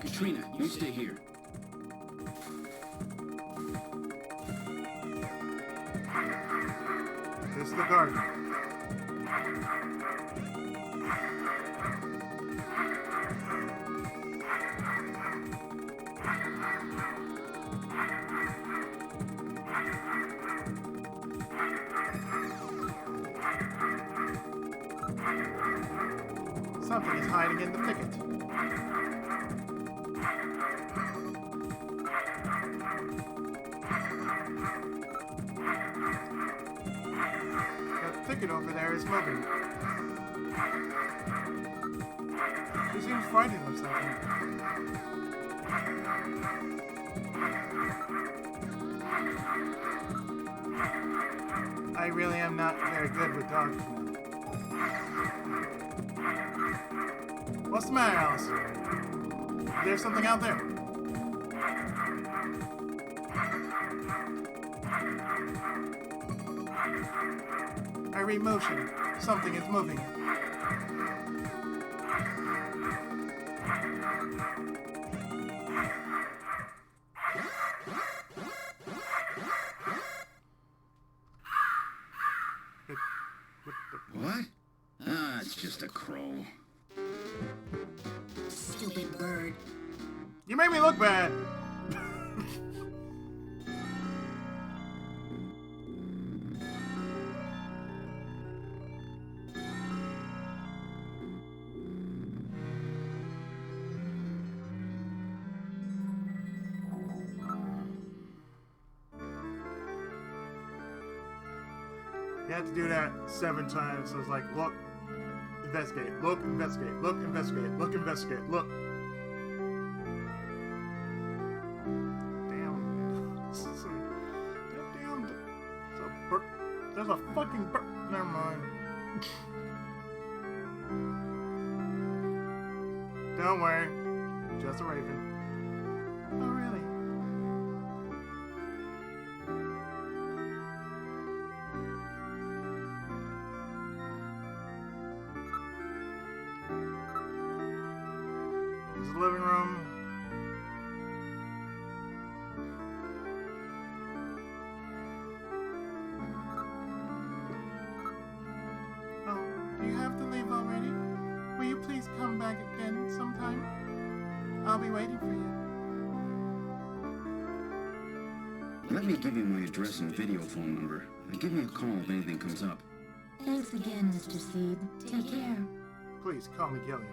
Katrina, you stay here. This is the garden. Something is hiding in the thicket. That thicket over there is moving. He seems frightened of something. I really am not very good with dogs. What's the matter, Alice? Is there something out there? I read motion. Something is moving. What? Ah, it's just a crow. Stupid bird. You made me look bad. You had to do that 7 times, so it's like, look, investigate, look, investigate, look, investigate, look, investigate, look. Damn. There's a fucking bird. Never mind. Don't worry. Just a raven. Oh, really? This is the living room. Oh, do you have to leave already? Will you please come back again sometime? I'll be waiting for you. Let me give you my address and video phone number. And give me a call if anything comes up. Thanks again, Mr. Seed. Take care. Please call me Gilliam.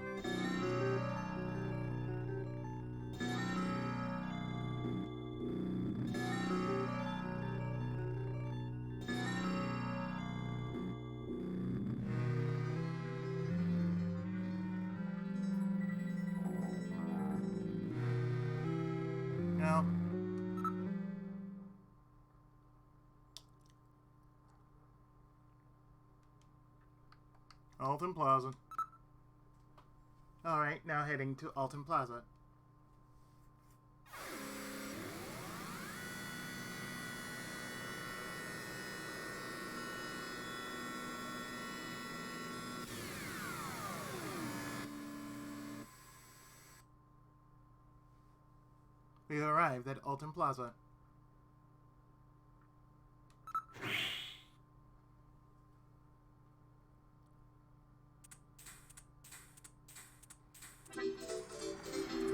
Alton Plaza. Alright, now heading to Alton Plaza. We arrived at Alton Plaza.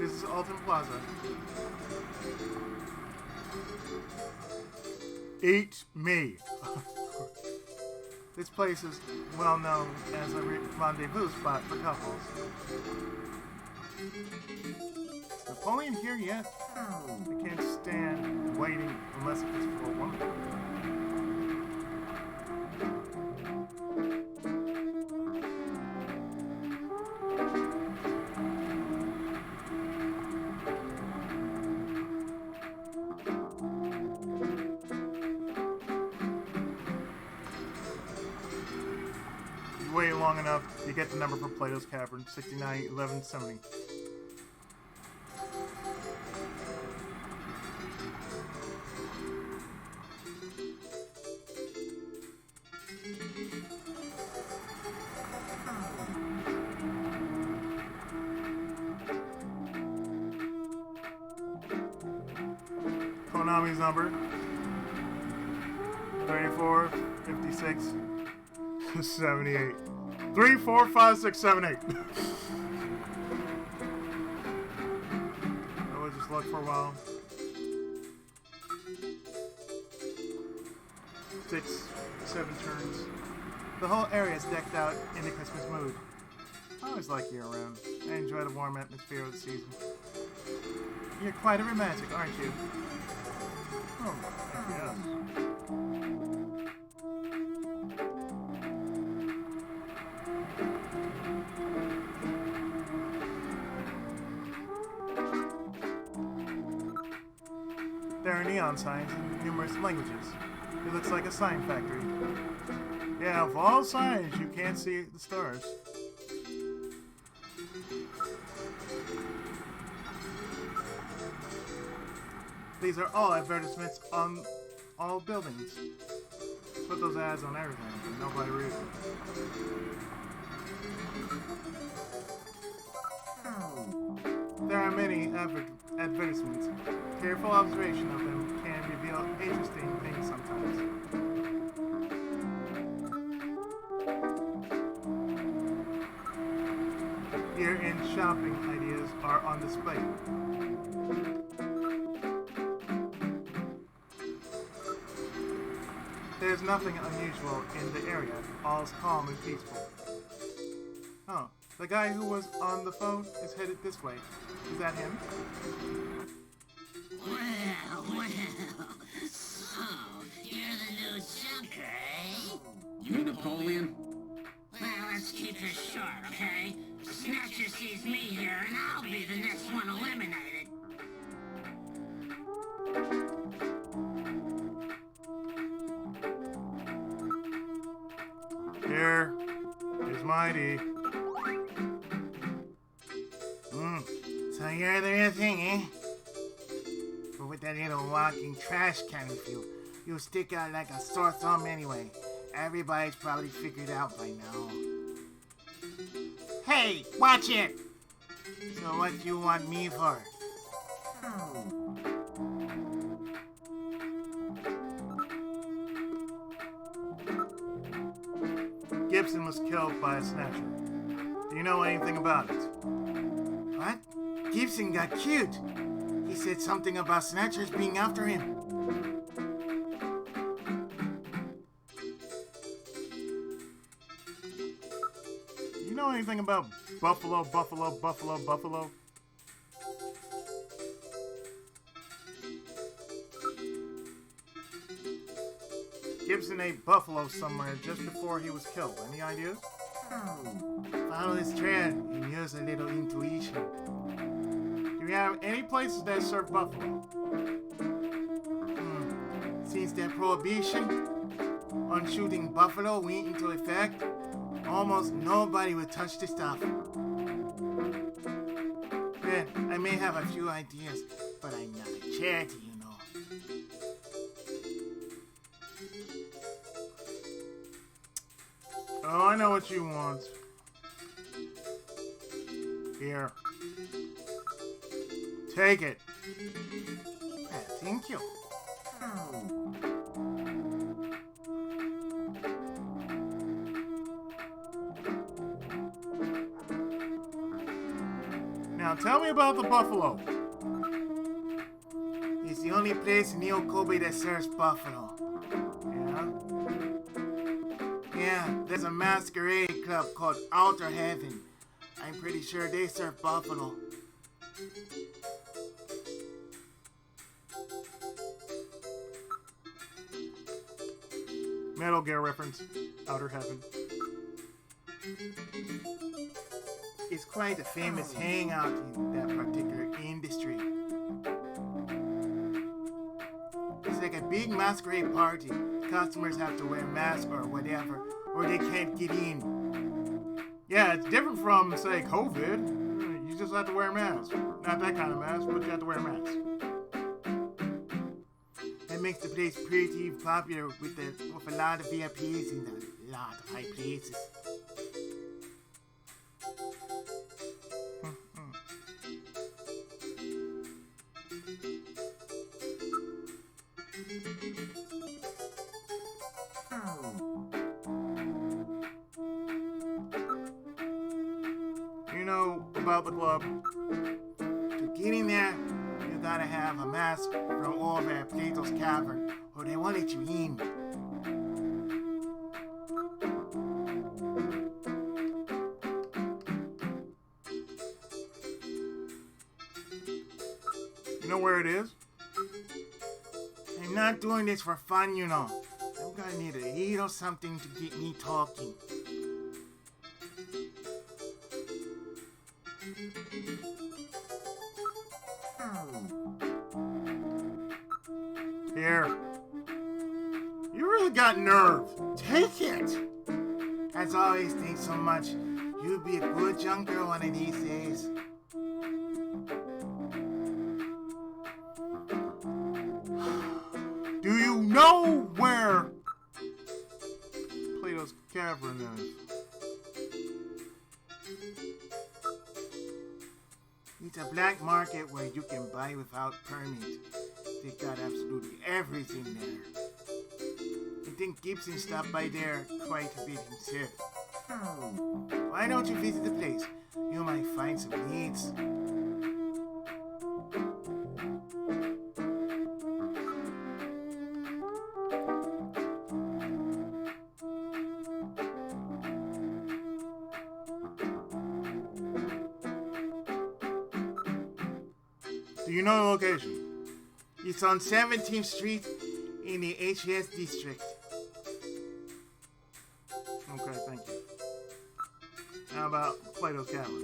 This is Alton Plaza. Eat me. This place is well known as a rendezvous spot for couples. Is Napoleon here yet? I can't stand waiting unless it's for a woman. Wait long enough, you get the number for Plato's Cavern, 691170. Konami's number, 34 56 78. 3, 4, 5, 6, 7, 8. I will just look for a while. 6, 7 turns. The whole area is decked out in the Christmas mood. I always like you around. I enjoy the warm atmosphere of the season. You're quite a romantic, aren't you? Oh, yes. There are neon signs in numerous languages. It looks like a sign factory. Yeah, of all signs, you can't see the stars. These are all advertisements on all buildings. Put those ads on everything, and nobody reads them. There are many advertisements. Careful observation of them can reveal interesting things sometimes. Year-end shopping ideas are on display. There's nothing unusual in the area. All's calm and peaceful. Oh, the guy who was on the phone is headed this way. Is that him? Well, so, you're the new junker, eh? You Napoleon? Well, let's keep this short, okay? Snatcher sees me here, and I'll be the next one eliminated. Here's my ID. So you're the real thing, eh? But with that little walking trash can of you, you stick out like a sore thumb anyway. Everybody's probably figured out by now. Hey, watch it! So what do you want me for? Gibson was killed by a snatcher. Do you know anything about it? What? Gibson got killed. He said something about snatchers being after him. You know anything about Buffalo? Gibson ate buffalo somewhere just before he was killed. Any ideas? Follow his trail and use a little intuition. Do we have any places that serve buffalo? Since that prohibition, on shooting buffalo went into effect, almost nobody would touch the stuff. Then I may have a few ideas, but I'm not a charity, you know. Oh, I know what you want. Here. Take it. Thank you. Now tell me about the buffalo. It's the only place in Neo Kobe that serves buffalo. Yeah? Yeah, there's a masquerade club called Outer Heaven. I'm pretty sure they serve buffalo. Metal Gear reference. Outer Heaven. It's quite a famous hangout in that particular industry. It's like a big masquerade party. Customers have to wear masks or whatever, or they can't get in. Yeah, it's different from, say, COVID. You just have to wear a mask. Not that kind of mask, but you have to wear a mask. That makes the place pretty popular with a lot of VIPs and a lot of high places. You know about the club? To get in there, you gotta have a mask from over at Plato's Cavern, or they won't let you in. You know where it is? I'm not doing this for fun, you know. I'm gonna need to eat or something to get me talking. Here. You really got nerve. Take it. As always, thanks so much. You'll be a good junker one of these days. Do you know where Plato's Cavern is? It's a black market where you can buy without permit. They got absolutely everything there. I think Gibson stopped by there quite a bit himself. Why don't you visit the place? You might find some needs. Do you know the location? It's on 17th Street in the HES district. Okay, thank you. How about Plato's Cavern?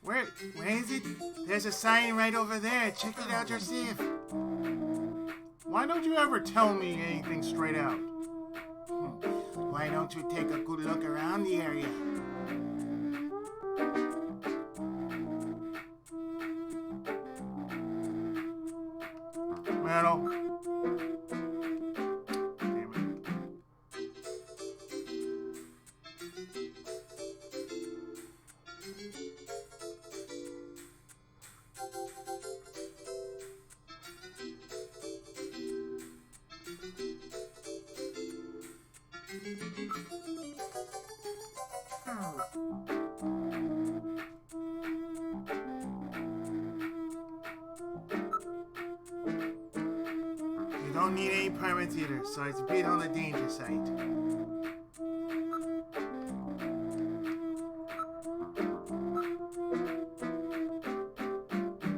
Where is it? There's a sign right over there. Check it out yourself. Why don't you ever tell me anything straight out? Why don't you take a good look around the area? Metal. Damn it. You don't need any permits either, so it's a bit on the danger side.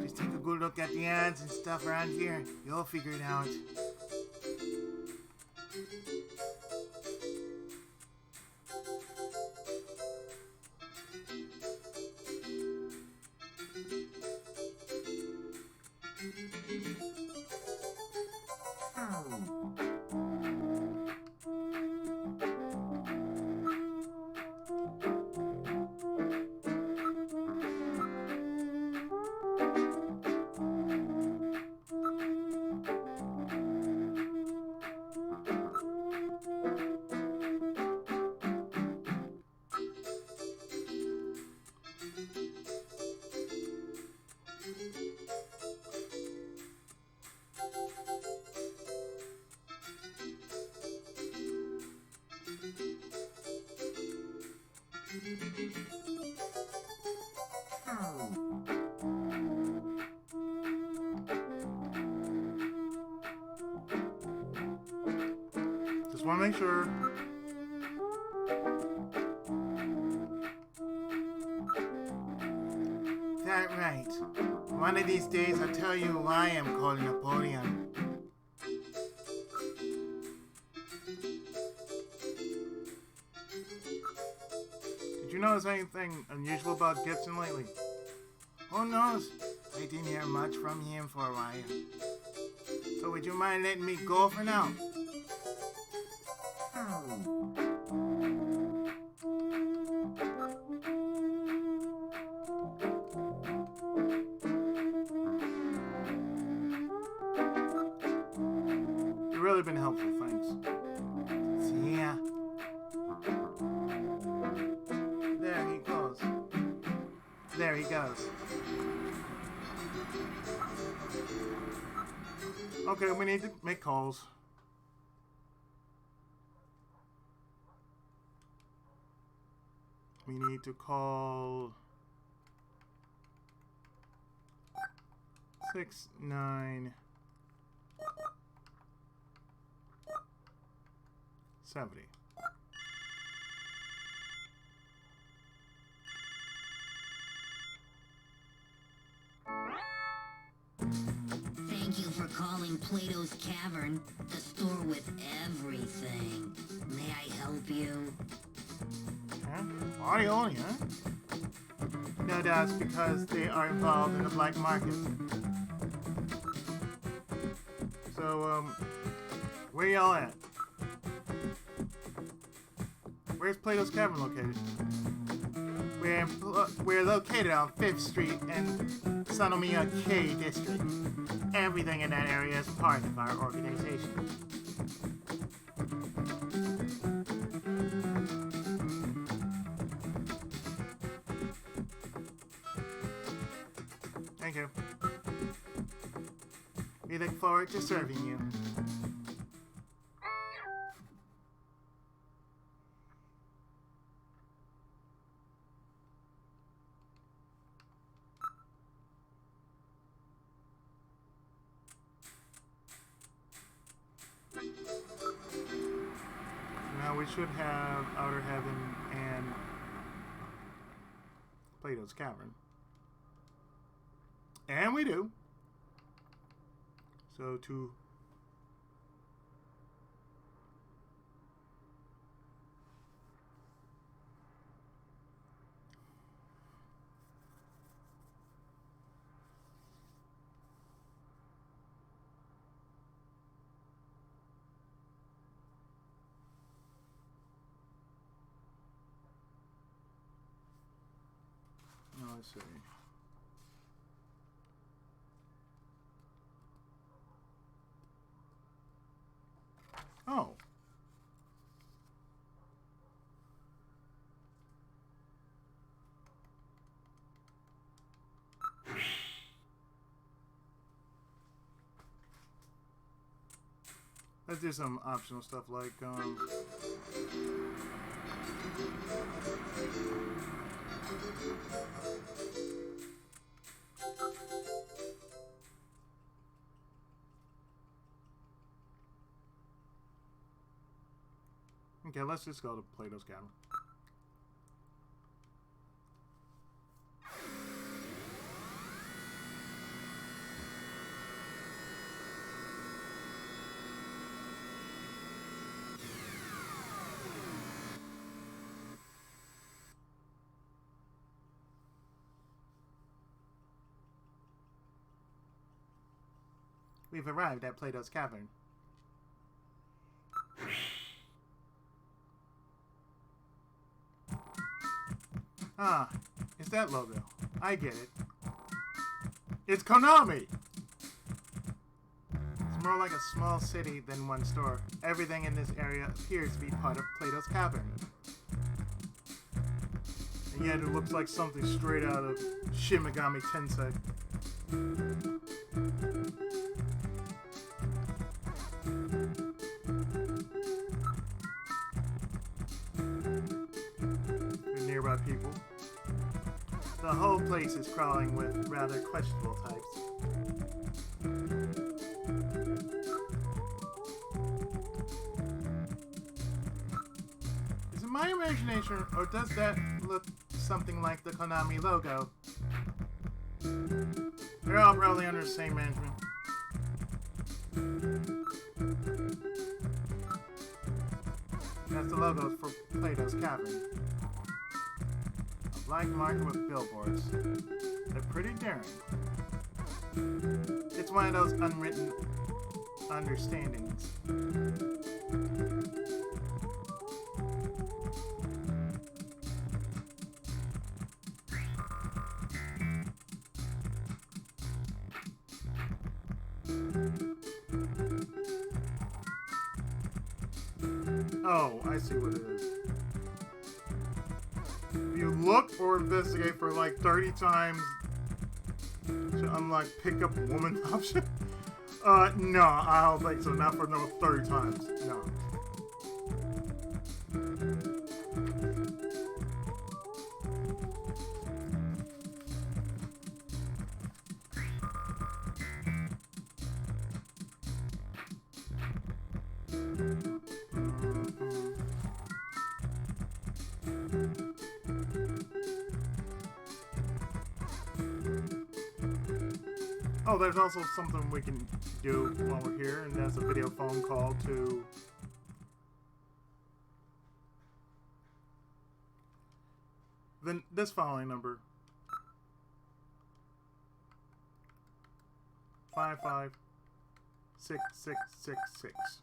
Just take a good look at the ads and stuff around here. You'll figure it out. Just want to make sure. That right. One of these days I'll tell you why I'm called Napoleon. Did you notice anything unusual about Gibson lately? Who knows? I didn't hear much from him for a while. So would you mind letting me go for now? You've really been helpful, thanks. See ya. There he goes. There he goes. Okay, we need to make calls. We need to call 6970. Thank you for calling Plato's Cavern, the store with everything. May I help you? Huh? Audio only, huh? No, that's because they are involved in the black market. So, where y'all at? Where's Plato's Cavern located? We're located on 5th Street in Sanomiya K District. Everything in that area is part of our organization. Thank you. We look forward to serving you. Now we should have Outer Heaven and Plato's Cavern. And we do. So to let's see. Oh. Let's do some optional stuff like, okay, let's just go to Plato's Cavern. We've arrived at Plato's Cavern. Ah, it's that logo. I get it. It's Konami! It's more like a small city than one store. Everything in this area appears to be part of Plato's Cavern. And yet it looks like something straight out of Shin Megami Tensei. lot of people. The whole place is crawling with rather questionable types. Is it my imagination, or does that look something like the Konami logo? They're all probably under the same management. That's the logo for Plato's Cavern. A black marker with billboards. They're pretty daring. It's one of those unwritten understandings. Oh, I see what it is. If you look or investigate for like 30 times to unlock pickup woman option. No, I don't think so. Not for no 30 times. No. Oh, there's also something we can do while we're here, and that's a video phone call to this following number. 556666.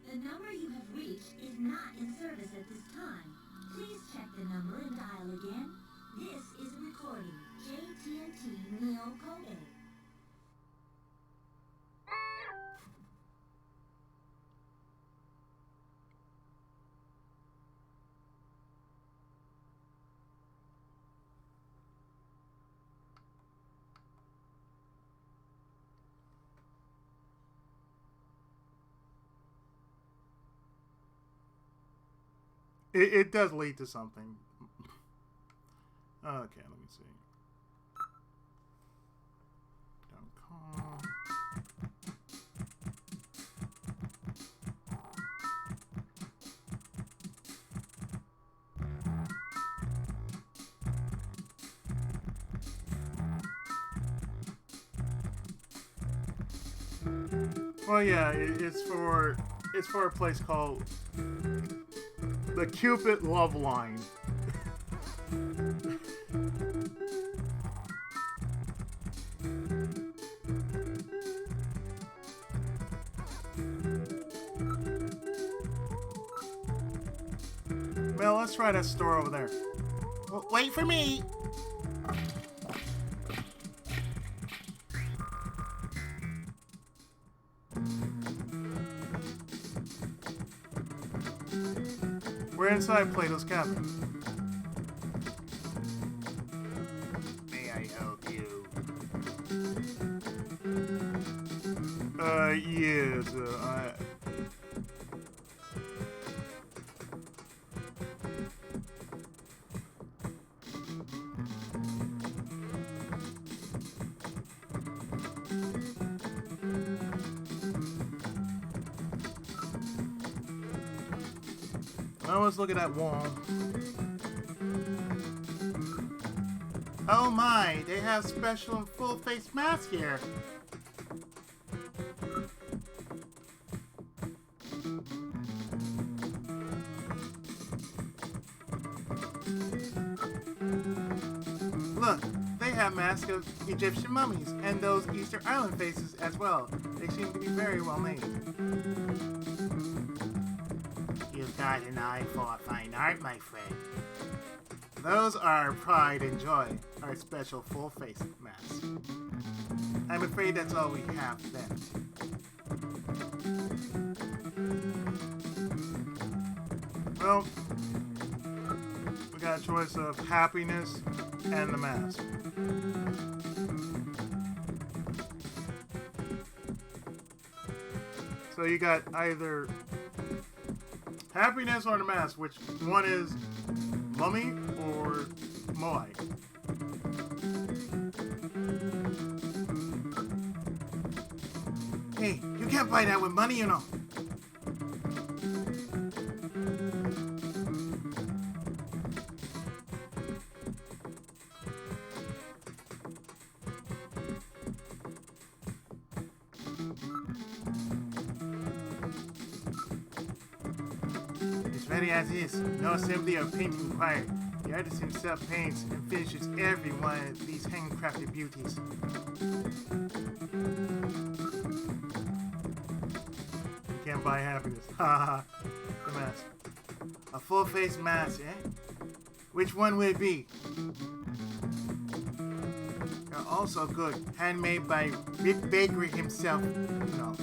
The number you have reached is not in service at this time. Please check the number and dial again. This is a recording. JTNT Neo Code. It does lead to something. Okay, let me see. Don't call. Well, yeah, it's for a place called the Cupid Love Line. Well, let's try that store over there. Well, wait for me. We're inside Plato's Cavern. May I help you? Yes, let's look at that wall. Oh my, they have special full face masks here. Look, they have masks of Egyptian mummies and those Easter Island faces as well. They seem to be very well made. You've got an eye for fine art, my friend. Those are Pride and Joy, our special full-face masks. I'm afraid that's all we have then. Well, we got a choice of happiness and the mask. So you got either Happiness or the mask? Which one is mummy or moai? Hey, you can't buy that with money, you know. Ready as is, no assembly or painting required. The artist himself paints and finishes every one of these handcrafted beauties. You can't buy happiness. Haha. The mask. A full-face mask, eh? Which one will it be? They're also good. Handmade by Rick Baker himself. No.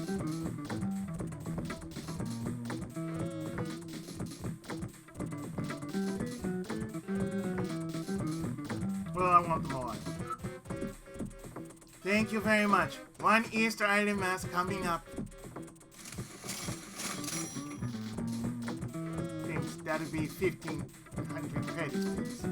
Well, I want them all. Thank you very much. One Easter Island mask coming up. Thanks. That'll be 1,500 credits, please.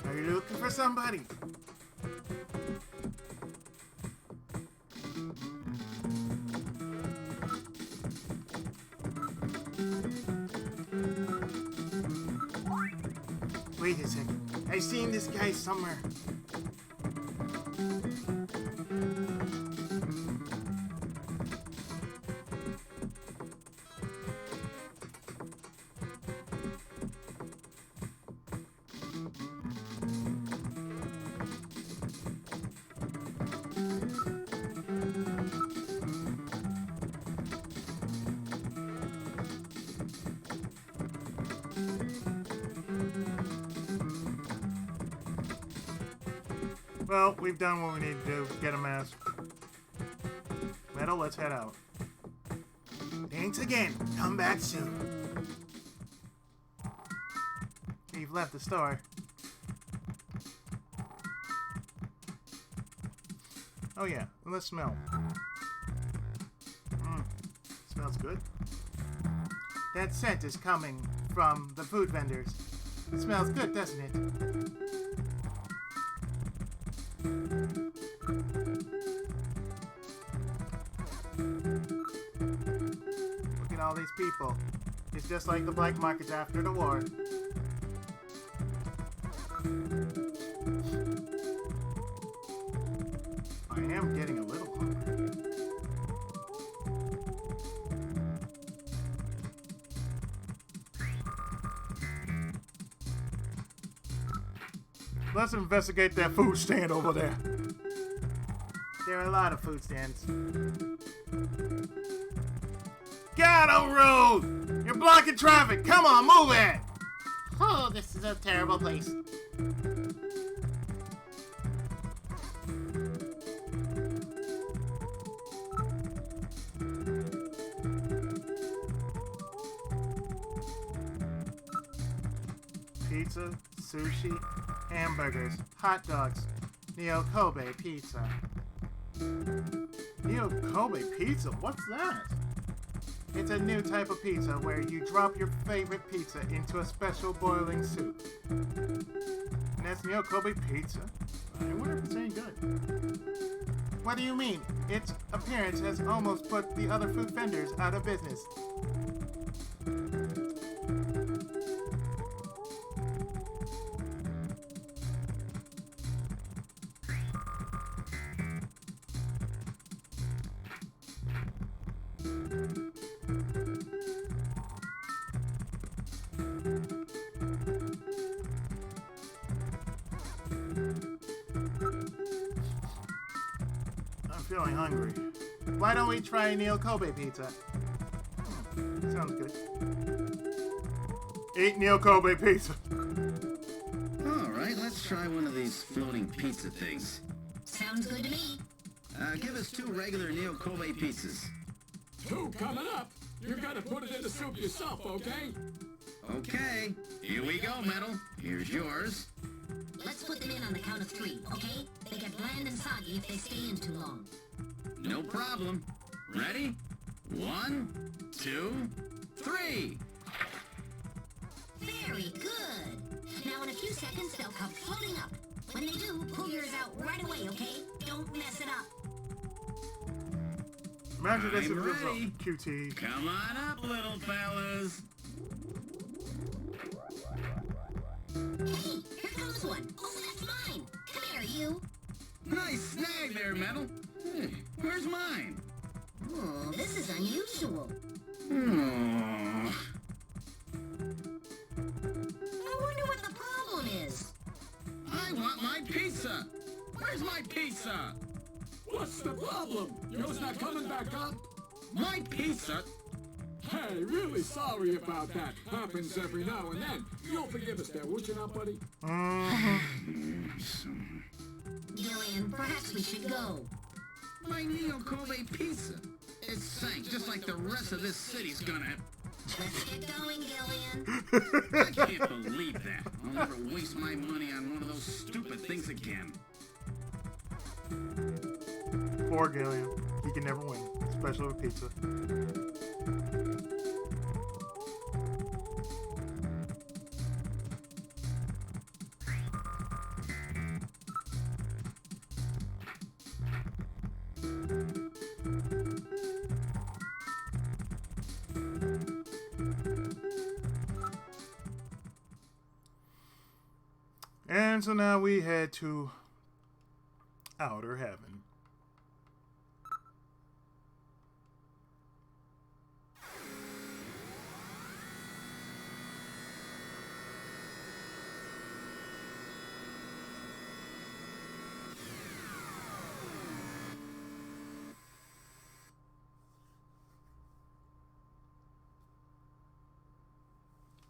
Are you looking for somebody? Wait a second. I've seen this guy somewhere. Well, we've done what we need to do. Get a mask. Metal, let's head out. Thanks again. Come back soon. You've left the store. Oh yeah, let's smell. Smells good. That scent is coming from the food vendors. It smells good, doesn't it? Look at all these people. It's just like the black markets after the war. I am getting a little hungry. Let's investigate that food stand over there. There are a lot of food stands. Get out of the road! You're blocking traffic! Come on, move it! Oh, this is a terrible place. Pizza, sushi, hamburgers, hot dogs, Neo Kobe pizza. Neo Kobe pizza? What's that? It's a new type of pizza where you drop your favorite pizza into a special boiling soup. And that's Neo Kobe pizza? I wonder if it's any good. What do you mean? Its appearance has almost put the other food vendors out of business. I'm feeling hungry. Why don't we try Neo Kobe pizza? Sounds good. Eat Neo Kobe pizza. Alright, let's try one of these floating pizza things. Sounds good to me. Give us 2 regular Neo Kobe pizzas. 2 coming up. You gotta put it in the soup yourself, okay? Okay, here we go, Metal. Here's yours. Let's put them in on the count of 3, okay? They get bland and soggy if they stay in too long. No problem. Ready? 1, 2, 3. Very good. Now in a few seconds, they'll come floating up. When they do, pull yours out right away, okay? Don't mess it up. Imagine this I'm if this was ready. QT. Come on up, little fellas. Hey, here comes one. Oh, that's mine. Come here, you. Nice snag there, Metal. Hey, where's mine? Oh, this is unusual. Oh. I wonder what the problem is. I want my pizza. Where's my pizza? What's the problem? Yours not coming back up? My pizza? Hey, really sorry about that. Happens every now and then. You'll forgive us there, would you not, buddy? Gillian, perhaps we should go. My Neo Kobe pizza. It sank just like the rest of this city's gonna. Let's get going, Gillian. I can't believe that. I'll never waste my money on one of those stupid things again. Poor Gillian. He can never win, especially with pizza. And so now we head to Outer Heaven.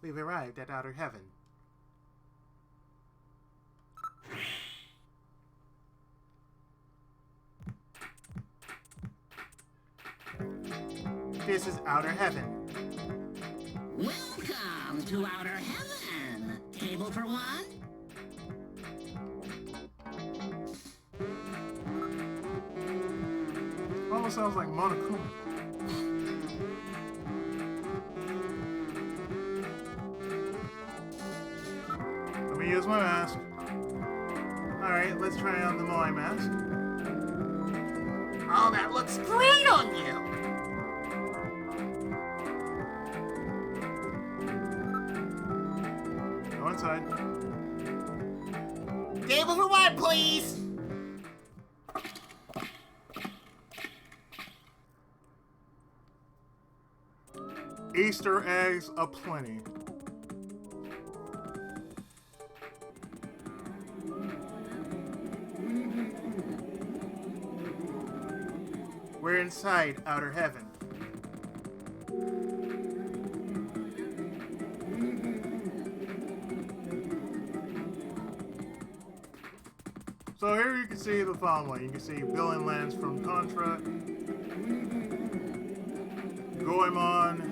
We've arrived at Outer Heaven. This is Outer Heaven. Welcome to Outer Heaven. Table for one? Almost sounds like Monokuma. Let me use my mask. Alright, let's try on the Moai mask. Oh, that looks great on you! Go inside. Table for one, please! Easter eggs aplenty. We're inside Outer Heaven. So here you can see the following. You can see Bill and Lance from Contra, Goemon,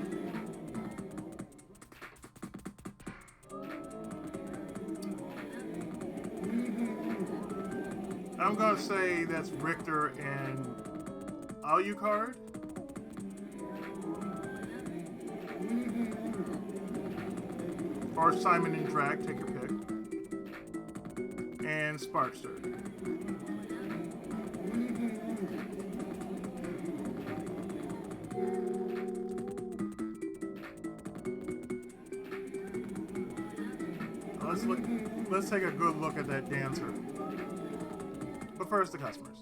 I'm gonna say that's Richter and Alucard. Or Simon and Drac, take your pick. And Sparkster. Let's take a good look at that dancer. But first, the customers.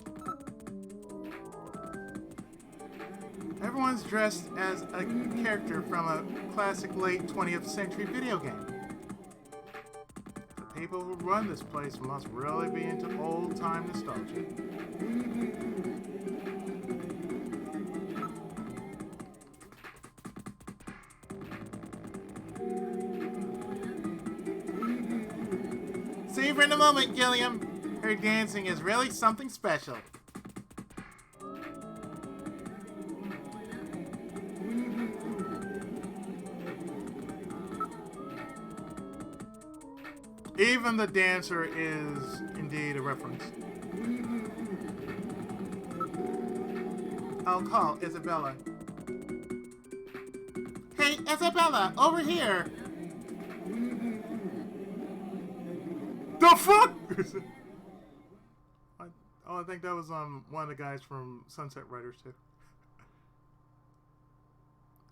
Everyone's dressed as a character from a classic late 20th century video game. The people who run this place must really be into old-time nostalgia. See you for in a moment, Gilliam. Her dancing is really something special. Even the dancer is indeed a reference. I'll call Isabella. Hey, Isabella, over here! The fuck? I think that was one of the guys from Sunset Riders too.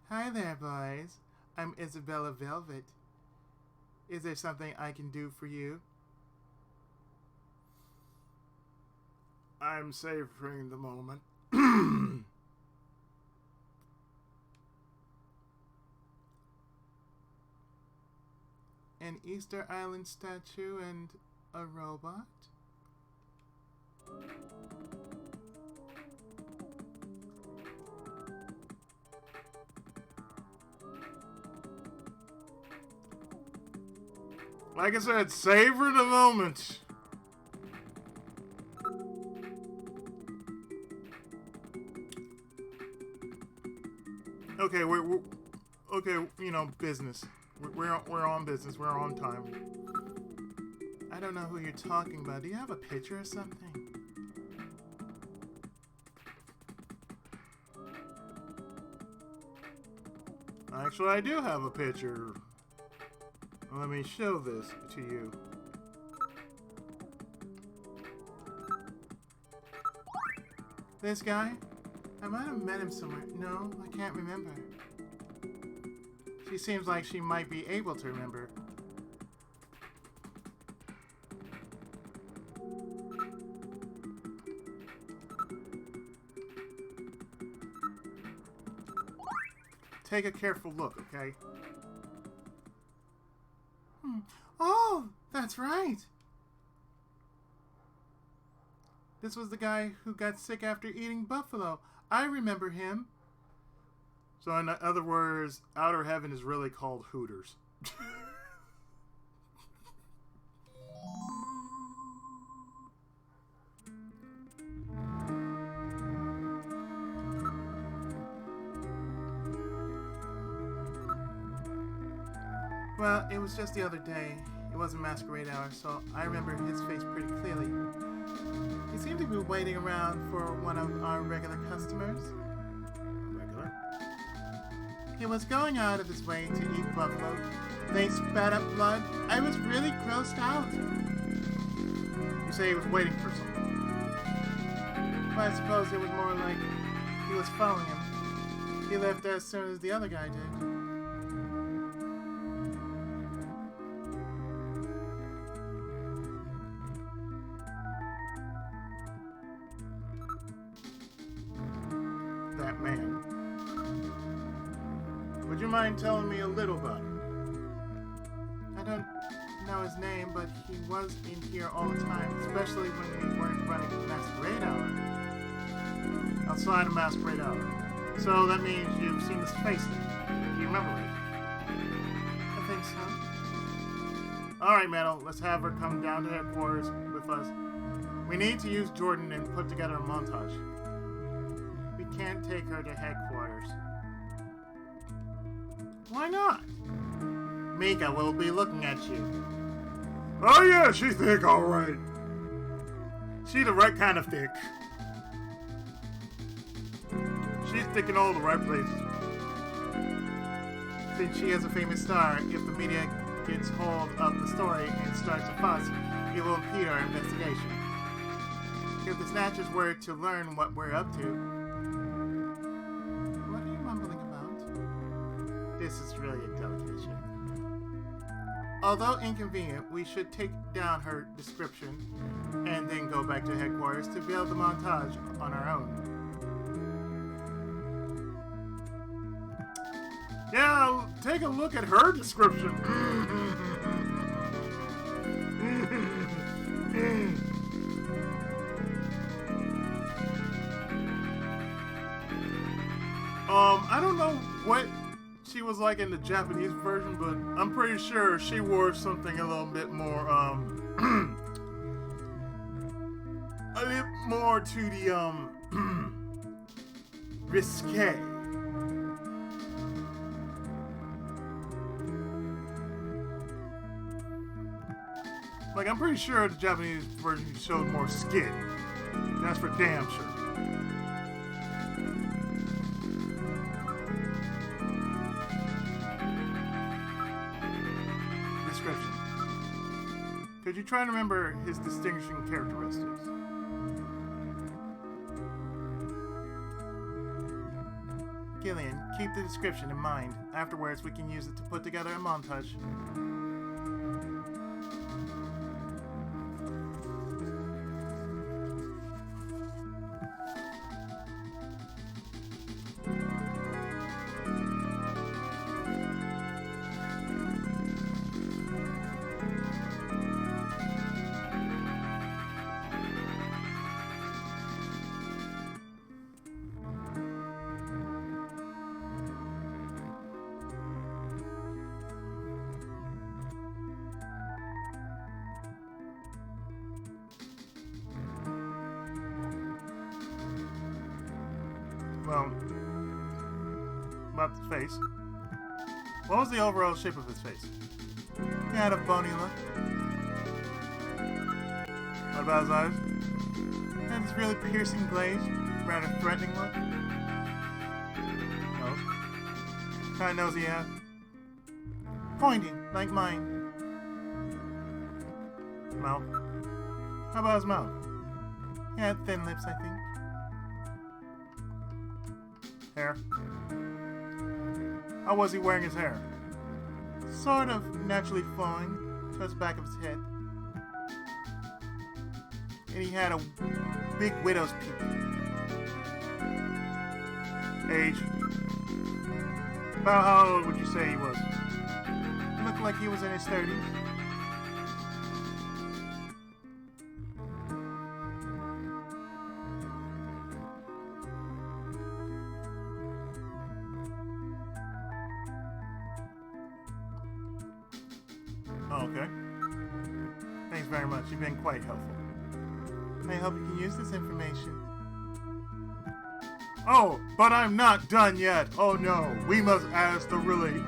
Hi there, boys. I'm Isabella Velvet. Is there something I can do for you? I'm savoring the moment. An Easter Island statue and a robot? Like I said, savor the moment. Okay, we're okay. You know, business. We're on business. We're on time. I don't know who you're talking about. Do you have a picture or something? Actually, I do have a picture. Let me show this to you. This guy? I might have met him somewhere. No, I can't remember. She seems like she might be able to remember. Take a careful look, okay? Oh, that's right. This was the guy who got sick after eating buffalo. I remember him. So in other words, Outer Heaven is really called Hooters. Well, it was just the other day. It wasn't masquerade hour, so I remember his face pretty clearly. He seemed to be waiting around for one of our regular customers. Regular? He was going out of his way to eat buffalo. They spat up blood. I was really grossed out. You say he was waiting for someone. Well, I suppose it was more like he was following him. He left as soon as the other guy did. That man. Would you mind telling me a little about him? I don't know his name, but he was in here all the time, especially when we weren't running the masquerade hour. Outside of masquerade hour. So that means you've seen his face then. Do you remember it? I think so. Alright, Metal, let's have her come down to headquarters with us. We need to use Jordan and put together a montage. We can't take her to headquarters. Why not? Mika will be looking at you. Oh yeah, she's thick, alright. She's the right kind of thick. She's thick in all the right places. Since she is a famous star, if the media gets hold of the story and starts a fuss, it will impede our investigation. If the Snatchers were to learn what we're up to... What are you mumbling about? This is really a delicate issue. Although inconvenient, we should take down her description and then go back to headquarters to build the montage on our own. Yeah, take a look at her description. I don't know what she was like in the Japanese version, but I'm pretty sure she wore something a little bit more, a little more to the, risque. Like, I'm pretty sure the Japanese version showed more skin. That's for damn sure. Description. Could you try to remember his distinguishing characteristics? Gillian, keep the description in mind. Afterwards, we can use it to put together a montage. Well, about the face. What was the overall shape of his face? He had a bony look. What about his eyes? He had this really piercing glaze, rather threatening look. Nose. What kind of nose he had? Pointing, like mine. Mouth. How about his mouth? He had thin lips, I think. Hair. How was he wearing his hair? Sort of naturally flowing towards the back of his head. And he had a big widow's peak. Age. About how old would you say he was? He looked like he was in his 30s. Okay. Thanks very much. You've been quite helpful. I hope you can use this information. Oh, but I'm not done yet. Oh no. We must ask the really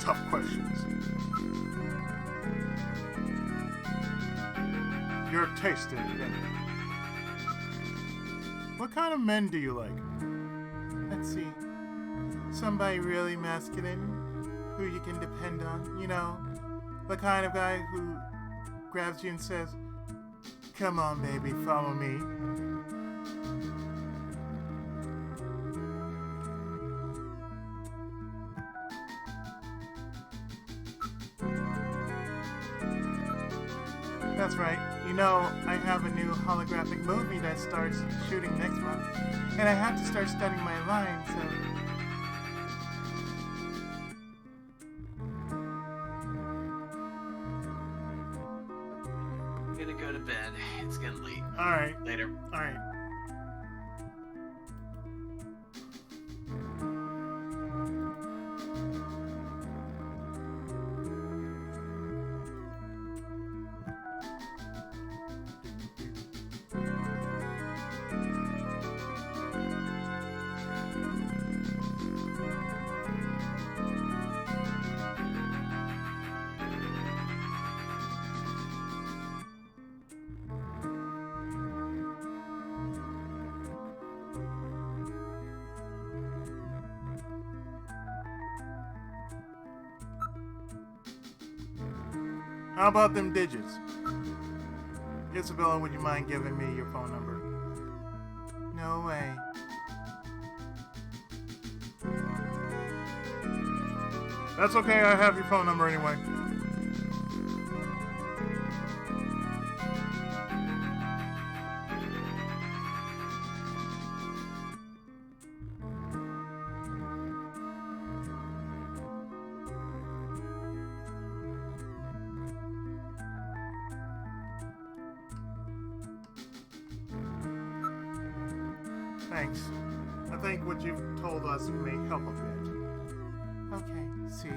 tough questions. Your taste in men. What kind of men do you like? Let's see. Somebody really masculine, who you can depend on, you know, the kind of guy who grabs you and says, "Come on, baby, follow me." That's right. You know, I have a new holographic movie that starts shooting next month, and I have to start studying my lines, so... Go to bed. It's getting late. Alright. Later. Alright. How about them digits? Isabella, would you mind giving me your phone number? No way. That's okay, I have your phone number anyway. Thanks. I think what you've told us may help a bit. Okay, see ya.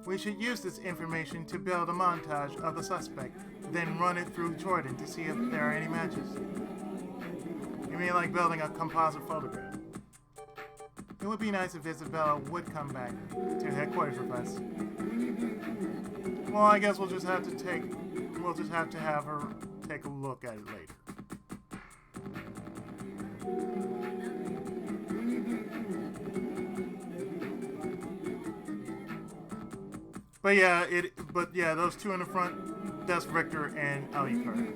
We should use this information to build a montage of the suspect, then run it through Jordan to see if there are any matches. You mean like building a composite photograph? It would be nice if Isabella would come back to headquarters with us. Well, I guess we'll just have to have her take a look at it later. But yeah, those two in the front, that's Richter and Alucard.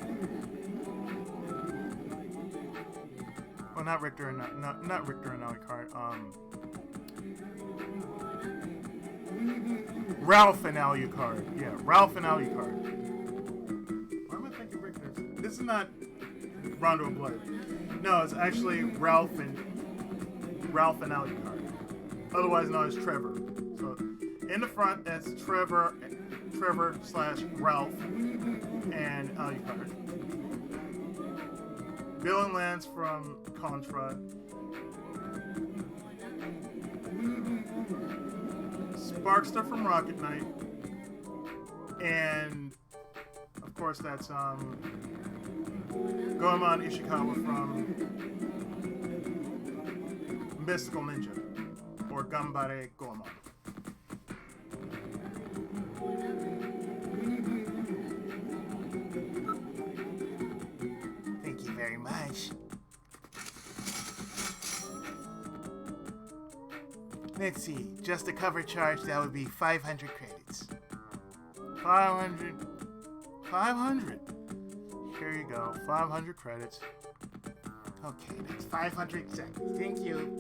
Well, not Richter and Alucard. Ralph and Alucard. Yeah, Ralph and Alucard. Why am I thinking Richter? This is not Rondo of Blood. No, it's actually Ralph and Alucard, otherwise known as Trevor. So in the front, that's Trevor / Ralph and Alucard. Bill and Lance from Contra. Sparkster from Rocket Knight. And of course that's Goemon Ishikawa from Mystical Ninja, or Gambare Goemon. Thank you very much. Let's see, just a cover charge, that would be 500 credits. 500. Here you go, 500 credits. Okay, that's 500 seconds. Thank you.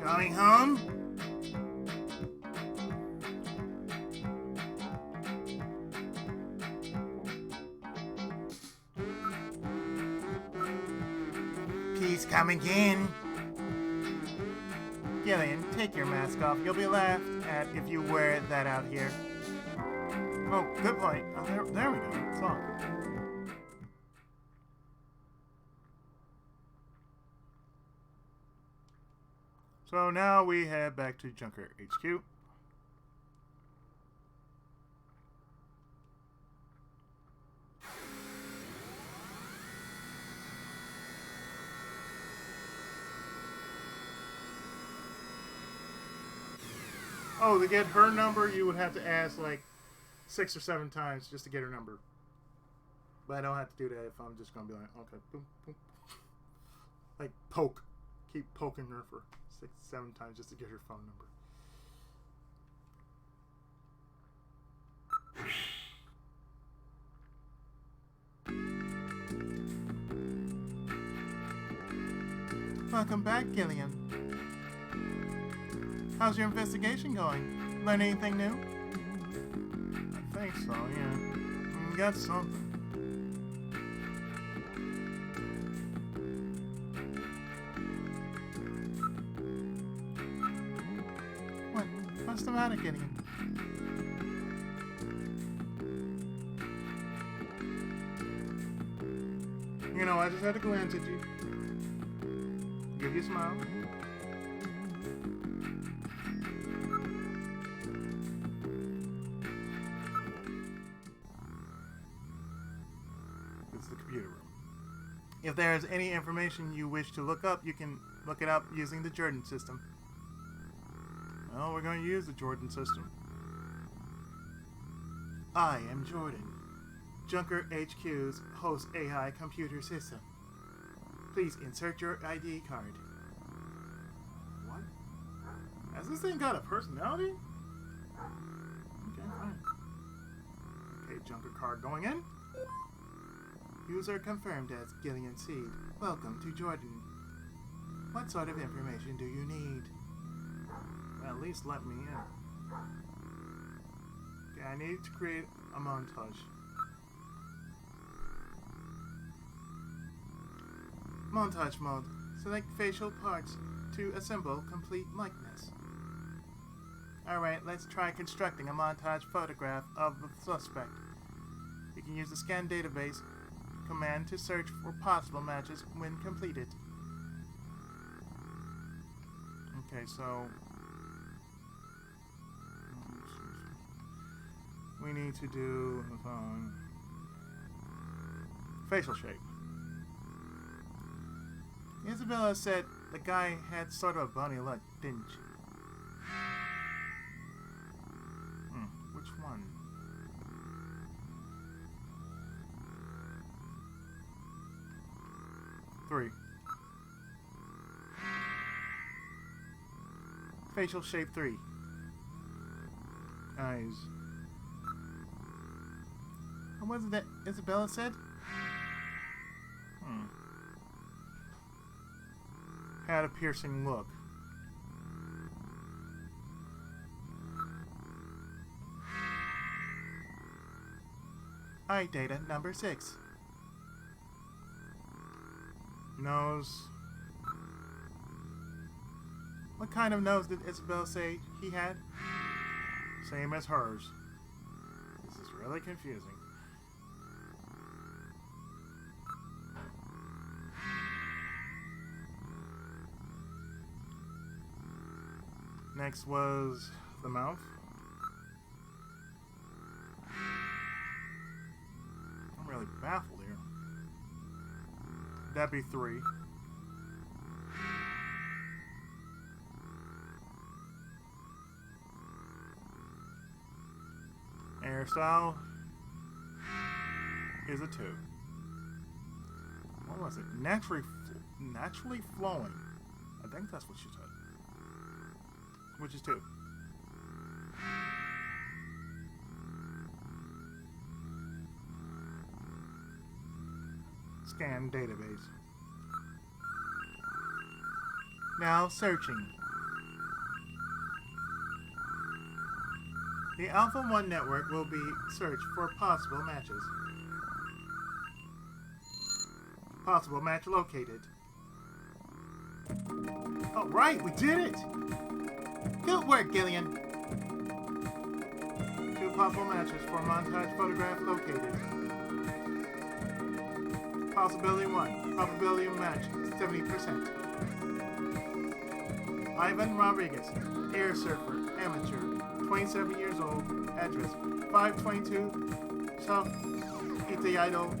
Going home? Please come again. Gillian, take your mask off. You'll be laughed at if you wear that out here. Oh, good point. Oh, there we go. It's on. So now we head back to Junker HQ. Oh, to get her number, you would have to ask like 6 or 7 times just to get her number. But I don't have to do that if I'm just going to be like, okay, boom, boom. Like poke. Keep poking her for 6, 7 times just to get her phone number. Welcome back, Gillian. How's your investigation going? Learn anything new? I think so, yeah. Got something. What's the matter, Gideon? You know, I just had to glance at you. Give you a smile. It's the computer room. If there is any information you wish to look up, you can look it up using the Jordan system. Well, we're going to use the Jordan system. I am Jordan, Junker HQ's host AI computer system. Please insert your ID card. What? Has this thing got a personality? Okay, fine. Okay, Junker card going in. User confirmed as Gillian Seed. Welcome to Jordan. What sort of information do you need? At least let me in. Okay, I need to create a montage. Montage mode. Select facial parts to assemble complete likeness. Alright, let's try constructing a montage photograph of the suspect. You can use the scan database command to search for possible matches when completed. Okay, so we need to do Facial shape. Isabella said the guy had sort of a bony look, didn't she? Which one? Three. Facial shape 3. Eyes. What was it that Isabella said? Had a piercing look. Eye data number 6. Nose. What kind of nose did Isabella say he had? Same as hers. This is really confusing. Next was the mouth. I'm really baffled here. That'd be 3. Hairstyle is a 2. What was it? Naturally flowing. I think that's what she said. Which is 2. Scan database. Now searching. The Alpha 1 network will be searched for possible matches. Possible match located. All right, we did it! Good work, Gillian. 2 possible matches for montage photograph located. Possibility 1. Probability of match 70%. Ivan Rodriguez, air surfer, amateur, 27 years old, address 522 South Untitled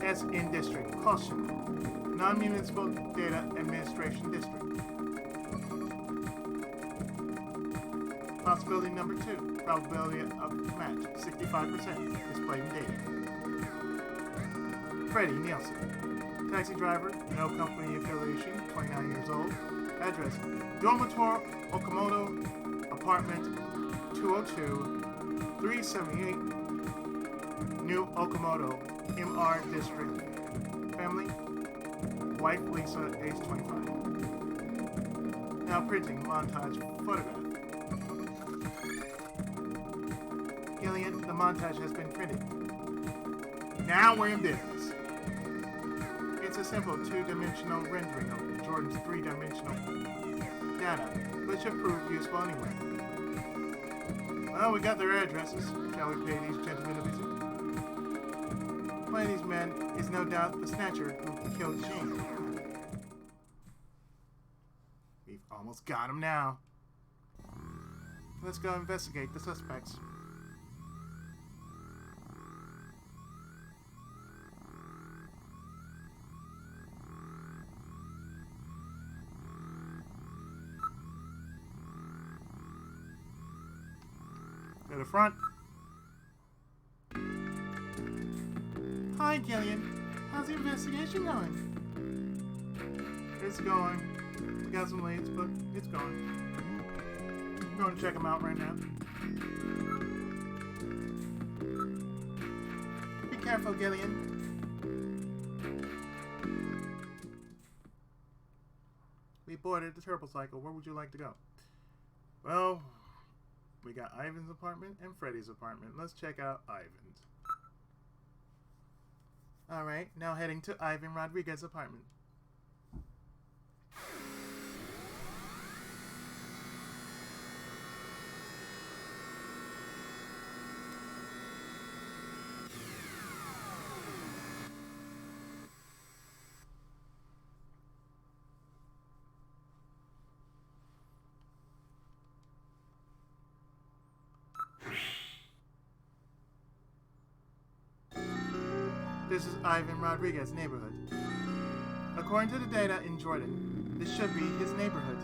S.N. District, Caution, Non-Municipal Data Administration District. Possibility number 2, probability of match 65%, displayed in data. Freddie Nielsen, taxi driver, no company affiliation, 29 years old, address Dormitor Okamoto, apartment 202, 378, New Okamoto, MR District, family, wife Lisa, age 25. Now printing montage photograph. Gillian, the montage has been printed. Now we're in business. It's a simple 2-dimensional rendering of Jordan's 3-dimensional data, which should prove useful anyway. Well, we got their addresses. Shall we pay these gentlemen a visit? One of these men is no doubt the Snatcher who killed Shane. We've almost got him now. Let's go investigate the suspects. To the front. Hi, Gillian. How's the investigation going? It's going. We got some leads, but it's going. I'm going to check them out right now. Be careful, Gillian. We boarded the turbo cycle. Where would you like to go? Well, we got Ivan's apartment and Freddie's apartment. Let's check out Ivan's. Alright, now heading to Ivan Rodriguez's apartment. This is Ivan Rodriguez's neighborhood. According to the data in Jordan, this should be his neighborhood.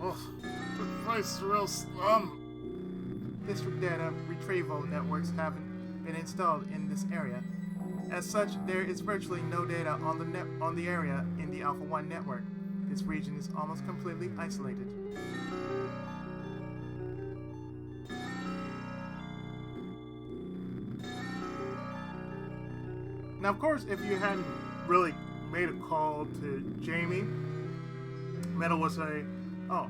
Oh, this place is a real slum. District data retrieval networks haven't been installed in this area. As such, there is virtually no data on the area in the Alpha 1 network. This region is almost completely isolated. Now, of course, if you hadn't really made a call to Jamie, Metal would say, "Oh,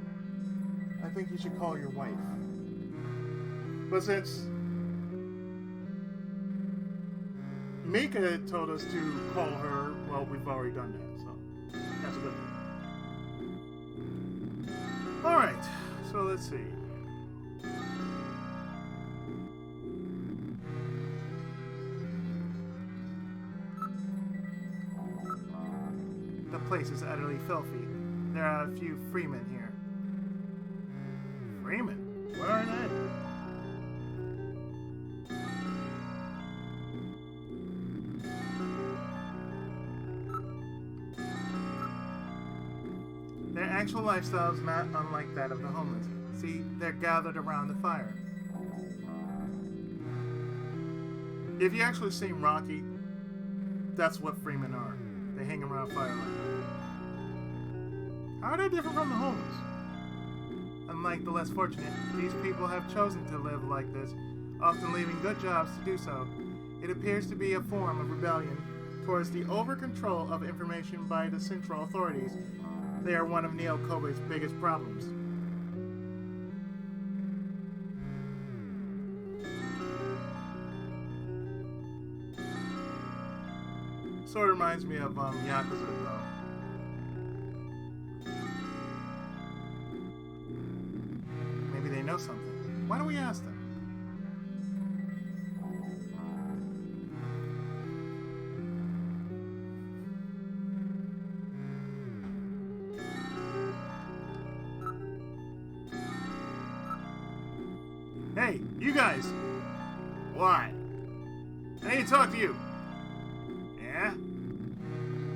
I think you should call your wife." But since Mika told us to call her, well, we've already done that, so that's a good thing. Alright, so let's see. The place is utterly filthy. There are a few freemen here. Freemen? What are they? Their actual lifestyle is not unlike that of the homeless. See, they're gathered around the fire. If you actually seen Rocky, that's what freemen are. They hang around firelight. How are they different from the homeless? Unlike the less fortunate, these people have chosen to live like this, often leaving good jobs to do so. It appears to be a form of rebellion towards the over-control of information by the central authorities. They are one of Neo Kobe's biggest problems. Sort of reminds me of Yakuza, though. Maybe they know something. Why don't we ask them? Hey, you guys! What? I need to talk to you. Yeah?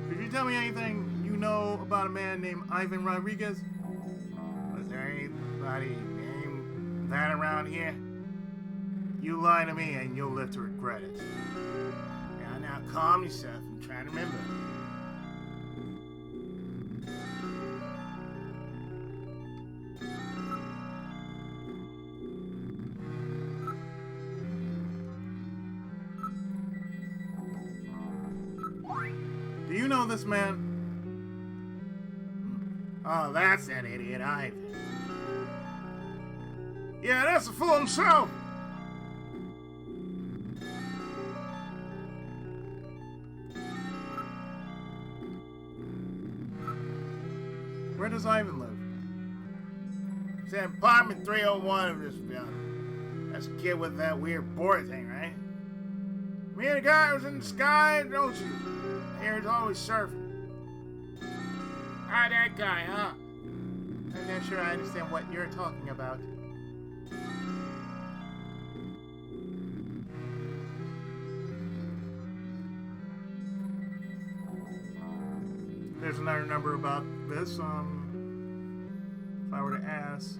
Could you tell me anything you know about a man named Ivan Rodriguez? Was there anybody named that around here? You lie to me and you'll live to regret it. Now calm yourself and try to remember. Do you know this man? Oh, that's that idiot Ivan. Yeah, that's the fool himself. Where does Ivan live? It's in apartment 301 of this building. That's the kid with that weird board thing, right? Me and the guy who's in the sky, don't you? Here's always surfing. Ah, that guy, huh? I'm not sure I understand what you're talking about. There's another number about this, if I were to ask.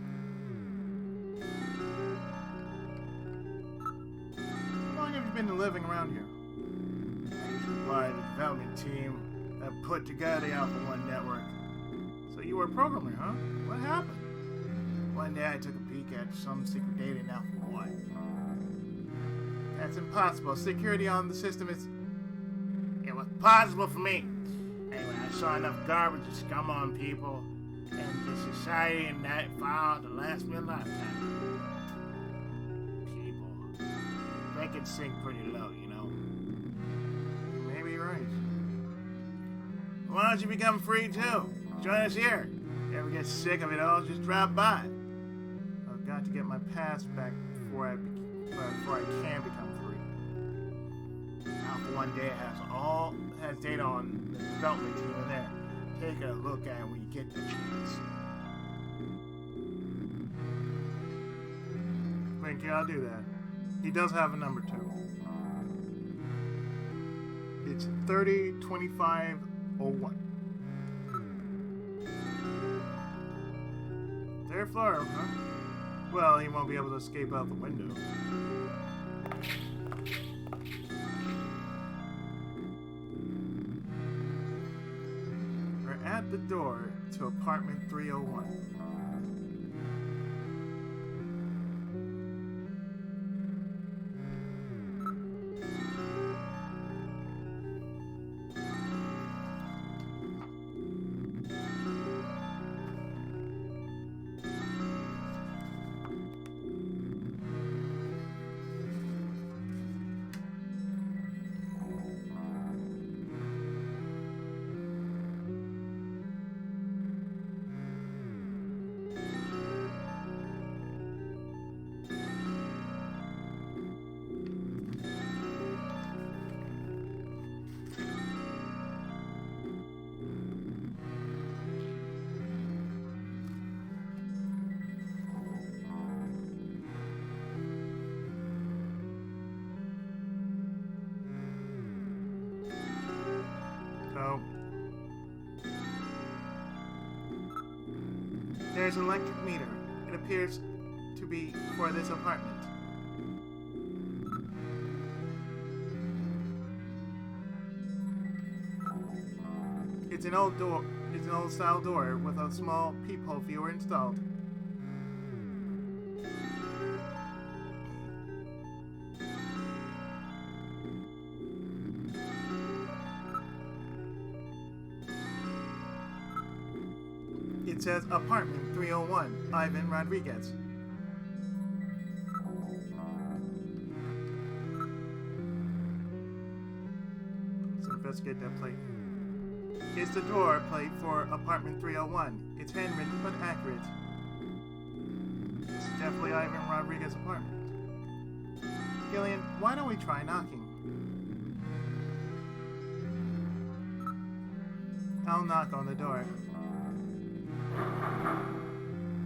How long have you been living around here? Part of the development team that put together the Alpha 1 network. So you were a programmer, huh? What happened? One day I took a peek at some secret data in Alpha 1. That's impossible. Security on the system is... It was possible for me. Anyway, I saw enough garbage to scum on people and the society and that file to last me a lifetime. People, they can sink pretty low, you know. Maybe you're right. Why don't you become free too? Join us here. Ever get sick of it all, just drop by. I've got to get my pass back before I can become free. Alpha 1 Data has data on the development team in there. Take a look at it when you get the chance. Thank you, I'll do that. He does have a number too. It's 302501. Third floor, huh? Well, he won't be able to escape out the window. We're at the door to apartment 301. There's an electric meter. It appears to be for this apartment. It's an old door. It's an old style door with a small peephole viewer installed. It says apartment 301, Ivan Rodriguez. Let's investigate that plate. It's the door plate for apartment 301. It's handwritten but accurate. It's definitely Ivan Rodriguez's apartment. Gillian, why don't we try knocking? I'll knock on the door.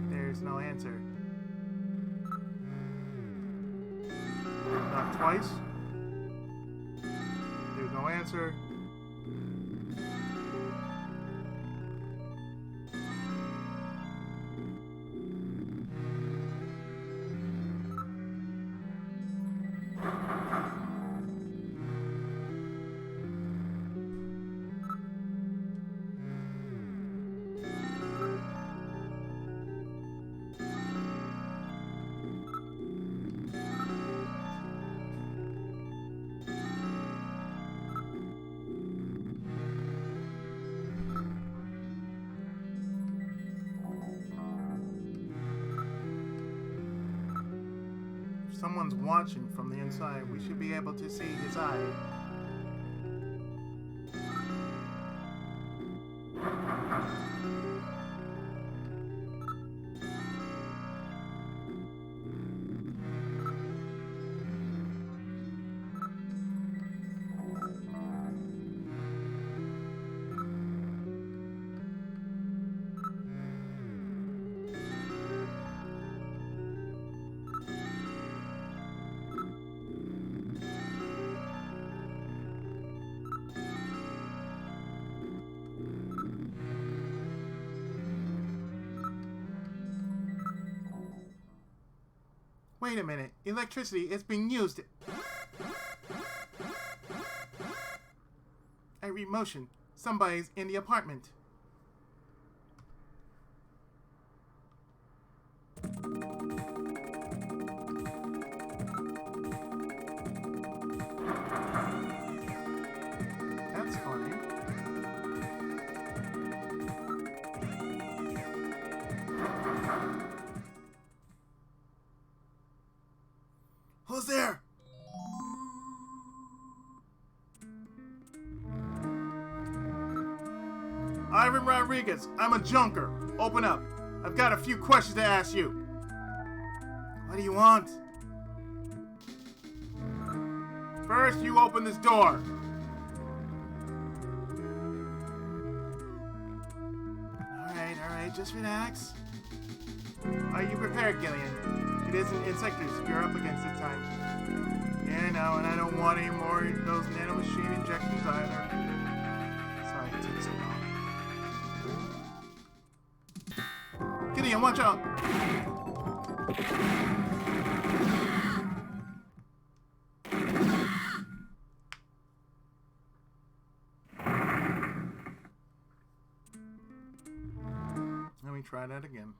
There's no answer. Knock twice. There's no answer. Someone's watching from the inside. We should be able to see his eye. Wait a minute. Electricity is being used. I read motion. Somebody's in the apartment. That's funny. Who's there? Ivan Rodriguez, I'm a junker. Open up. I've got a few questions to ask you. What do you want? First, you open this door. Alright, just relax. Are you prepared, Gillian? It isn't insectors you're up against this time. And now, and I don't want any more of those nanomachine injections either. Sorry it took so long. Gideon, watch out! Let me try that again.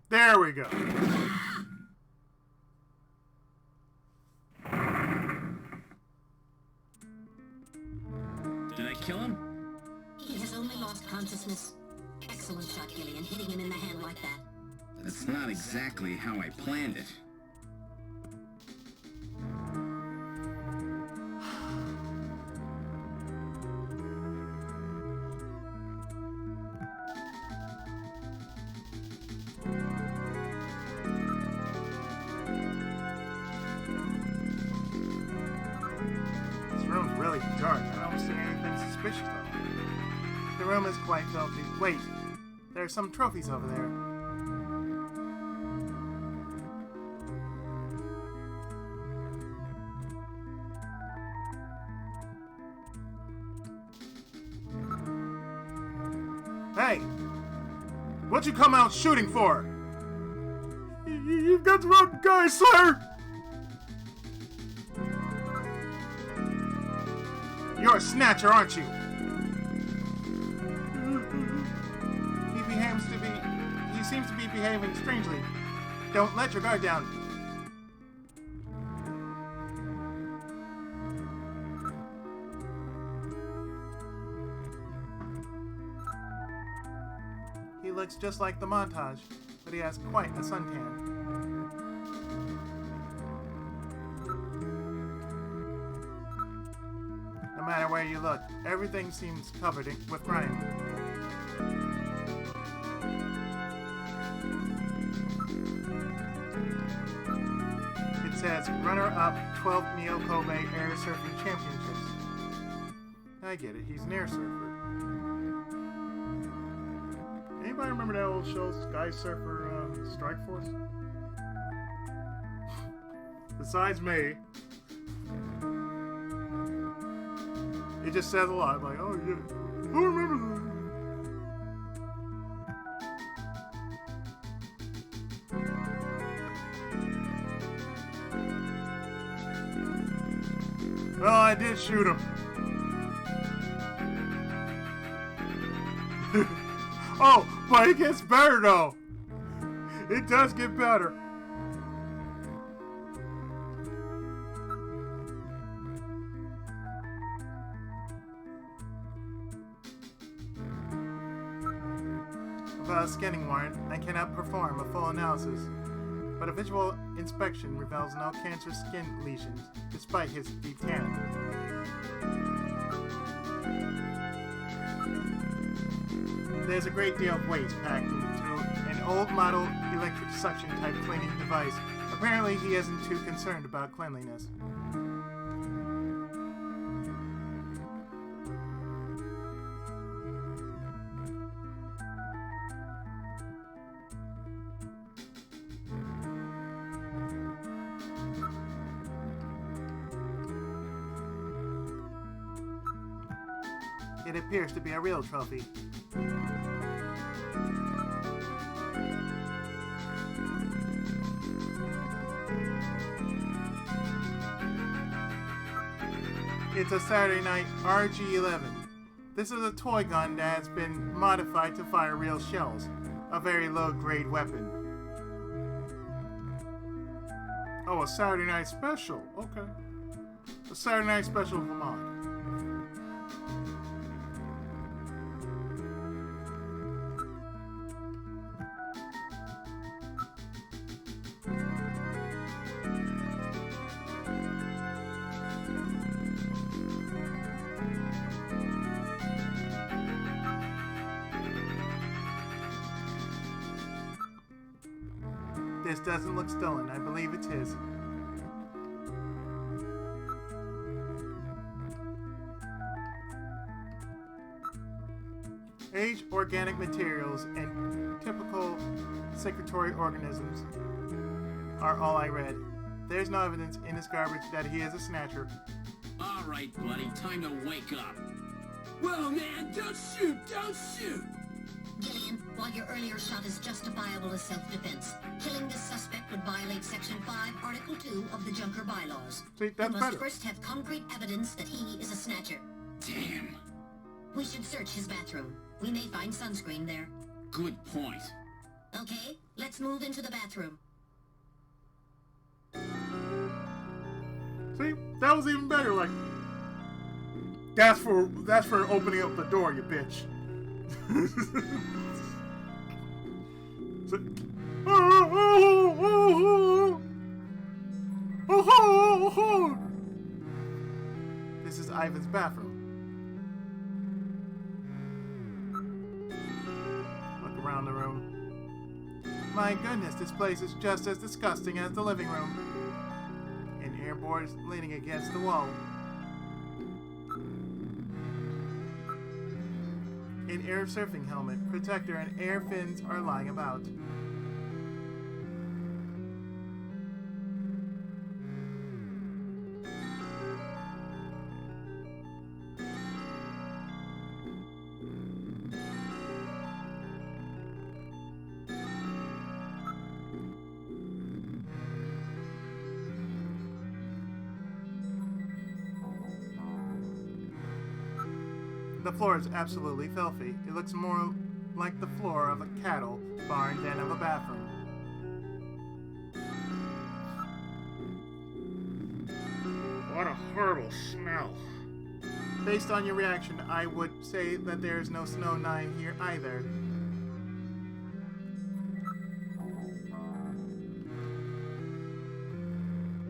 There we go. Did I kill him? He has only lost consciousness. Excellent shot, Gillian, hitting him in the hand like that. That's not exactly how I planned it. This room's really dark. I don't see anything suspicious though. The room is quite filthy. Wait, there are some trophies over there. Hey! What'd you come out shooting for? You've got the wrong guy, sir! You're a snatcher, aren't you? He seems to be behaving strangely. Don't let your guard down. He looks just like the montage, but he has quite a suntan. No matter where you look, everything seems covered with grime. It says, runner-up 12 Neo Kobe Air Surfing Championships. I get it, he's an air surfer. Anybody remember that old show, Sky Surfer Strike Force? Besides me. It just says a lot. I'm like, oh yeah, who remembers that? Well, I did shoot him. Oh, but it gets better though. It does get better. Without a scanning warrant, I cannot perform a full analysis, but a visual inspection reveals no cancerous skin lesions, despite his deep tan. There's a great deal of waste packed into an old model electric suction type cleaning device. Apparently he isn't too concerned about cleanliness. It appears to be a real trophy. It's a Saturday Night RG-11. This is a toy gun that's been modified to fire real shells. A very low-grade weapon. Oh, a Saturday Night Special. Okay. A Saturday Night Special of a mod. This doesn't look stolen. I believe it's his. Aged organic materials and typical secretory organisms are all I read. There's no evidence in this garbage that he is a snatcher. All right, buddy, time to wake up. Whoa, man, don't shoot, don't shoot! Gillian, while your earlier shot is justifiable as self-defense, killing this suspect would violate Section 5, Article 2 of the Junker Bylaws. See, that's we must better. first have concrete evidence that he is a snatcher. Damn. We should search his bathroom. We may find sunscreen there. Good point. Okay, let's move into the bathroom. See, that was even better. Like, that's for opening up the door, you bitch. So, this is Ivan's bathroom. Look around the room. My goodness, this place is just as disgusting as the living room. An airboard is leaning against the wall. An air surfing helmet, protector, and air fins are lying about. The floor is absolutely filthy. It looks more like the floor of a cattle barn than of a bathroom. What a horrible smell. Based on your reaction, I would say that there is no snow nine here either.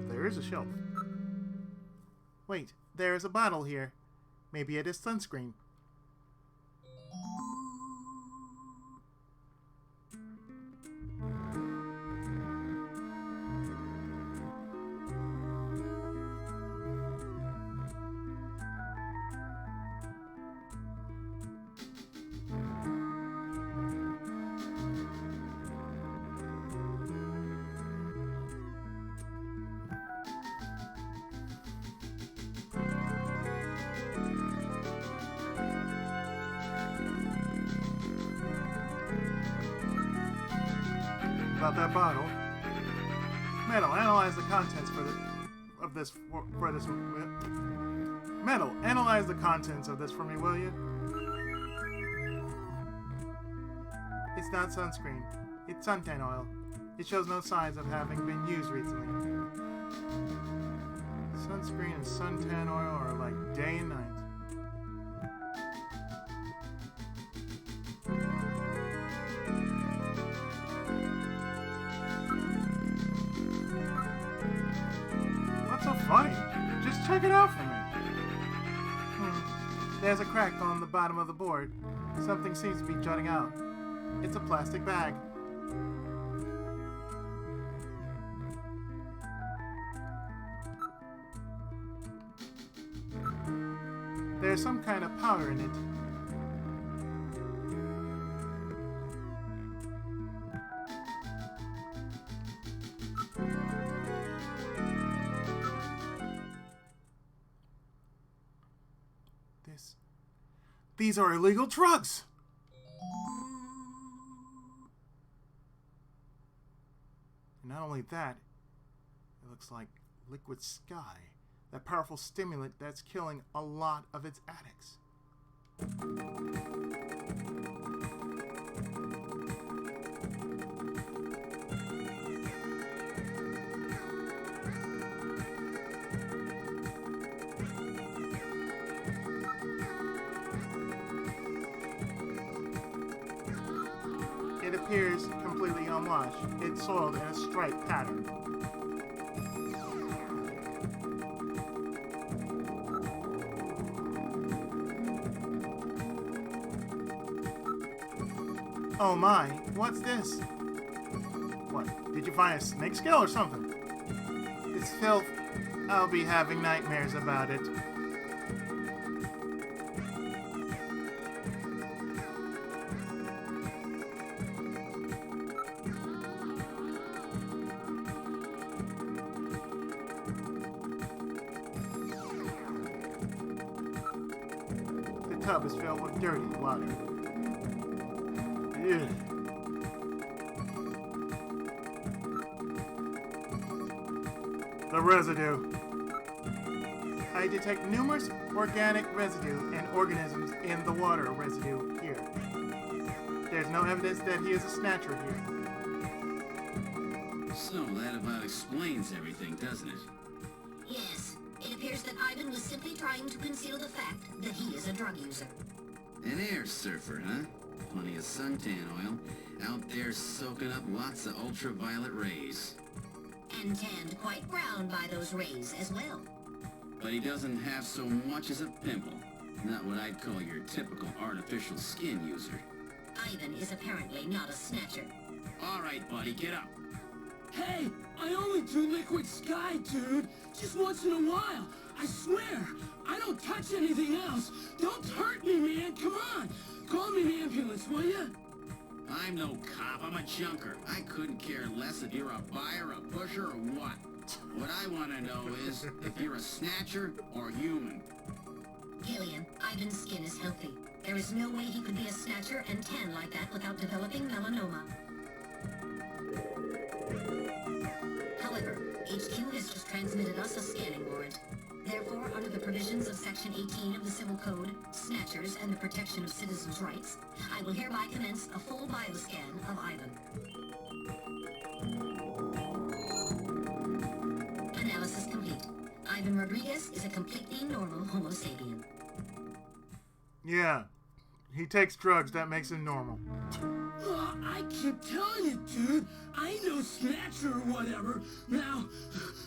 There is a shelf. Wait, there is a bottle here. Maybe it is sunscreen. About that bottle. Metal, analyze the contents for this Metal, analyze the contents of this for me, will you? It's not sunscreen. It's suntan oil. It shows no signs of having been used recently. Sunscreen and suntan oil are like day and night. What's so funny? Just check it out for me. There's a crack on the bottom of the board. Something seems to be jutting out. It's a plastic bag. There's some kind of powder in it. These are illegal drugs! And not only that, it looks like liquid sky, that powerful stimulant that's killing a lot of its addicts. It appears completely unwashed. It's soiled in a striped pattern. Oh my, what's this? What, did you find a snake scale or something? It's filth. I'll be having nightmares about it. The tub is filled with dirty water. Ugh. The residue. I detect numerous organic residue and organisms in the water residue here. There's no evidence that he is a snatcher here. So that about explains everything, doesn't it? Yes, it appears that Ivan was simply trying to conceal the fact that he is a drug user. An air surfer, huh? Plenty of suntan oil. Out there soaking up lots of ultraviolet rays. And tanned quite brown by those rays as well. But he doesn't have so much as a pimple. Not what I'd call your typical artificial skin user. Ivan is apparently not a snatcher. All right, buddy, get up. Hey, I only do liquid sky, dude. Just once in a while. I swear. I don't touch anything else. Don't hurt me, man. Come on. Call me an ambulance, will ya? I'm no cop, I'm a junker. I couldn't care less if you're a buyer, a pusher, or what. What I want to know is if you're a snatcher or human. Gillian, Ivan's skin is healthy. There is no way he could be a snatcher and tan like that without developing melanoma. However, HQ has just transmitted us a scanning warrant. Therefore, under the provisions of Section 18 of the Civil Code, Snatchers and the Protection of Citizens' Rights, I will hereby commence a full bioscan of Ivan. Analysis complete. Ivan Rodriguez is a completely normal Homo sapien. Yeah, he takes drugs, that makes him normal. I keep telling you, dude. I ain't no snatcher or whatever. Now,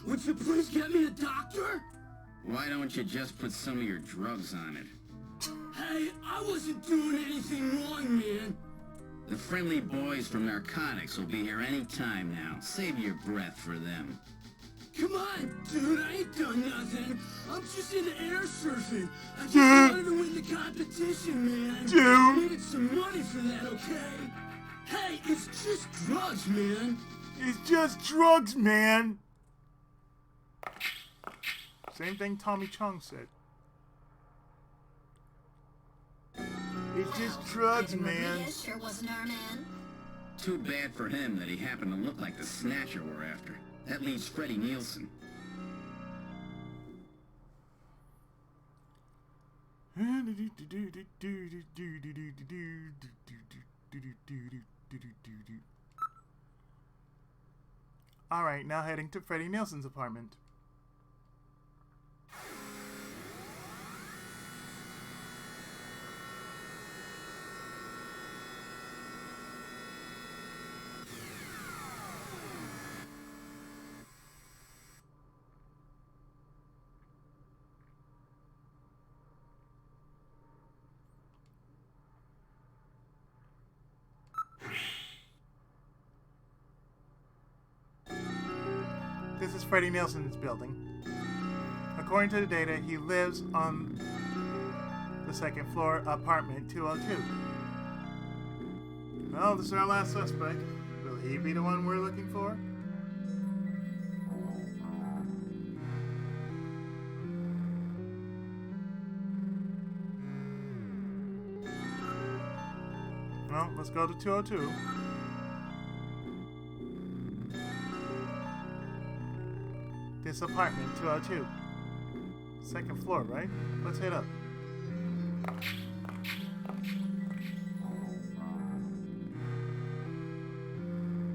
would you please get me a doctor? Why don't you just put some of your drugs on it? Hey, I wasn't doing anything wrong, man. The friendly boys from narcotics will be here any time now. Save your breath for them. Come on, dude, I ain't done nothing. I'm just into air surfing. I just wanted to win the competition, man. I needed some money for that, okay? Hey, it's just drugs, man. It's just drugs, man. Same thing Tommy Chung said. It's just drugs, man. Rodriguez sure wasn't our man. Too bad for him that he happened to look like the snatcher we're after. That leaves Freddie Nielsen. Alright, now heading to Freddie Nielsen's apartment. This is Freddie Nielsen's building. According to the data, he lives on the second floor, apartment 202. Well, this is our last suspect. Will he be the one we're looking for? Let's go to 202. This apartment, 202. Second floor, right? Let's head up.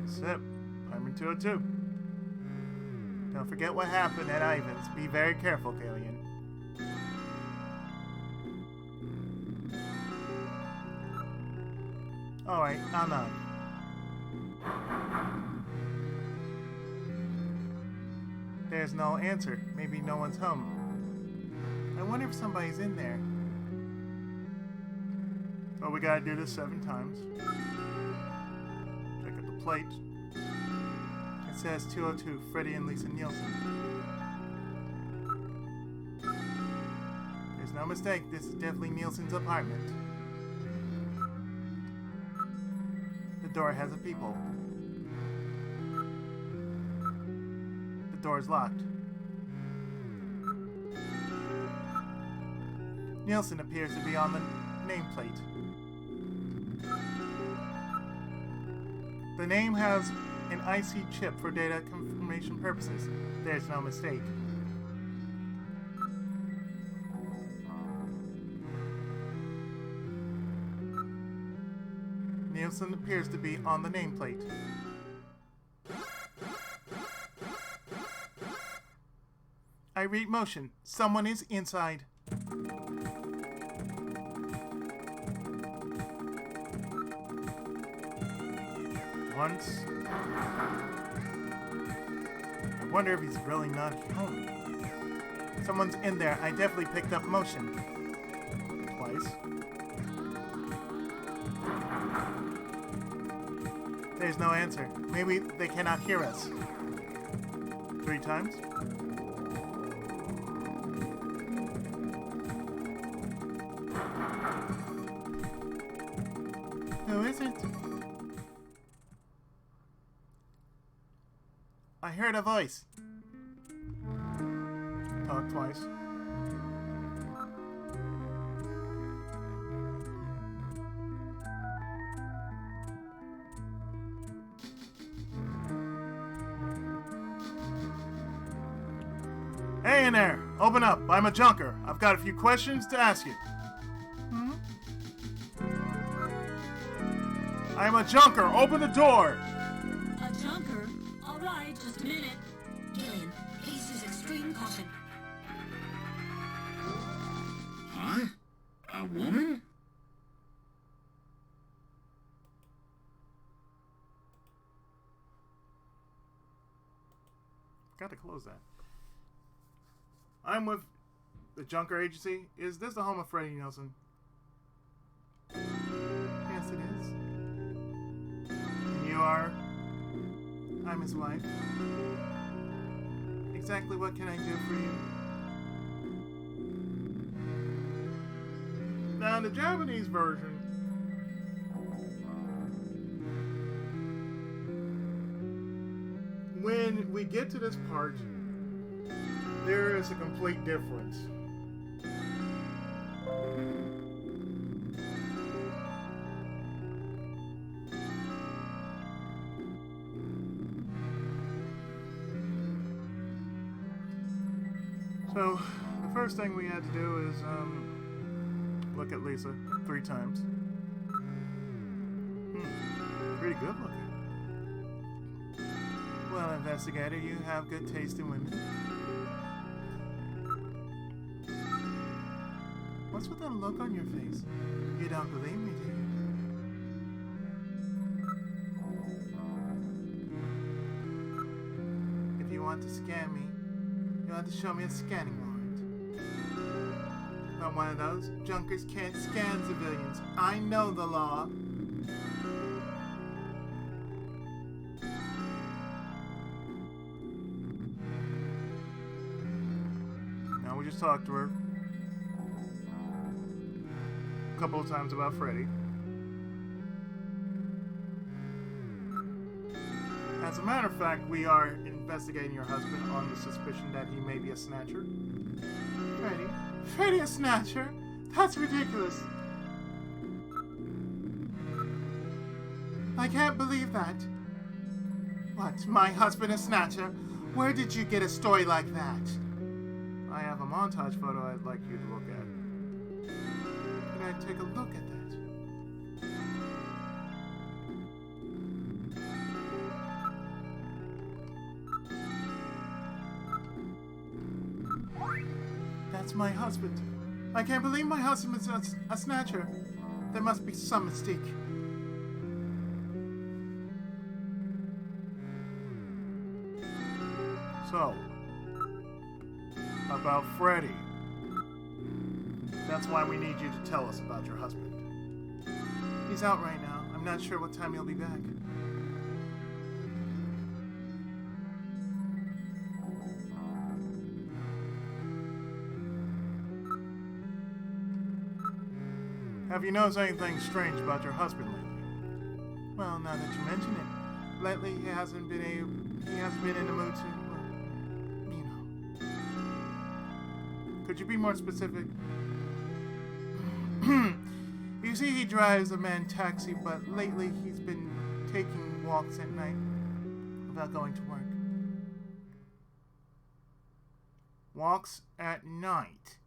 Zip. Apartment 202. Don't forget what happened at Ivan's. Be very careful, Gillian. Alright, I'll knock. There's no answer. Maybe no one's home. I wonder if somebody's in there. Oh, we gotta do this 7 times. Check out the plate. It says 202, Freddie and Lisa Nielsen. There's no mistake, this is definitely Nielsen's apartment. The door has a peephole. The door is locked. Nielsen appears to be on the nameplate. The name has an IC chip for data confirmation purposes. There's no mistake. Nielsen appears to be on the nameplate. I read motion. Someone is inside. Once. I wonder if he's really not home. Someone's in there. I definitely picked up motion. Twice. There's no answer. Maybe they cannot hear us. 3 times. Who is it? I heard a voice. Talk twice. Hey in there! Open up! I'm a junker. I've got a few questions to ask you. I'm a junker! Open the door! A junker? Alright, just a minute. Gillian, please use extreme caution. Huh? A woman? Got to close that. I'm with the Junker Agency. Is this the home of Freddie Nielsen? Yes, it is. And you are? I'm his wife. Exactly what can I do for you? Now, in the Japanese version, when we get to this part, there is a complete difference. So, the first thing we had to do is look at Lisa 3 times. Pretty good looking. Well, investigator, you have good taste in women. What's with that look on your face? You don't believe me, do you? If you want to scan me, you'll have to show me a scanning warrant. Not one of those. Junkers can't scan civilians. I know the law. Now we just talked to her a couple of times about Freddie. As a matter of fact, we are investigating your husband on the suspicion that he may be a snatcher. Freddie? Freddie a snatcher? That's ridiculous. I can't believe that. What, my husband a Snatcher? Where did you get a story like that? I have a montage photo I'd like you to look at. Can I take a look at that? That's my husband. I can't believe my husband is a Snatcher. There must be some mistake. So, about Freddie. That's why we need you to tell us about your husband. He's out right now. I'm not sure what time he'll be back. Have you noticed anything strange about your husband lately? Well, now that you mention it, lately he hasn't been in the mood to, you know. Could you be more specific? You see, he drives a man taxi, but lately he's been taking walks at night without going to work. Walks at night.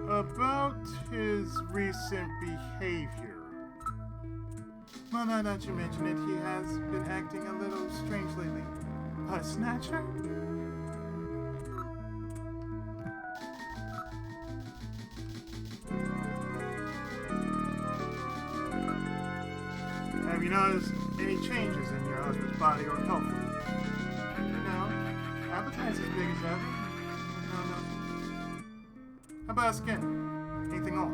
About his recent behavior. Well, now that you mention it, he has been acting a little strange lately. A Snatcher? Have you noticed any changes in your husband's body or health? No. Appetite's as big as ever? No. How about skin? Anything on?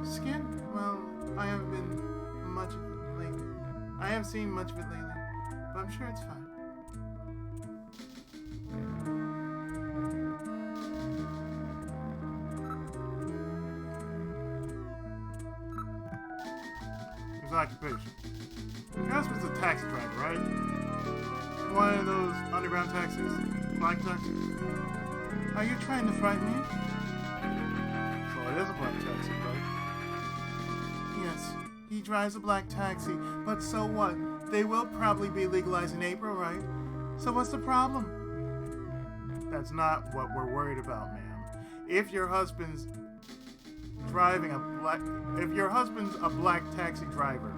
Skin? Well, I haven't been much of it lately. I haven't seen much of it lately, but I'm sure it's fine. His occupation. Your husband's a taxi driver, right? One of those underground taxis? Black taxis? Are you trying to frighten me? So it is a black taxi, right? Yes, he drives a black taxi, but so what? They will probably be legalized in April, right? So what's the problem? That's not what we're worried about, ma'am. If your husband's a black taxi driver,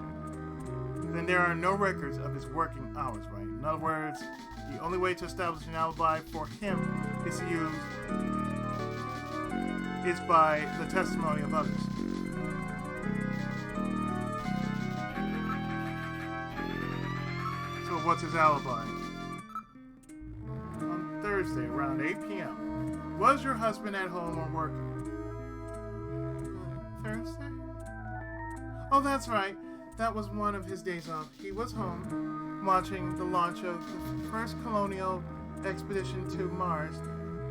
then there are no records of his working hours, right? In other words, the only way to establish an alibi for him is by the testimony of others. So what's his alibi? On Thursday, around 8 p.m., was your husband at home or working? Thursday? Oh, that's right. That was one of his days off. He was home, watching the launch of the first colonial expedition to Mars,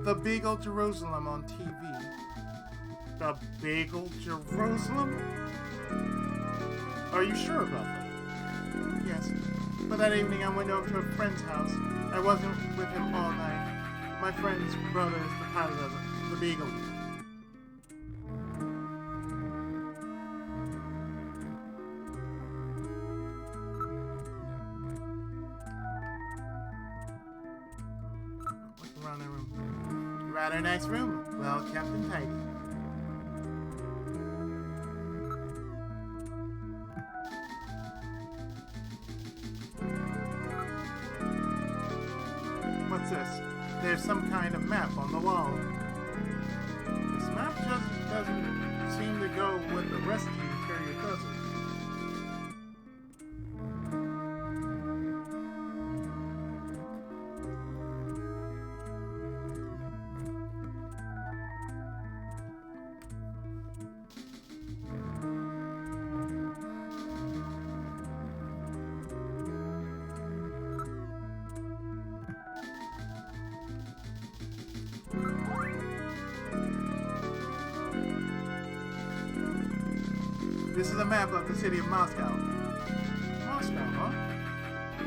the Beagle Jerusalem on TV. The Beagle Jerusalem? Are you sure about that? Yes. But that evening I went over to a friend's house. I wasn't with him all night. My friend's brother is the pilot of the Beagle. Look around the room. Rather nice room. Well kept and tidy. What's this? There's some kind of map on the wall. This map just doesn't seem to go with the rest of the interior, does it? This is a map of the city of Moscow. Moscow, huh?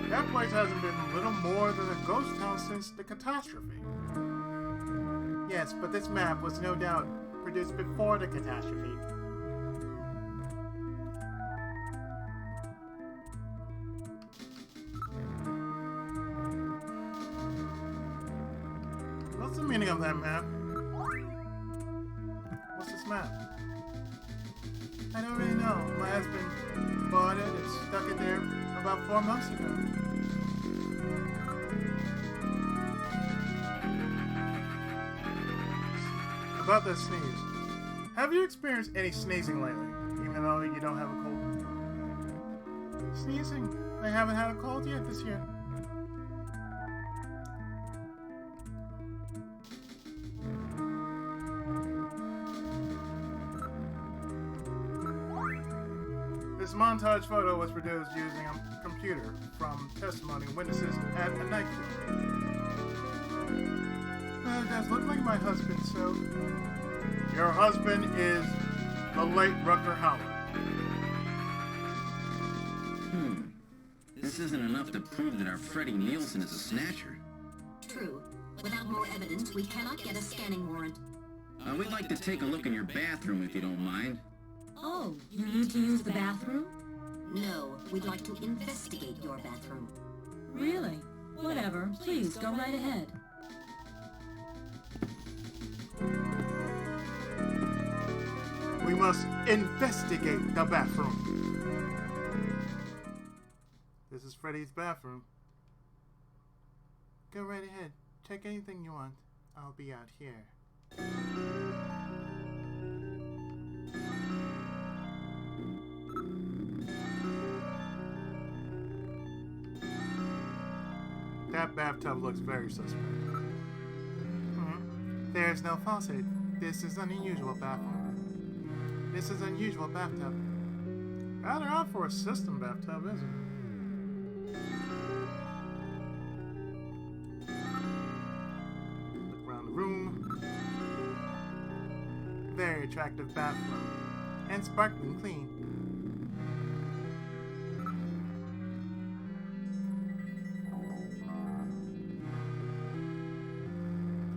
That place hasn't been little more than a ghost town since the catastrophe. Yes, but this map was no doubt produced before the catastrophe. What's the meaning of that map? What's this map? I don't really know. My husband bought it and stuck it there about 4 months ago. About that sneeze. Have you experienced any sneezing lately, even though you don't have a cold? Sneezing? I haven't had a cold yet this year. This montage photo was produced using a computer from testimony witnesses at a nightclub. Well, it does look like my husband, so... Your husband is the late Rutger Hauer. This isn't enough to prove that our Freddie Nielsen is a snatcher. True. Without more evidence, we cannot get a scanning warrant. We'd like to take a look in your bathroom, if you don't mind. Oh, you need to use the bathroom? No, we'd like to investigate your bathroom. Really? Whatever. Please, go right ahead. We must investigate the bathroom. This is Freddy's bathroom. Go right ahead. Check anything you want. I'll be out here. That bathtub looks very suspect. There's no faucet. This is an unusual bathroom. This is unusual bathtub. Rather odd for a system bathtub, isn't it? Look around the room. Very attractive bathroom. And sparkling clean.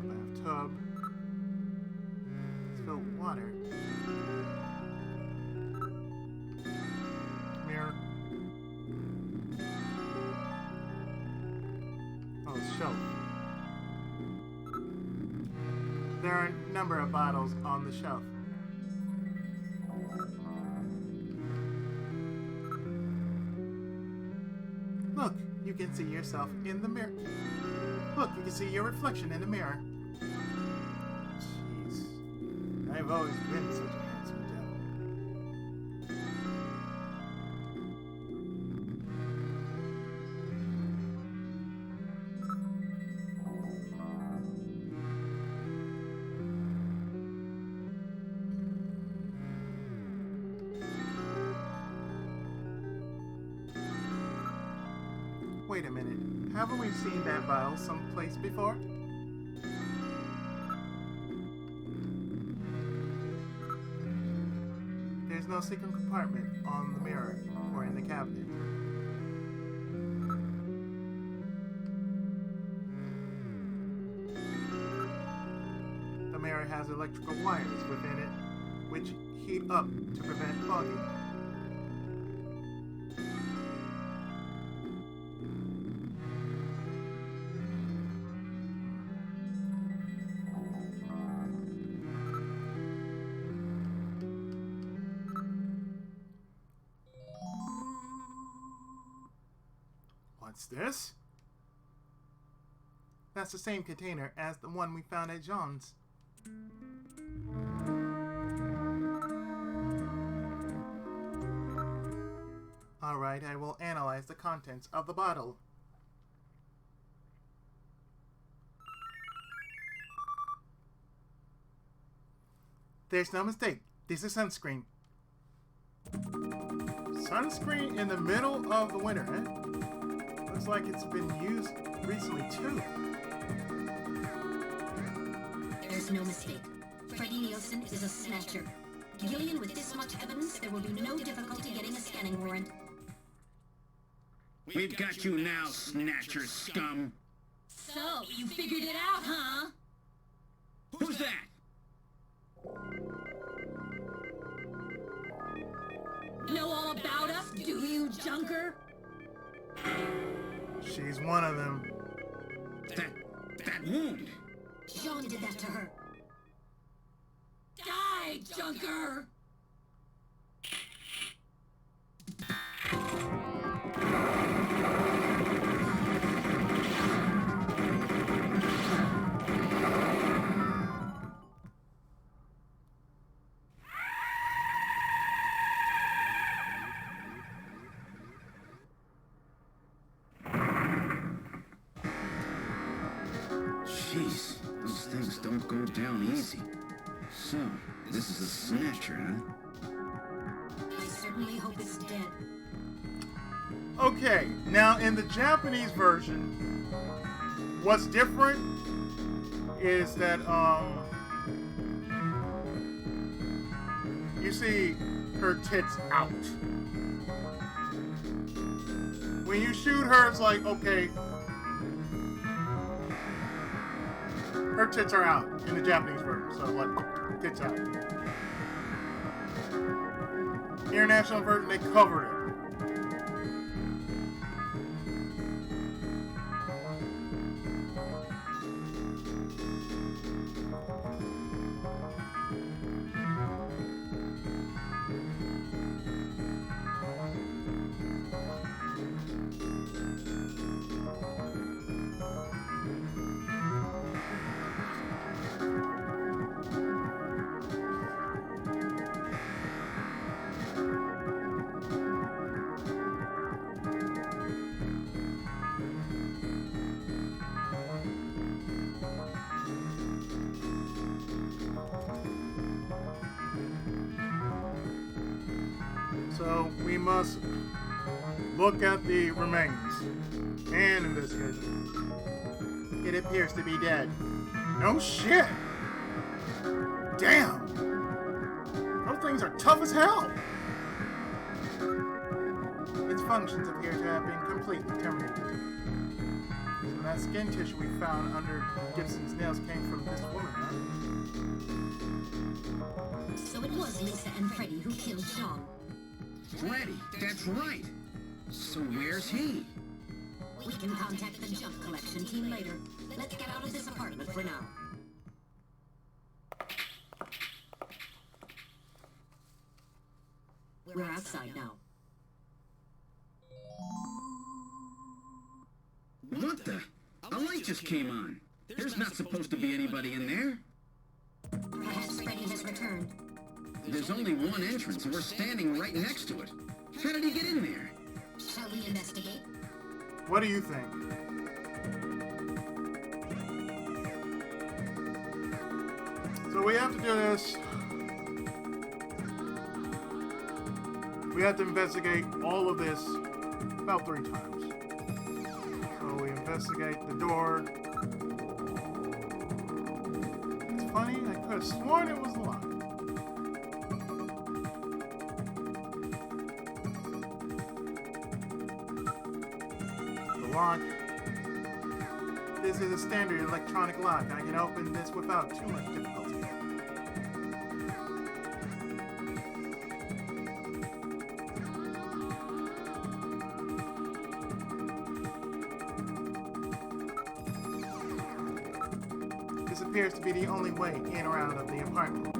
Bathtub. It's filled with water. Mirror. Oh, shelf. There are a number of bottles on the shelf. Look, you can see yourself in the mirror. Look, you can see your reflection in the mirror. Jeez. I've always been such a handsome devil. Wait a minute. Haven't we seen that bottle someplace before? There's no secret compartment on the mirror or in the cabinet. The mirror has electrical wires within it, which heat up to prevent fogging. What's this? That's the same container as the one we found at John's. Alright, I will analyze the contents of the bottle. There's no mistake. This is sunscreen. Sunscreen in the middle of the winter, eh? Looks like it's been used recently, too. There's no mistake. Freddie Nielsen is a snatcher. Gillian, with this much evidence, there will be no difficulty getting a scanning warrant. We've got you now, Snatcher scum. So, you figured it out, huh? Who's that? Know all about us, do you, junker? She's one of them. That wound. Jean did that to her. Die, junker! Jeez, those things don't go down easy. So, this is a Snatcher, huh? I certainly hope it's dead. Okay, now in the Japanese version, what's different is that you see her tits out. When you shoot her, it's like, okay, her tits are out in the Japanese version, so like, tits out. International version, they covered it. So we must look at the remains and investigate it. It appears to be dead. No shit! Damn! Those things are tough as hell! Its functions appear to have been completely terminated. So that skin tissue we found under Gibson's nails came from this woman, huh? So it was Lisa and Freddie who killed Jean. Freddie, that's right. So where's he? We can contact the junk collection team later. Let's get out of this apartment for now. We're outside now. What the? A light just came on. There's not supposed to be anybody in there. Perhaps Freddie has returned. There's only one entrance, and we're standing right next to it. How did he get in there? Shall we investigate? What do you think? So we have to do this. We have to investigate all of this about 3 times. So we investigate the door. It's funny, I could have sworn it was locked. Lock. This is a standard electronic lock. I can open this without too much difficulty. This appears to be the only way in or out of the apartment.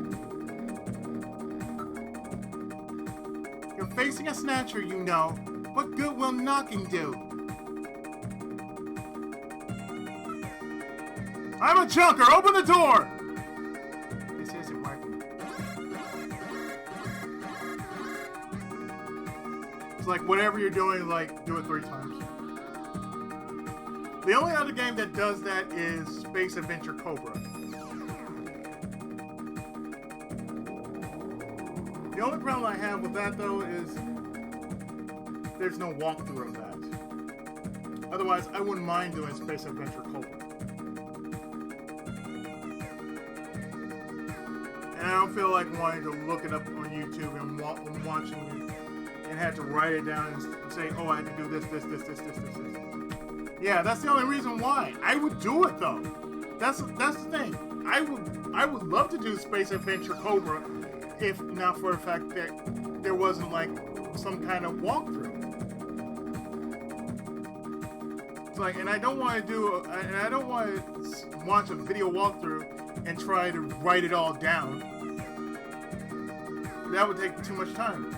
You're facing a Snatcher, you know. What good will knocking do? I'm a junker! Open the door! This isn't working. It's like whatever you're doing, like, do it 3 times. The only other game that does that is Space Adventure Cobra. The only problem I have with that, though, is there's no walkthrough of that. Otherwise, I wouldn't mind doing Space Adventure Cobra. And I don't feel like wanting to look it up on YouTube and watching and had to write it down and say, oh, I had to do this. Yeah, that's the only reason why. I would do it though. That's the thing. I would love to do Space Adventure Cobra if not for the fact that there wasn't like some kind of walkthrough. It's like, and I don't want to watch a video walkthrough and try to write it all down. That would take too much time.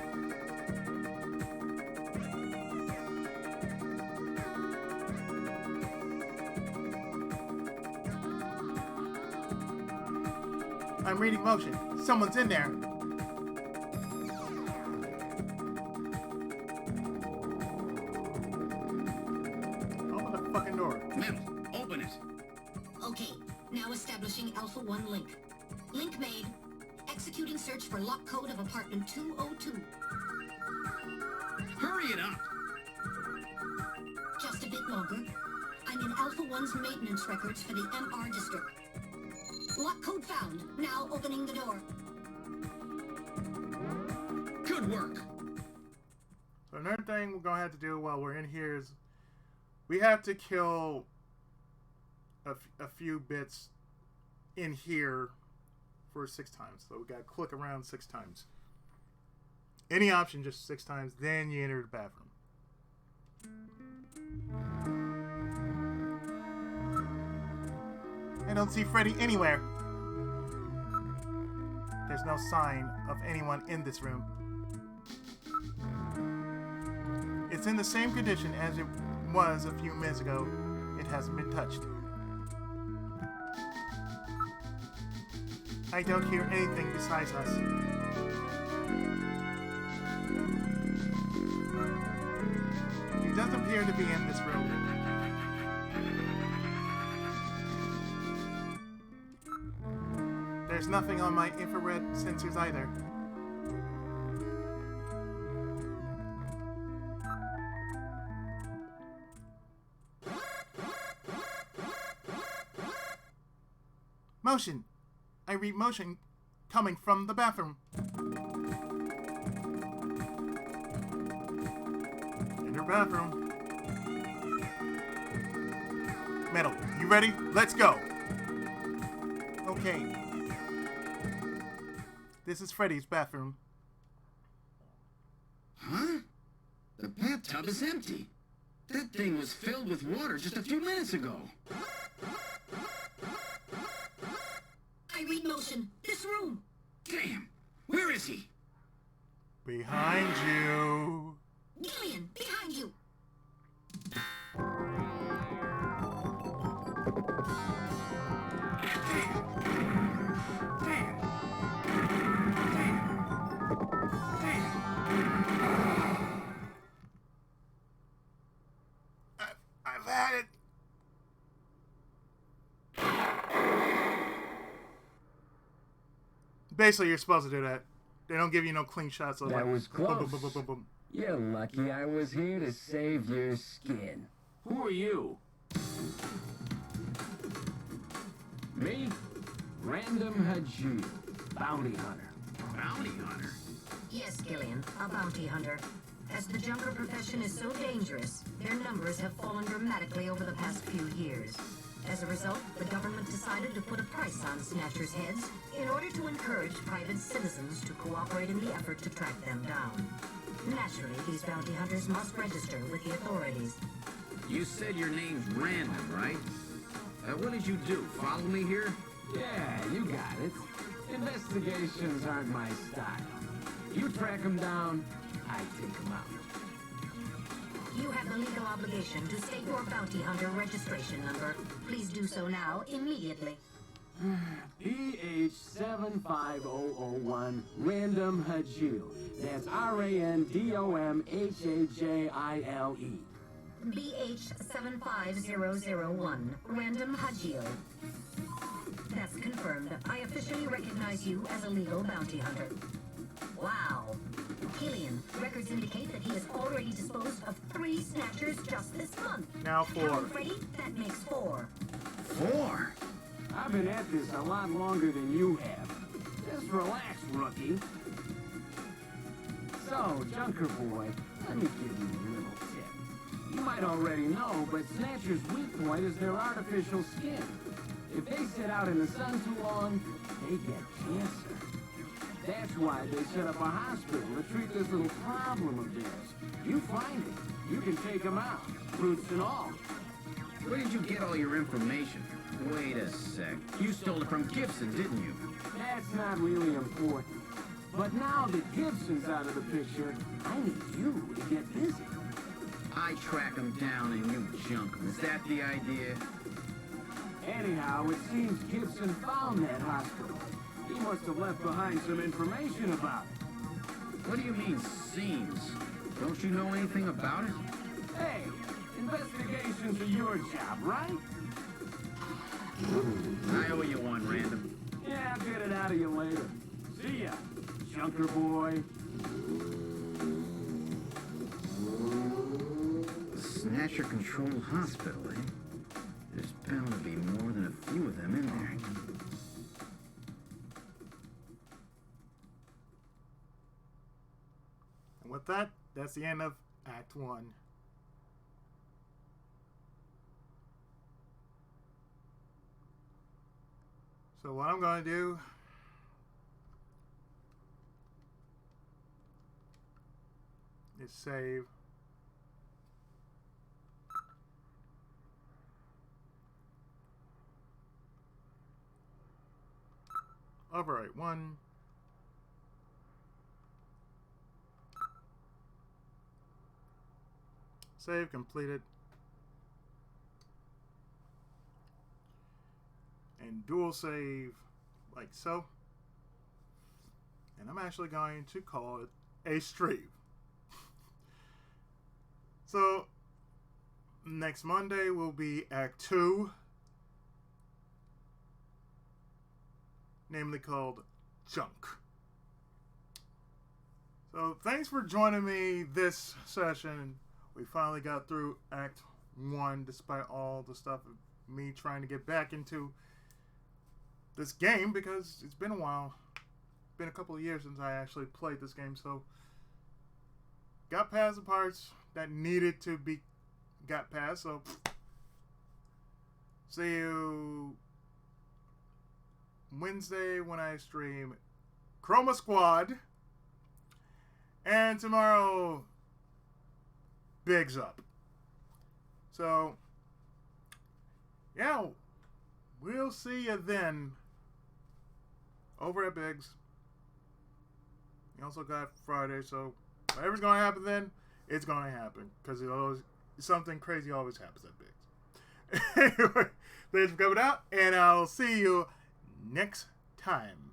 I'm reading motion. Someone's in there. Open the fucking door. Metal, open it. Okay, now establishing Alpha 1 link. Link made. Executing search for lock code of apartment 202. Hurry it up. Just a bit longer. I'm in Alpha 1's maintenance records for the MR district. Lock code found. Now opening the door. Good work. So another thing we're going to have to do while we're in here is we have to kill a few bits in here for 6 times. So we got to click around 6 times. Any option, just 6 times. Then you enter the bathroom. I don't see Freddie anywhere. There's no sign of anyone in this room. It's in the same condition as it was a few minutes ago. It hasn't been touched. I don't hear anything besides us. He doesn't appear to be in this room. There's nothing on my infrared sensors either. Motion. I read motion coming from the bathroom. Enter bathroom. Metal, you ready? Let's go. Okay. This is Freddy's bathroom. Huh? The bathtub is empty. That thing was filled with water just a few minutes ago. I read motion. This room. Damn. Where is he? Behind you. Gillian, behind you. I've had it. Basically, you're supposed to do that. They don't give you no clean shots. So That like, was boom, close. boom, boom, boom, boom, boom. You're lucky I was here to save your skin. Who are you? Me? Random Hajid, bounty hunter. Bounty hunter? Yes, Gillian, a bounty hunter. As the junker profession is so dangerous, their numbers have fallen dramatically over the past few years. As a result, the government decided to put a price on Snatcher's heads in order to encourage private citizens to cooperate in the effort to track them down. Naturally, these bounty hunters must register with the authorities. You said your name's Random, right? What did you do? Follow me here? Yeah, you got it. Investigations aren't my style. You track them down, I take them out. You have the legal obligation to state your bounty hunter registration number. Please do so now, immediately. BH75001, Random Hajil. That's RANDOMHAJILE. BH75001, Random Hajil. That's confirmed. I officially recognize you as a legal bounty hunter. Wow. Killian, records indicate that he has already disposed of 3 snatchers just this month. Now 4. Count Freddy, that makes 4. 4? I've been at this a lot longer than you have. Just relax, rookie. So, Junker Boy, let me give you a little tip. You might already know, but Snatcher's weak point is their artificial skin. If they sit out in the sun too long, they get cancer. That's why they set up a hospital to treat this little problem of theirs. You find it, you can take them out, roots and all. Where did you get all your information? Wait a sec. You stole it from Gibson, didn't you? That's not really important. But now that Gibson's out of the picture, I need you to get busy. I track him down and you junk him. Is that the idea? Anyhow, it seems Gibson found that hospital. He must have left behind some information about it. What do you mean, seems? Don't you know anything about it? Hey, investigations are your job, right? I owe you one, Random. Yeah, I'll get it out of you later. See ya, Junker Boy. Snatcher Control Hospital, eh? There's bound to be more than a few of them in there. And with that, that's the end of Act 1. So what I'm going to do is save. Overwrite 1. Save completed. And dual save like so. And I'm actually going to call it a stream. So next Monday will be Act 2. Namely called Junk. So thanks for joining me this session. We finally got through Act 1 despite all the stuff of me trying to get back into this game because it's been a while. Been a couple of years since I actually played this game, so got past the parts that needed to be got past. So see you Wednesday when I stream Chroma Squad, and tomorrow Biggs Up. So yeah, we'll see you then over at Biggs. You also got Friday, so whatever's gonna happen then, it's gonna happen because it always something crazy always happens at Biggs. Anyway, thanks for coming out, and I'll see you next time.